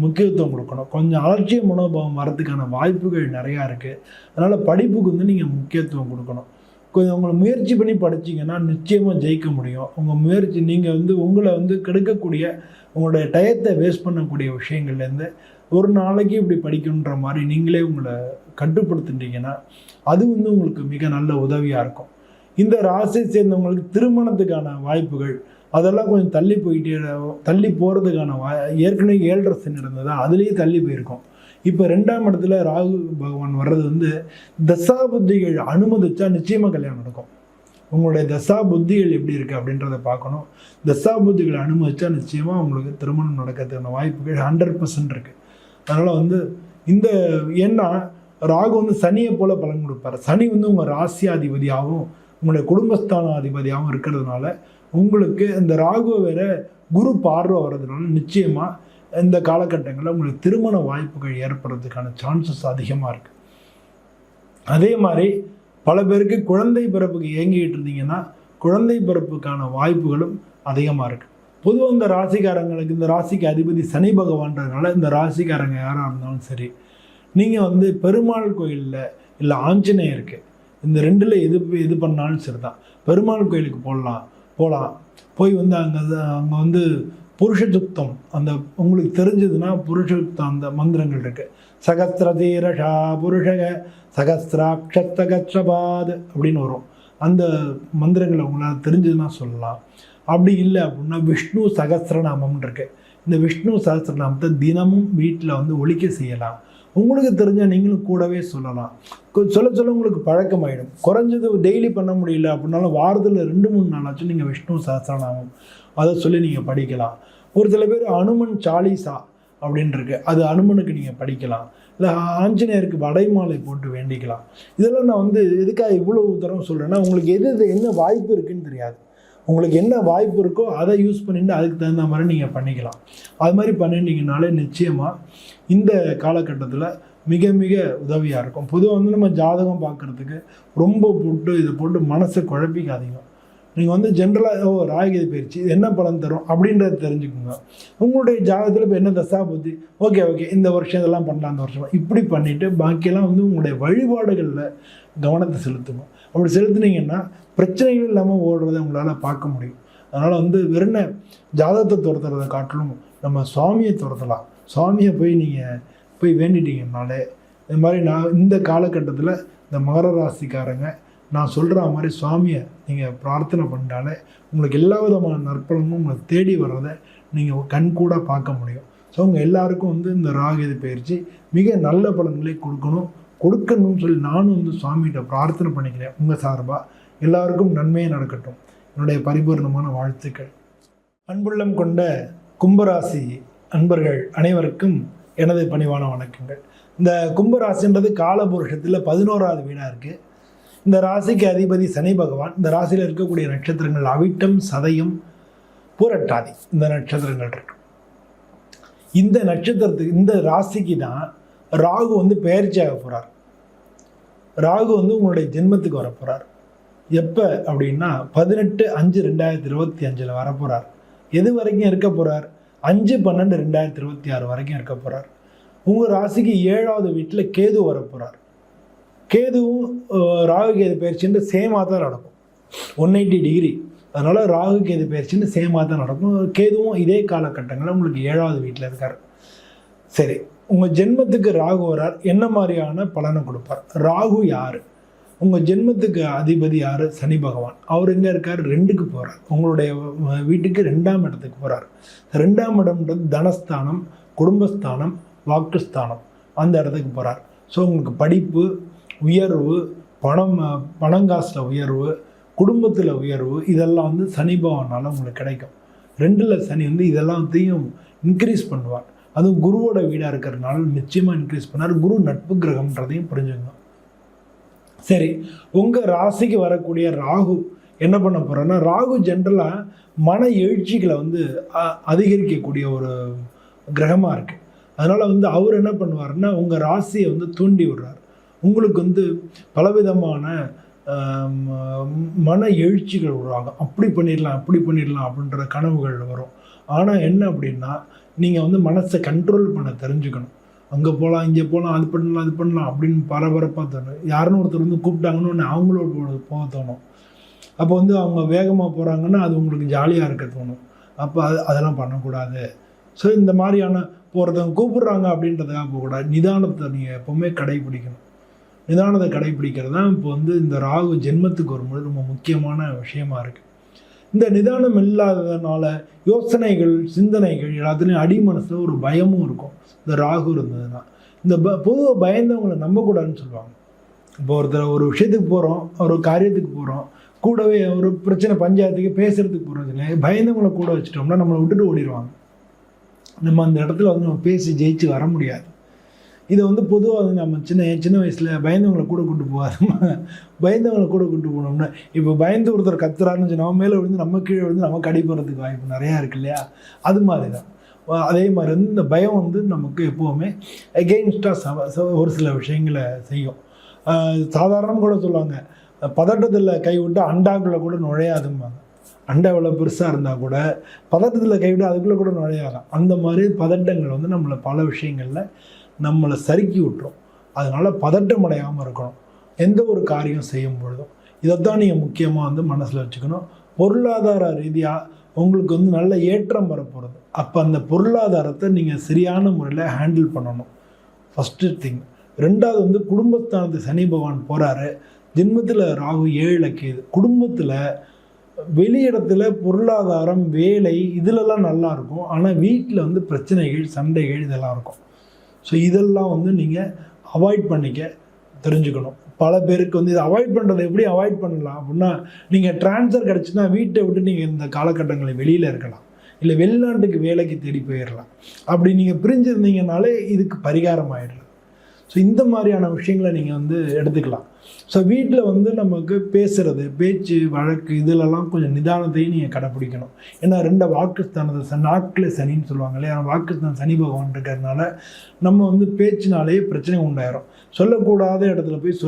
முக்கியத்துவம் கொடுக்கணும். கொஞ்சம் அலட்சிய மனோபாவம் வரதுக்கான வாய்ப்புகள் நிறையா இருக்குது. அதனால் படிப்புக்கு வந்து நீங்கள் முக்கியத்துவம் கொடுக்கணும். கொஞ்சம் உங்களை முயற்சி பண்ணி படிச்சிங்கன்னா நிச்சயமாக ஜெயிக்க முடியும். உங்கள் முயற்சி நீங்கள் வந்து உங்களை வந்து கெடுக்கக்கூடிய உங்களுடைய டயத்தை வேஸ்ட் பண்ணக்கூடிய விஷயங்கள்லேருந்து ஒரு நாளைக்கு இப்படி படிக்கணுன்ற மாதிரி நீங்களே உங்களை கட்டுப்படுத்திட்டீங்கன்னா அது வந்து உங்களுக்கு மிக நல்ல உதவியாக இருக்கும். இந்த ராசியை சேர்ந்தவங்களுக்கு திருமணத்துக்கான வாய்ப்புகள் அதெல்லாம் கொஞ்சம் தள்ளி போகிறதுக்கான ஏற்கனவே 7.5 சனி இருந்ததா அதுலேயே தள்ளி போயிருக்கோம். இப்போ 2ஆம் இடத்துல ராகு பகவான் வர்றது வந்து தசா புத்திகள் அனுமதிச்சா நிச்சயமாக கல்யாணம் நடக்கும். உங்களுடைய தசா புத்திகள் எப்படி இருக்குது அப்படின்றத பார்க்கணும். தசா புத்திகளை அனுமதிச்சா நிச்சயமாக உங்களுக்கு திருமணம் நடக்கிறதுக்கான வாய்ப்புகள் 100% இருக்குது. அதனால் வந்து இந்த ஏன்னா ராகு வந்து சனியை போல் பலன் கொடுப்பார். சனி வந்து உங்கள் ராசியாதிபதியாகவும் உங்களுடைய குடும்பஸ்தானாதிபதியாகவும் இருக்கிறதுனால உங்களுக்கு இந்த ராகுவை வேற குரு பார்வை வர்றதுனால நிச்சயமாக இந்த காலகட்டங்களில் உங்களுக்கு திருமண வாய்ப்புகள் ஏற்படுறதுக்கான சான்சஸ் அதிகமாக இருக்குது. அதே மாதிரி பல பேருக்கு குழந்தை பிறப்புக்கு இயங்கிட்டு இருந்தீங்கன்னா குழந்தை பிறப்புக்கான வாய்ப்புகளும் அதிகமாக இருக்குது. பொதுவாக இந்த ராசிக்காரங்களுக்கு இந்த ராசிக்கு அதிபதி சனி பகவான்றதுனால இந்த ராசிக்காரங்க யாராக இருந்தாலும் சரி, நீங்கள் வந்து பெருமாள் கோயிலில் இல்லை ஆஞ்சநேயருக்கு இந்த 2ல் எது பண்ணாலும் சரி தான். பெருமாள் கோயிலுக்கு போய் வந்து அங்கே வந்து புருஷ சுத்தம் அந்த உங்களுக்கு தெரிஞ்சதுன்னா புருஷ சுத்தம் அந்த மந்திரங்கள் இருக்குது. சகஸ்திரதீரஷா புருஷக சகஸ்திராட்சத்தகச்சபாத் அப்படின்னு வரும். அந்த மந்திரங்களை உங்களால் தெரிஞ்சதுன்னா சொல்லலாம். அப்படி இல்லை அப்படின்னா விஷ்ணு சகஸ்திரநாமம்னு இருக்குது. இந்த விஷ்ணு சகஸ்திரநாமத்தை தினமும் வீட்டில் வந்து ஒலிக்க செய்யலாம். உங்களுக்கு தெரிஞ்சால் நீங்களும் கூடவே சொல்லலாம். சொல்ல சொல்ல உங்களுக்கு பழக்கமாயிடும். குறைஞ்சது டெய்லி பண்ண முடியல அப்படின்னாலும் வாரத்தில் 2-3 நாளாச்சும் நீங்கள் விஷ்ணு சஹஸ்ரநாமம் அதை சொல்லி நீங்கள் படிக்கலாம். ஒரு சில பேர் அனுமன் சாலிசா அப்படின்னு இருக்கு, அது அனுமனுக்கு நீங்கள் படிக்கலாம். இல்லை ஆஞ்சநேயருக்கு வடைமாலை போட்டு வேண்டிக்கலாம். இதெல்லாம் நான் எதுக்காக இவ்வளவு தரம் சொல்கிறேன்னா, உங்களுக்கு என்ன வாய்ப்பு இருக்குன்னு தெரியாது. உங்களுக்கு என்ன வாய்ப்பு இருக்கோ அதை யூஸ் பண்ணிட்டு அதுக்கு தகுந்த மாதிரி நீங்கள் பண்ணிக்கலாம். அது மாதிரி பண்ணிட்டீங்கனாலே நிச்சயமாக இந்த காலகட்டத்தில் மிக மிக உதவியாக இருக்கும். பொதுவாக நம்ம ஜாதகம் பார்க்குறதுக்கு ரொம்ப இதை போட்டு மனசை குழப்பிக்காதீங்க. நீங்கள் ஜென்ரலாக ராகுகேது பயிற்சி என்ன பலன் தரும் அப்படின்றத தெரிஞ்சுக்கோங்க. உங்களுடைய ஜாதகத்தில் இப்போ என்ன தசா புத்தி, ஓகே இந்த வருஷம் இதெல்லாம் பண்ணலாம், அந்த வருஷம் இப்படி பண்ணிவிட்டு பாக்கியெல்லாம் உங்களுடைய வழிபாடுகளில் கவனத்தை செலுத்துங்க. அப்படி செலுத்துனீங்கன்னா பிரச்சனைகள் இல்லாமல் ஓடுறதை உங்களால் பார்க்க முடியும். அதனால் வெறும் ஜாதகத்தை துரத்துறதை காட்டிலும் நம்ம சுவாமியை துரத்தலாம். சுவாமியை போய் வேண்டிட்டீங்கன்னாலே இந்த மாதிரி இந்த காலகட்டத்தில் இந்த மகர ராசிக்காரங்க நான் சொல்கிற மாதிரி சுவாமியை நீங்கள் பிரார்த்தனை பண்ணிட்டாலே உங்களுக்கு எல்லா விதமான நற்பலனும் உங்களை தேடி வர்றதை நீங்கள் கண்கூட பார்க்க முடியும். ஸோ உங்கள் எல்லாருக்கும் இந்த ராகுகேது பயிற்சி மிக நல்ல பலன்களை கொடுக்கணும்னு சொல்லி நானும் சுவாமிகிட்ட பிரார்த்தனை பண்ணிக்கிறேன். உங்கள் சார்பாக எல்லாருக்கும் நன்மையே நடக்கட்டும். என்னுடைய பரிபூர்ணமான வாழ்த்துக்கள். அன்புள்ளம் கொண்ட கும்பராசி அன்பர்கள் அனைவருக்கும் எனது பணிவான வணக்கங்கள். இந்த கும்பராசின்றது காலபுருஷத்தில் 11வது வீடாக இருக்குது. இந்த ராசிக்கு அதிபதி சனி பகவான். இந்த ராசியில் இருக்கக்கூடிய நட்சத்திரங்கள் அவிட்டம், சதயம், பூரட்டாதி, இந்த நட்சத்திரங்கள் இருக்கு. இந்த நட்சத்திரத்துக்கு இந்த ராசிக்கு தான் ராகு பெயர்ச்சியாக போகிறார். ராகு உங்களுடைய ஜென்மத்துக்கு வரப்போகிறார். எப்போ அப்படின்னா 18/5/2025 வரப்போகிறார். எது வரைக்கும் இருக்க போகிறார்? 5/12/2026 வரைக்கும் இருக்க போகிறார். உங்கள் ராசிக்கு 7வது வீட்டில் கேது வரப்போகிறார். கேதுவும் ராகுகேது பயிற்சின்னு சேமாக தான் நடக்கும், 180 டிகிரி. அதனால் ராகுகேது பயிற்சின்னு சேமாக தான் நடக்கும். கேதுவும் இதே காலகட்டங்களில் உங்களுக்கு 7வது வீட்டில் இருக்கார். சரி, உங்கள் ஜென்மத்துக்கு ராகு வரார். என்ன மாதிரியான பலனை கொடுப்பார்? ராகு யார்? உங்கள் ஜென்மத்துக்கு அதிபதி யார்? சனி பகவான். அவர் எங்கே இருக்கார்? 2க்கு போகிறார். உங்களுடைய வீட்டுக்கு 2ஆம் இடத்துக்கு போகிறார். 2ஆம் இடம்ன்றது தனஸ்தானம், குடும்பஸ்தானம், வாக்குஸ்தானம். அந்த இடத்துக்கு போகிறார். ஸோ உங்களுக்கு படிப்பு உயர்வு, பணங்காசில் உயர்வு, குடும்பத்தில் உயர்வு, இதெல்லாம் சனி பகவானால் உங்களுக்கு கிடைக்கும். 2ல் சனி இதெல்லாத்தையும் இன்க்ரீஸ் பண்ணுவார். அதுவும் குருவோட வீடாக இருக்கிறதுனால நிச்சயமாக இன்க்ரீஸ் பண்ணார். குரு நட்பு கிரகம்ன்றதையும் புரிஞ்சுங்க. சரி, உங்கள் ராசிக்கு வரக்கூடிய ராகு என்ன பண்ண போகிறேன்னா, ராகு ஜென்ரலாக மன எழுச்சிகளை அதிகரிக்கக்கூடிய ஒரு கிரகமாக இருக்குது. அதனால் அவர் என்ன பண்ணுவார்னா, உங்கள் ராசியை தூண்டி விடுறார். உங்களுக்கு பலவிதமான மன எழுச்சிகள் உருவாகும். அப்படி பண்ணிடலாம் அப்படின்ற கனவுகள் வரும். ஆனால் என்ன அப்படின்னா, நீங்கள் மனசை கண்ட்ரோல் பண்ண தெரிஞ்சுக்கணும். அங்கே போகலாம், இங்கே போகலாம், அது பண்ணலாம் அப்படின்னு பரபரப்பாக தோணும். யாருன்னு ஒருத்தர் கூப்பிட்டாங்கன்னு அவங்களோட போக தோணும். அப்போ அவங்க வேகமாக போகிறாங்கன்னா அது உங்களுக்கு ஜாலியாக இருக்க தோணும். அப்போ அதெல்லாம் பண்ணக்கூடாது. ஸோ இந்த மாதிரியான ஒருத்தவங்க கூப்பிட்றாங்க அப்படின்றதுக்காக போகக்கூடாது. நிதானத்தை நீங்கள் எப்போவுமே கடைபிடிக்கணும். நிதானத்தை கடைபிடிக்கிறது தான் இப்போ இந்த ராகு ஜென்மத்துக்கு வரும்போது ரொம்ப முக்கியமான விஷயமா இருக்குது. இந்த நிதானம் இல்லாததுனால யோசனைகள், சிந்தனைகள் எல்லாத்துலேயும் அடிமனசில் ஒரு பயமும் இருக்கும். இந்த ராகு இருந்ததுன்னா பொதுவாக பயந்தவங்களை நம்பக்கூடாதுன்னு சொல்லுவாங்க. இப்போ ஒரு விஷயத்துக்கு போகிறோம், ஒரு காரியத்துக்கு போகிறோம், கூடவே ஒரு பிரச்சனை பஞ்சாயத்துக்கு பேசுகிறதுக்கு போகிறது இல்லை, பயந்தவங்களை கூட வச்சுட்டோம்னா நம்மளை விட்டுட்டு ஓடிடுவாங்க. நம்ம அந்த இடத்துல நம்ம பேசி ஜெயிச்சு வர முடியாது. இதை பொதுவாக நம்ம சின்ன வயசில் பயந்தவங்களை கூட கொண்டு போகாதமா, பயந்தவங்களை கூட கொண்டு போனோம்னா, இப்போ பயந்து ஒருத்தர் கத்துறாருன்னு நம்ம மேலே நம்ம கீழே நமக்கு அடிப்படுறதுக்கு வாய்ப்பு நிறையா இருக்கு இல்லையா? அது மாதிரி தான். அதே மாதிரி இந்த பயம் நமக்கு எப்போவுமே எகெயின்ஸ்டாக ஒரு சில விஷயங்களை செய்யும். சாதாரணமாக கூட சொல்லுவாங்க, பதட்டத்தில் கைவிட்டு அண்டாக்குள்ளே கூட நுழையாதும்பாங்க. அண்டை எவ்வளோ பெருசாக இருந்தால் கூட பதட்டத்தில் கைவிட்டு அதுக்குள்ளே கூட நுழையாதான். அந்த மாதிரி பதட்டங்கள் நம்மளை பல விஷயங்களில் நம்மளை சறுக்கி விட்டுரும். அதனால் பதட்டம் அடையாமல் இருக்கணும் எந்த ஒரு காரியம் செய்யும் பொழுதும். இதைத்தான் நீங்கள் முக்கியமாக மனசில் வச்சுக்கணும். பொருளாதார ரீதியாக உங்களுக்கு நல்ல ஏற்றம் வரப்போகிறது. அப்போ அந்த பொருளாதாரத்தை நீங்கள் சரியான முறையில் ஹேண்டில் பண்ணணும், ஃபஸ்ட்டு திங். 2வது குடும்பஸ்தானத்து சனி பகவான் போகிறாரு. ஜென்மத்தில் ராகு 7ல் கேது. குடும்பத்தில் வெளியிடத்தில் பொருளாதாரம், வேலை இதிலெல்லாம் நல்லா இருக்கும். ஆனால் வீட்டில் பிரச்சனைகள், சண்டைகள் இதெல்லாம் இருக்கும். ஸோ இதெல்லாம் வந்து நீங்கள் அவாய்ட் பண்ணிக்க தெரிஞ்சுக்கணும். பல பேருக்கு வந்து இதை அவாய்ட் பண்ணுறதை எப்படி அவாய்ட் பண்ணலாம் அப்படின்னா, நீங்கள் ட்ரான்ஸ்ஃபர் கிடச்சுன்னா வீட்டை விட்டு நீங்கள் இந்த காலகட்டங்களில் வெளியில் இருக்கலாம், இல்லை வெளிநாட்டுக்கு வேலைக்கு தேடி போயிடலாம். அப்படி நீங்கள் பிரிஞ்சிருந்தீங்கனாலே இதுக்கு பரிகாரம் ஆகிடலாம். ஸோ இந்த மாதிரியான விஷயங்களை நீங்கள் வந்து எடுத்துக்கலாம். ஸோ வீட்டில் வந்து நமக்கு பேசுகிறது, பேச்சு வழக்கு இதிலெல்லாம் கொஞ்சம் நிதானத்தையும் நீங்கள் கடைப்பிடிக்கணும். ஏன்னா 2 வாக்குஸ்தானத்தை நாட்டில் சனின்னு சொல்லுவாங்க இல்லையா, வாக்குஸ்தானம் சனி பகவான் இருக்கிறதுனால நம்ம வந்து பேச்சினாலே பிரச்சனை உண்டாயிரும். சொல்லக்கூடாத இடத்துல போய்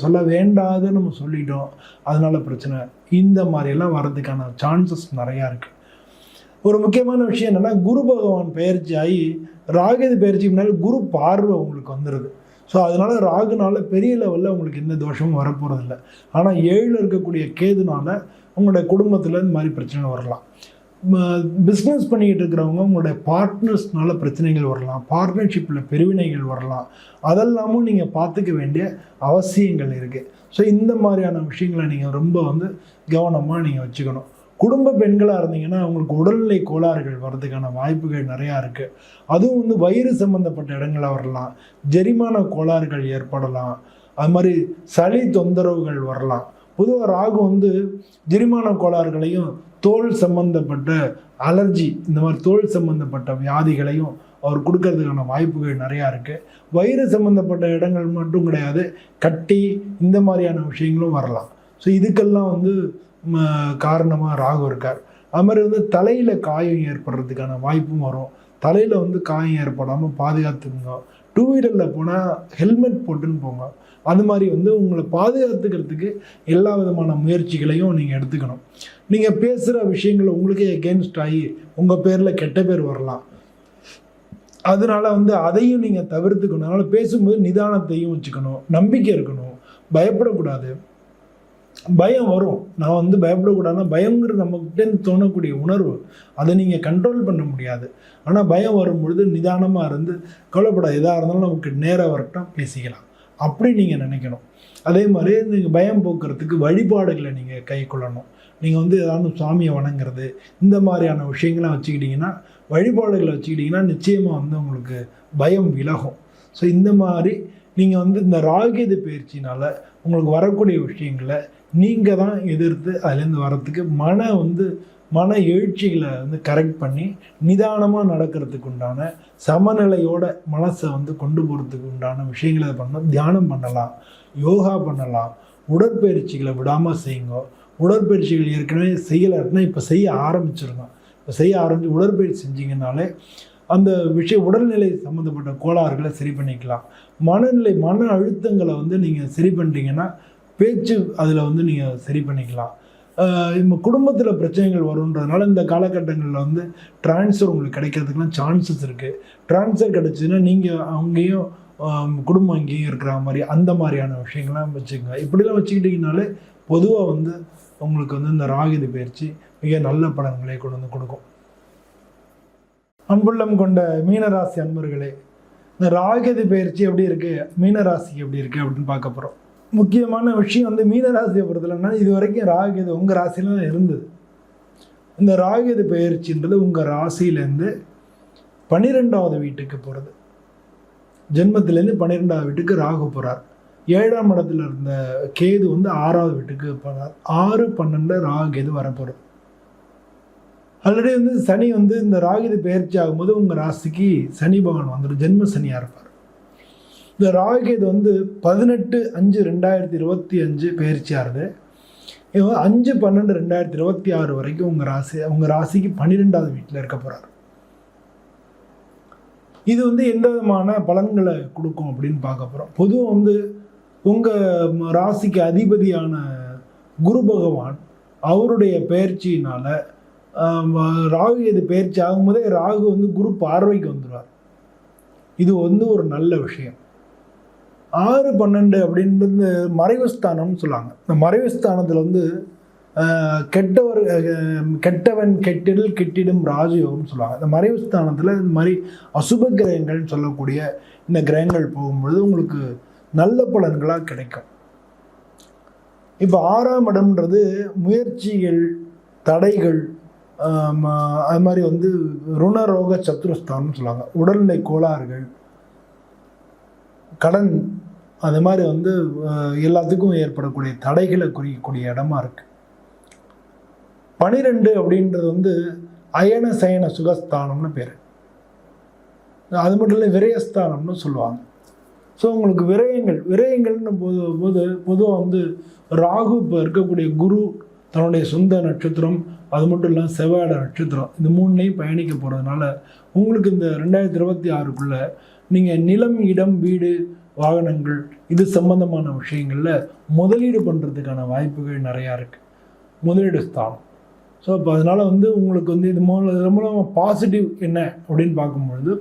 சொல்ல வேண்டாத நம்ம சொல்லிட்டோம், அதனால பிரச்சனை. இந்த மாதிரியெல்லாம் வர்றதுக்கான சான்சஸ் நிறையா இருக்குது. ஒரு முக்கியமான விஷயம் என்னென்னா, குரு பகவான் பயிற்சி ஆகி ராகு பயிற்சிக்கு முன்னாடி குரு பார்வை உங்களுக்கு வந்துடுது. ஸோ அதனால் ராகுனால பெரிய லெவலில் உங்களுக்கு எந்த தோஷமும் வரப்போகிறதில்ல. ஆனால் 7 இருக்கக்கூடிய கேதுனால உங்களுடைய குடும்பத்தில் இந்த மாதிரி பிரச்சனை வரலாம். பிஸ்னஸ் பண்ணிக்கிட்டு இருக்கிறவங்க உங்களுடைய பார்ட்னர்ஸ்னால பிரச்சனைகள் வரலாம், பார்ட்னர்ஷிப்பில் பிரிவினைகள் வரலாம். அதெல்லாமும் நீங்கள் பார்த்துக்க வேண்டிய அவசியங்கள் இருக்குது. ஸோ இந்த மாதிரியான விஷயங்களை நீங்கள் ரொம்ப வந்து கவனமாக நீங்கள் வச்சுக்கணும். குடும்ப பெண்களாக இருந்தீங்கன்னா அவங்களுக்கு உடல்நிலை கோளாறுகள் வர்றதுக்கான வாய்ப்புகள் நிறையா இருக்குது. அதுவும் வந்து வயிறு சம்மந்தப்பட்ட இடங்களில் வரலாம், ஜெரிமான கோளாறுகள் ஏற்படலாம், அது மாதிரி சளி தொந்தரவுகள் வரலாம். பொதுவாக ராகு வந்து ஜெரிமான கோளாறுகளையும் தோல் சம்பந்தப்பட்ட அலர்ஜி, இந்த மாதிரி தோல் சம்பந்தப்பட்ட வியாதிகளையும் அவர் கொடுக்கறதுக்கான வாய்ப்புகள் நிறையா இருக்குது. வயிறு சம்மந்தப்பட்ட இடங்கள் மட்டும் கிடையாது, கட்டி இந்த மாதிரியான விஷயங்களும் வரலாம். ஸோ இதுக்கெல்லாம் வந்து காரணமாக ராகு இருக்கார். அது மாதிரி வந்து தலையில் காயம் ஏற்படுறதுக்கான வாய்ப்பும் வரும். தலையில் வந்து காயம் ஏற்படாமல் பாதுகாத்துக்குங்க. 2 வீலரில் போனால் ஹெல்மெட் போட்டுன்னு போங்க. அது மாதிரி வந்து உங்களை பாதுகாத்துக்கிறதுக்கு எல்லா விதமான முயற்சிகளையும் நீங்கள் எடுத்துக்கணும். நீங்கள் பேசுகிற விஷயங்கள் உங்களுக்கே எகென்ஸ்ட் ஆகி உங்கள் பேரில் கெட்ட பேர் வரலாம். அதனால வந்து அதையும் நீங்கள் தவிர்த்துக்கணும். அதனால் பேசும்போது நிதானத்தையும் வச்சுக்கணும், நம்பிக்கை இருக்கணும், பயப்படக்கூடாது. பயம் வரும், நான் வந்து பயப்படக்கூடாதுன்னா பயங்கிறது நம்மகிட்டேருந்து தோணக்கூடிய உணர்வு, அதை நீங்கள் கண்ட்ரோல் பண்ண முடியாது. ஆனால் பயம் வரும்பொழுது நிதானமாக இருந்து கவலைப்படாது, எதாக இருந்தாலும் நமக்கு நேராக வரட்டும் பேசிக்கலாம் அப்படி நீங்கள் நினைக்கணும். அதே மாதிரி நீங்கள் பயம் போக்குறதுக்கு வழிபாடுகளை நீங்கள் கை கொள்ளணும். நீங்கள் வந்து ஏதாவது சுவாமியை வணங்குறது இந்த மாதிரியான விஷயங்கள்லாம் வச்சுக்கிட்டிங்கன்னா, வழிபாடுகளை வச்சுக்கிட்டிங்கன்னா நிச்சயமாக வந்து உங்களுக்கு பயம் விலகும். ஸோ இந்த மாதிரி நீங்கள் வந்து இந்த ராகு பயிற்சினால் உங்களுக்கு வரக்கூடிய விஷயங்களை நீங்கள் தான் எதிர்த்து அதுலேருந்து வரத்துக்கு மன எழுச்சிகளை வந்து கரெக்ட் பண்ணி நிதானமாக நடக்கிறதுக்கு உண்டான சமநிலையோட மனசை வந்து கொண்டு போகிறதுக்கு உண்டான விஷயங்களை பண்ணணும். தியானம் பண்ணலாம், யோகா பண்ணலாம், உடற்பயிற்சிகளை விடாமல் செய்யுங்க. உடற்பயிற்சிகள் ஏற்கனவே செய்யலைன்னா இப்போ செய்ய ஆரம்பிச்சிருங்க. இப்போ செய்ய ஆரம்பித்து உடற்பயிற்சி செஞ்சிங்கனாலே அந்த உடல்நிலை சம்மந்தப்பட்ட கோளாறுகளை சரி பண்ணிக்கலாம். மன அழுத்தங்களை வந்து நீங்கள் சரி பண்ணிட்டீங்கன்னா பேச்சு அதில் வந்து நீங்கள் சரி பண்ணிக்கலாம். இப்போ குடும்பத்தில் பிரச்சனைகள் வருன்றதுனால இந்த காலகட்டங்களில் வந்து ட்ரான்ஸ்ஃபர் உங்களுக்கு கிடைக்கிறதுக்குலாம் சான்சஸ் இருக்குது. ட்ரான்ஸ்ஃபர் கிடச்சிதுன்னா நீங்கள் அங்கேயும் குடும்பம் அங்கேயும் இருக்கிற மாதிரி அந்த மாதிரியான விஷயங்கள்லாம் வச்சுக்கோங்க. இப்படிலாம் வச்சுக்கிட்டிங்கனாலே பொதுவாக வந்து உங்களுக்கு வந்து இந்த ராகு பயிற்சி மிக நல்ல பலன்களை கொண்டு வந்து கொடுக்கும். அன்புள்ளம் கொண்ட மீனராசி அன்பர்களே, இந்த ராகு பயிற்சி எப்படி இருக்குது, மீனராசிக்கு எப்படி இருக்குது அப்படின்னு பார்க்க போகிறோம். முக்கியமான விஷயம் வந்து மீனராசியை பொறுத்தலைன்னா இது வரைக்கும் ராகு உங்கள் ராசியில தான் இருந்தது. இந்த ராகு பயிற்சின்றது உங்கள் ராசியிலேருந்து 12வது வீட்டுக்கு போகிறது. ஜென்மத்திலேருந்து 12வது வீட்டுக்கு ராகு போகிறார். 7ஆம் இடத்துல இருந்த கேது வந்து 6வது வீட்டுக்கு போகிறார். 6, 12 ராகு வரப்போகிறது. ஆல்ரெடி வந்து சனி வந்து இந்த ராகு பயிற்சி ஆகும்போது உங்கள் ராசிக்கு சனி பகவான் வந்துடும், ஜென்ம சனியாக இருப்பார். இந்த ராகு வந்து 18/5/2025 பயிற்சியாகிறது. 5/12/2026 வரைக்கும் உங்கள் ராசிக்கு 12வது வீட்டில் இருக்க போகிறார். இது வந்து எந்த விதமான பலன்களை கொடுக்கும் அப்படின்னு பார்க்க போகிறோம். பொதுவாக வந்து உங்கள் ராசிக்கு அதிபதியான குரு பகவான் அவருடைய பயிற்சியினால் ராகு பயிற்சி ஆகும்போதே ராகு வந்து குரு பார்வைக்கு வந்துடுவார். இது வந்து ஒரு நல்ல விஷயம். 6-12 அப்படின்றது மறைவு ஸ்தானம்னு சொல்லுவாங்க. இந்த மறைவு ஸ்தானத்தில் வந்து கெட்டவன் கெட்டிடல் கெட்டிடும் ராஜயோகம்னு சொல்லுவாங்க. இந்த மறைவு ஸ்தானத்தில் இந்த மாதிரி அசுப கிரகங்கள்னு சொல்லக்கூடிய இந்த கிரகங்கள் போகும்பொழுது உங்களுக்கு நல்ல பலன்களாக கிடைக்கும். இப்போ 6ஆம் இடம்ன்றது முயற்சிகள், தடைகள், அது மாதிரி வந்து ருணரோக சத்துருஸ்தானம்னு சொல்லுவாங்க. உடல்நிலை கோளாறுகள், கடன், அது மாதிரி வந்து எல்லாத்துக்கும் ஏற்படக்கூடிய தடைகளை குறிக்கக்கூடிய இடமா இருக்குது. 12 அப்படின்றது வந்து அயன சயன சுகஸ்தானம்னு பேர். அது மட்டும் இல்லை, விரயஸ்தானம்னு சொல்லுவாங்க. ஸோ உங்களுக்கு விரயங்கள்னு பொதுவாக வந்து ராகு இப்போ இருக்கக்கூடிய குரு தன்னுடைய சொந்த நட்சத்திரம், அது மட்டும் இல்லாமல் செவ்வாயோட நட்சத்திரம், இந்த 3லையும் பயணிக்க போகிறதுனால உங்களுக்கு இந்த 2026க்குள்ளே நீங்கள் நிலம், இடம், வீடு, வாகனங்கள் இது சம்பந்தமான விஷயங்களில் முதலீடு பண்ணுறதுக்கான வாய்ப்புகள் நிறையா இருக்குது. முதலீடு ஸ்தானம். ஸோ அப்போ அதனால் வந்து உங்களுக்கு வந்து இது மூலமாக பாசிட்டிவ் என்ன அப்படின்னு பார்க்கும்பொழுது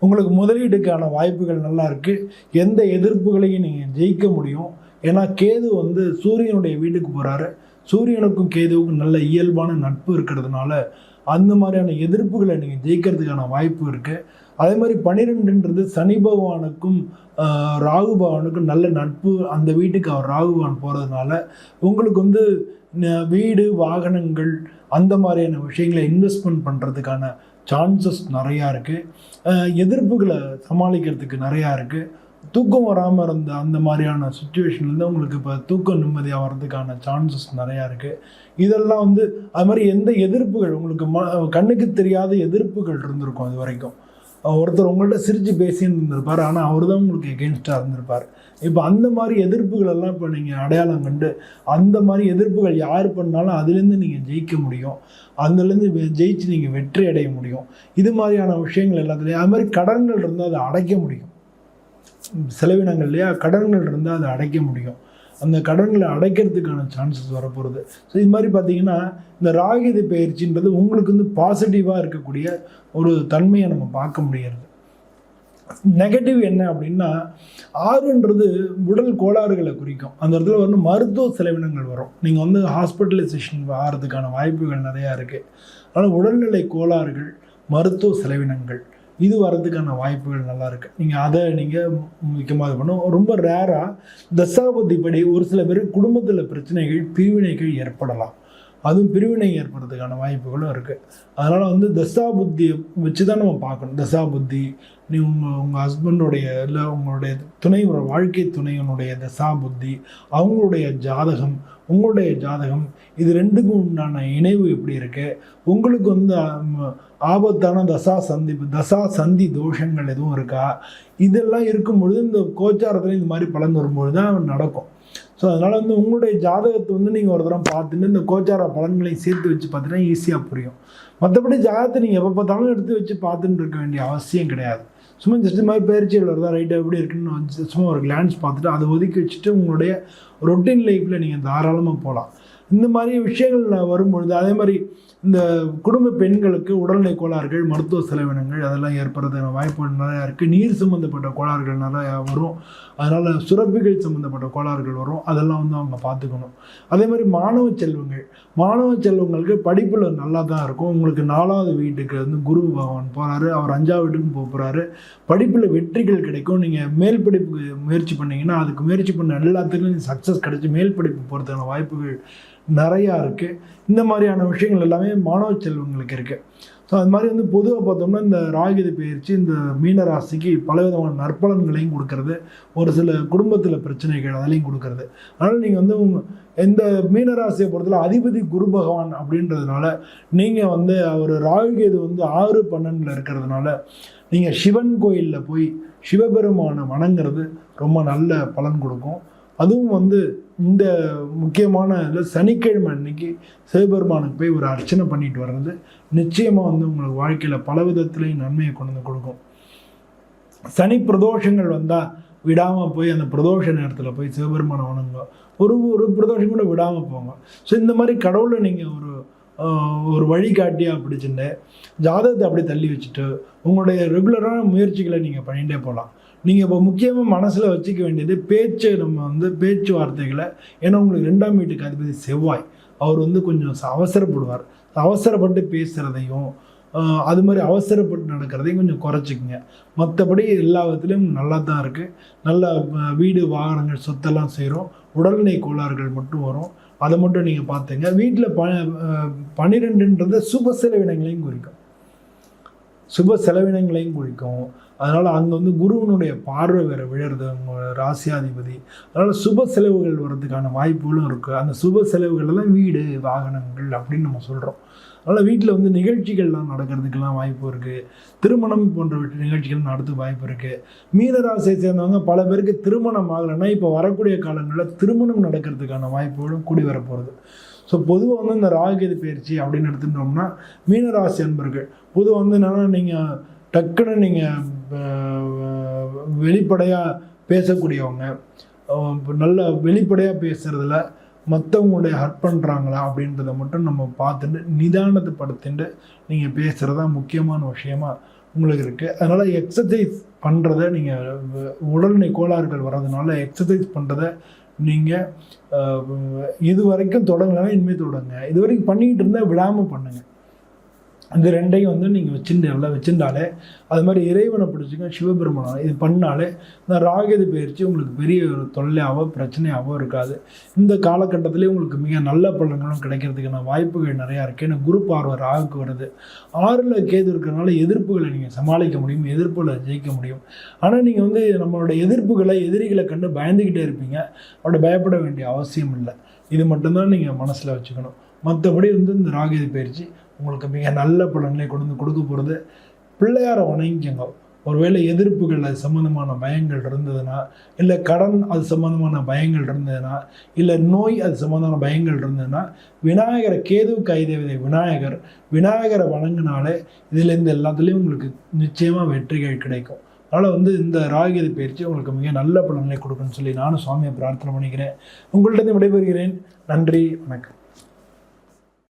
உங்களுக்கு முதலீடுக்கான வாய்ப்புகள் நல்லா இருக்குது. எந்த எதிர்ப்புகளையும் நீங்கள் ஜெயிக்க முடியும். ஏன்னா கேது வந்து சூரியனுடைய வீட்டுக்கு போகிறாரு. சூரியனுக்கும் கேதுவுக்கும் நல்ல இயல்பான நட்பு இருக்கிறதுனால அந்த மாதிரியான எதிர்ப்புகளை நீங்கள் ஜெயிக்கிறதுக்கான வாய்ப்பு இருக்குது. அதே மாதிரி 12ன்றது சனி பகவானுக்கும் ராகு பகவானுக்கும் நல்ல நட்பு. அந்த வீட்டுக்கு அவர் ராகு பகவான் போகிறதுனால உங்களுக்கு வந்து வீடு, வாகனங்கள் அந்த மாதிரியான விஷயங்களை இன்வெஸ்ட்மெண்ட் பண்ணுறதுக்கான சான்சஸ் நிறையா இருக்குது. எதிர்ப்புகளை சமாளிக்கிறதுக்கு நிறையா இருக்குது. தூக்கம் வராமல் இருந்த அந்த மாதிரியான சுச்சுவேஷன்லேருந்து உங்களுக்கு இப்போ தூக்கம் நிம்மதியாக வர்றதுக்கான சான்சஸ் நிறையா இருக்குது. இதெல்லாம் வந்து அது மாதிரி எந்த எதிர்ப்புகள் உங்களுக்கு கண்ணுக்கு தெரியாத எதிர்ப்புகள் இருந்திருக்கும். அது வரைக்கும் ஒருத்தர் உங்கள்கிட்ட சிரித்து பேசின்னு இருந்திருப்பார், ஆனால் அவர் தான் உங்களுக்கு எகென்ஸ்டாக இருந்திருப்பார். இப்போ அந்த மாதிரி எதிர்ப்புகள் எல்லாம் இப்போ நீங்கள் அடையாளம் கண்டு அந்த மாதிரி எதிர்ப்புகள் யார் பண்ணாலும் அதுலேருந்து நீங்கள் ஜெயிக்க முடியும். அதுலேருந்து ஜெயிச்சு நீங்கள் வெற்றி அடைய முடியும். இது மாதிரியான விஷயங்கள் எல்லாத்துலேயும் அது மாதிரி கடன்கள் இருந்தால் அதை அடைக்க முடியும். செலவினங்கள் இல்லையா, கடன்கள் இருந்தால் அதை அடைக்க முடியும். அந்த கடன்களை அடைக்கிறதுக்கான சான்சஸ் வரப்போகிறது. ஸோ இது மாதிரி பார்த்தீங்கன்னா இந்த ராகிதி பயிற்சின்றது உங்களுக்கு வந்து பாசிட்டிவாக இருக்கக்கூடிய ஒரு தன்மையை நம்ம பார்க்க முடிகிறது. நெகட்டிவ் என்ன அப்படின்னா 6ன்றது உடல் கோளாறுகளை குறிக்கும். அந்த இடத்துல வந்து மருத்துவ செலவினங்கள் வரும். நீங்கள் வந்து ஹாஸ்பிட்டலைசேஷன் ஆகிறதுக்கான வாய்ப்புகள் நிறையா இருக்குது. அதனால் உடல்நிலை கோளாறுகள், மருத்துவ செலவினங்கள் இது வர்றதுக்கான வாய்ப்புகள் நல்லா இருக்குது. நீங்கள் அதை நீங்கள் முக்கியமாக இது பண்ணும். ரொம்ப ரேராக தசாபுத்திப்படி ஒரு சில பேர் குடும்பத்தில் பிரச்சனைகள், பிரிவினைகள் ஏற்படலாம். அதுவும் பிரிவினை ஏற்படுறதுக்கான வாய்ப்புகளும் இருக்குது. அதனால் வந்து தசாபுத்தியை வச்சு தான் நம்ம பார்க்கணும். தசாபுத்தி நீ உங்கள் ஹஸ்பண்டோடைய இல்லை உங்களுடைய வாழ்க்கை துணையினுடைய தசாபுத்தி, அவங்களுடைய ஜாதகம், உங்களுடைய ஜாதகம், இது ரெண்டுக்கும் உண்டான இணைவு எப்படி இருக்குது, உங்களுக்கு வந்து ஆபத்தான தசா சந்தி தோஷங்கள் எதுவும் இருக்கா, இதெல்லாம் இருக்கும்பொழுது இந்த கோச்சாரத்தில் இந்த மாதிரி பலன் வரும்பொழுது தான் நடக்கும். ஸோ அதனால் வந்து உங்களுடைய ஜாதகத்தை வந்து நீங்கள் ஒரு தரம் பார்த்துட்டு இந்த கோச்சார பலன்களையும் சேர்த்து வச்சு பார்த்தீங்கன்னா ஈஸியாக புரியும். மற்றபடி ஜாதகத்தை நீங்கள் எப்போ பார்த்தாலும் எடுத்து வச்சு பார்த்துட்டு இருக்க வேண்டிய அவசியம் கிடையாது. சும்மா ஜஸ்ட் மாதிரி பயிற்சிகள் வருதா ரைட்டாக எப்படி இருக்குன்னு சும்மா ஒரு கிளான்ஸ் பார்த்துட்டு அதை ஒதுக்கி வச்சுட்டு உங்களுடைய ரொட்டீன் லைஃப்பில் நீங்கள் தாராளமாக போகலாம். இந்த மாதிரி விஷயங்கள் வரும்பொழுது அதே மாதிரி இந்த குடும்ப பெண்களுக்கு உடல்நிலை கோளாறுகள், மருத்துவ செலவினங்கள் அதெல்லாம் ஏற்படுறதுக்கான வாய்ப்புகள் நிறையா இருக்குது. நீர் சம்மந்தப்பட்ட கோளாறுகள் நிறையா வரும். அதனால் சுரப்பிகள் சம்மந்தப்பட்ட கோளாறுகள் வரும். அதெல்லாம் வந்து அவங்க பார்த்துக்கணும். அதே மாதிரி மாணவ செல்வங்களுக்கு படிப்பில் நல்லா தான் இருக்கும். உங்களுக்கு 4வது வீட்டுக்கு வந்து குரு பகவான் போகிறாரு, அவர் 5வது வீட்டுக்கும் போகிறாரு. படிப்பில் வெற்றிகள் கிடைக்கும். நீங்கள் மேல் படிப்புக்கு முயற்சி பண்ணிங்கன்னா அதுக்கு முயற்சி பண்ண எல்லாத்துக்கும் சக்ஸஸ் கிடைச்சி மேல் படிப்பு போகிறதுக்கான வாய்ப்புகள் நிறையா இருக்குது. இந்த மாதிரியான விஷயங்கள் எல்லாமே மாணவ செல்வங்களுக்கு இருக்குது. ஸோ அது மாதிரி வந்து பொதுவாக பார்த்தோம்னா இந்த ராகிதி பயிற்சி இந்த மீனராசிக்கு பலவிதமான நற்பலன்களையும் கொடுக்கறது, ஒரு சில குடும்பத்தில் பிரச்சனைகள் அதலையும் கொடுக்கறது. அதனால் நீங்கள் வந்து இந்த மீனராசியை பொறுத்தல அதிபதி குரு பகவான் அப்படின்றதுனால நீங்கள் வந்து அவர் ராகுகேது வந்து 6-12 இருக்கிறதுனால நீங்கள் சிவன் கோயிலில் போய் சிவபெருமானை வணங்குறது ரொம்ப நல்ல பலன் கொடுக்கும். அதுவும் வந்து இந்த முக்கியமான சனிக்கிழமை அன்னைக்கு சிவபெருமானுக்கு போய் ஒரு அர்ச்சனை பண்ணிட்டு வர்றது நிச்சயமாக வந்து உங்களுக்கு வாழ்க்கையில் பல விதத்துலேயும் நன்மையை கொண்டு வந்து கொடுக்கும். சனி பிரதோஷங்கள் வந்தால் விடாமல் போய் அந்த பிரதோஷ நேரத்தில் போய் சிவபெருமானை வணங்குங்க. ஒரு பிரதோஷம் கூட விடாமல் போங்க. ஸோ இந்த மாதிரி கடவுளை நீங்கள் ஒரு வழிகாட்டியாக பிடிச்சிட்டு ஜாதகத்தை அப்படி தள்ளி வச்சுட்டு உங்களுடைய ரெகுலரான முயற்சிகளை நீங்கள் பண்ணிகிட்டே போகலாம். நீங்கள் இப்போ முக்கியமாக மனசில் வச்சுக்க வேண்டியது நம்ம வந்து பேச்சுவார்த்தைகளை, ஏன்னா உங்களுக்கு 2ஆம் வீட்டுக்கு அதிபதி செவ்வாய், அவர் வந்து கொஞ்சம் அவசரப்படுவார். அவசரப்பட்டு பேசுகிறதையும் அது மாதிரி அவசரப்பட்டு நடக்கிறதையும் கொஞ்சம் குறைச்சிக்கங்க. மற்றபடி எல்லா விதத்துலேயும் நல்லா தான் இருக்குது. நல்ல வீடு, வாகனங்கள், சொத்தெல்லாம் செய்கிறோம். உடல்நிலை கோளாறுகள் மட்டும் வரும். அதை மட்டும் நீங்கள் பார்த்துங்க. வீட்டில் 12ன்றது சுப செலவினங்களையும் குறிக்கும். அதனால் அங்கே வந்து குருவனுடைய பார்வை வேறு விழுறது உங்களோட ராசியாதிபதி. அதனால் சுப செலவுகள் வர்றதுக்கான வாய்ப்புகளும் இருக்குது. அந்த சுப செலவுகள் தான் வீடு வாகனங்கள் அப்படின்னு நம்ம சொல்கிறோம். அதனால் வீட்டில் வந்து நிகழ்ச்சிகள்லாம் நடக்கிறதுக்கெல்லாம் வாய்ப்பு இருக்குது. திருமணம் போன்ற நிகழ்ச்சிகள் நடத்த வாய்ப்பு இருக்குது. மீனராசியை சேர்ந்தவங்க பல பேருக்கு திருமணம் ஆகலைன்னா இப்போ வரக்கூடிய காலங்களில் திருமணம் நடக்கிறதுக்கான வாய்ப்புகளும் கூடி வரப்போகிறது. ஸோ பொதுவாக வந்து இந்த ராகுகேது பயிற்சி அப்படின்னு எடுத்துட்டோம்னா மீனராசி அன்பர்கள் பொதுவாக வந்து என்னென்னா நீங்கள் டக்குன்னு நீங்கள் வெளிப்படையாக பேசக்கூடியவங்க, நல்ல வெளிப்படையாக பேசுகிறதுல மற்றவங்களுடைய ஹர்ட் பண்ணுறாங்களா அப்படின்றத மட்டும் நம்ம பார்த்துட்டு நிதானத்தை படுத்திட்டு நீங்கள் பேசுகிறது தான் முக்கியமான விஷயமா உங்களுக்கு இருக்குது. அதனால் எக்ஸசைஸ் பண்ணுறத நீங்கள் உடல்நிலை கோளாறுகள் வர்றதுனால எக்ஸசைஸ் பண்ணுறத நீங்கள் இது வரைக்கும் தொடங்கலாம், இனிமேல் தொடங்க. இது வரைக்கும் பண்ணிக்கிட்டு இருந்தால் விடாமல் பண்ணுங்கள். இந்த ரெண்டையும் வந்து நீங்கள் வச்சுட்டாலே அது மாதிரி இறைவனை பிடிச்சிக்க சிவபெருமானம் இது பண்ணாலே இந்த ராகுகேது பயிற்சி உங்களுக்கு பெரிய ஒரு தொல்லையாவோ பிரச்சனையாவோ இருக்காது. இந்த காலகட்டத்திலே உங்களுக்கு மிக நல்ல பலன்களும் கிடைக்கிறதுக்கான வாய்ப்புகள் நிறையா இருக்குது. ஏன்னா குரு பார்வை ராகுக்கு வருது. 6ல் கேது இருக்கிறதுனால எதிர்ப்புகளை நீங்கள் சமாளிக்க முடியும், எதிர்ப்புகளை ஜெயிக்க முடியும். ஆனால் நீங்கள் வந்து நம்மளோட எதிரிகளை கண்டு பயந்துக்கிட்டே இருப்பீங்க. அப்படி பயப்பட வேண்டிய அவசியம் இல்லை. இது மட்டும்தான் நீங்கள் மனசில் வச்சுக்கணும். மற்றபடி வந்து இந்த ராகுகேது பயிற்சி உங்களுக்கு மிக நல்ல பலன்களை கொடுக்க போகிறது. பிள்ளையாரை வணங்கிக்கங்க. ஒருவேளை எதிர்ப்புகள் அது சம்மந்தமான பயங்கள் இருந்ததுன்னா, இல்லை கடன் அது சம்மந்தமான பயங்கள் இருந்ததுன்னா, இல்லை நோய் அது சம்மந்தமான பயங்கள் இருந்ததுன்னா விநாயகரை, கேதுவுக்கு ஐதேவதை விநாயகரை வணங்கினாலே இதிலேருந்து எல்லாத்துலேயும் உங்களுக்கு நிச்சயமாக வெற்றிகள் கிடைக்கும். அதனால் வந்து இந்த ராகுகேது பயிற்சி உங்களுக்கு மிக நல்ல பலன்களை கொடுக்குன்னு சொல்லி நானும் சுவாமியை பிரார்த்தனை பண்ணிக்கிறேன். உங்கள்கிட்ட விடைபெறுகிறேன். நன்றி, வணக்கம்.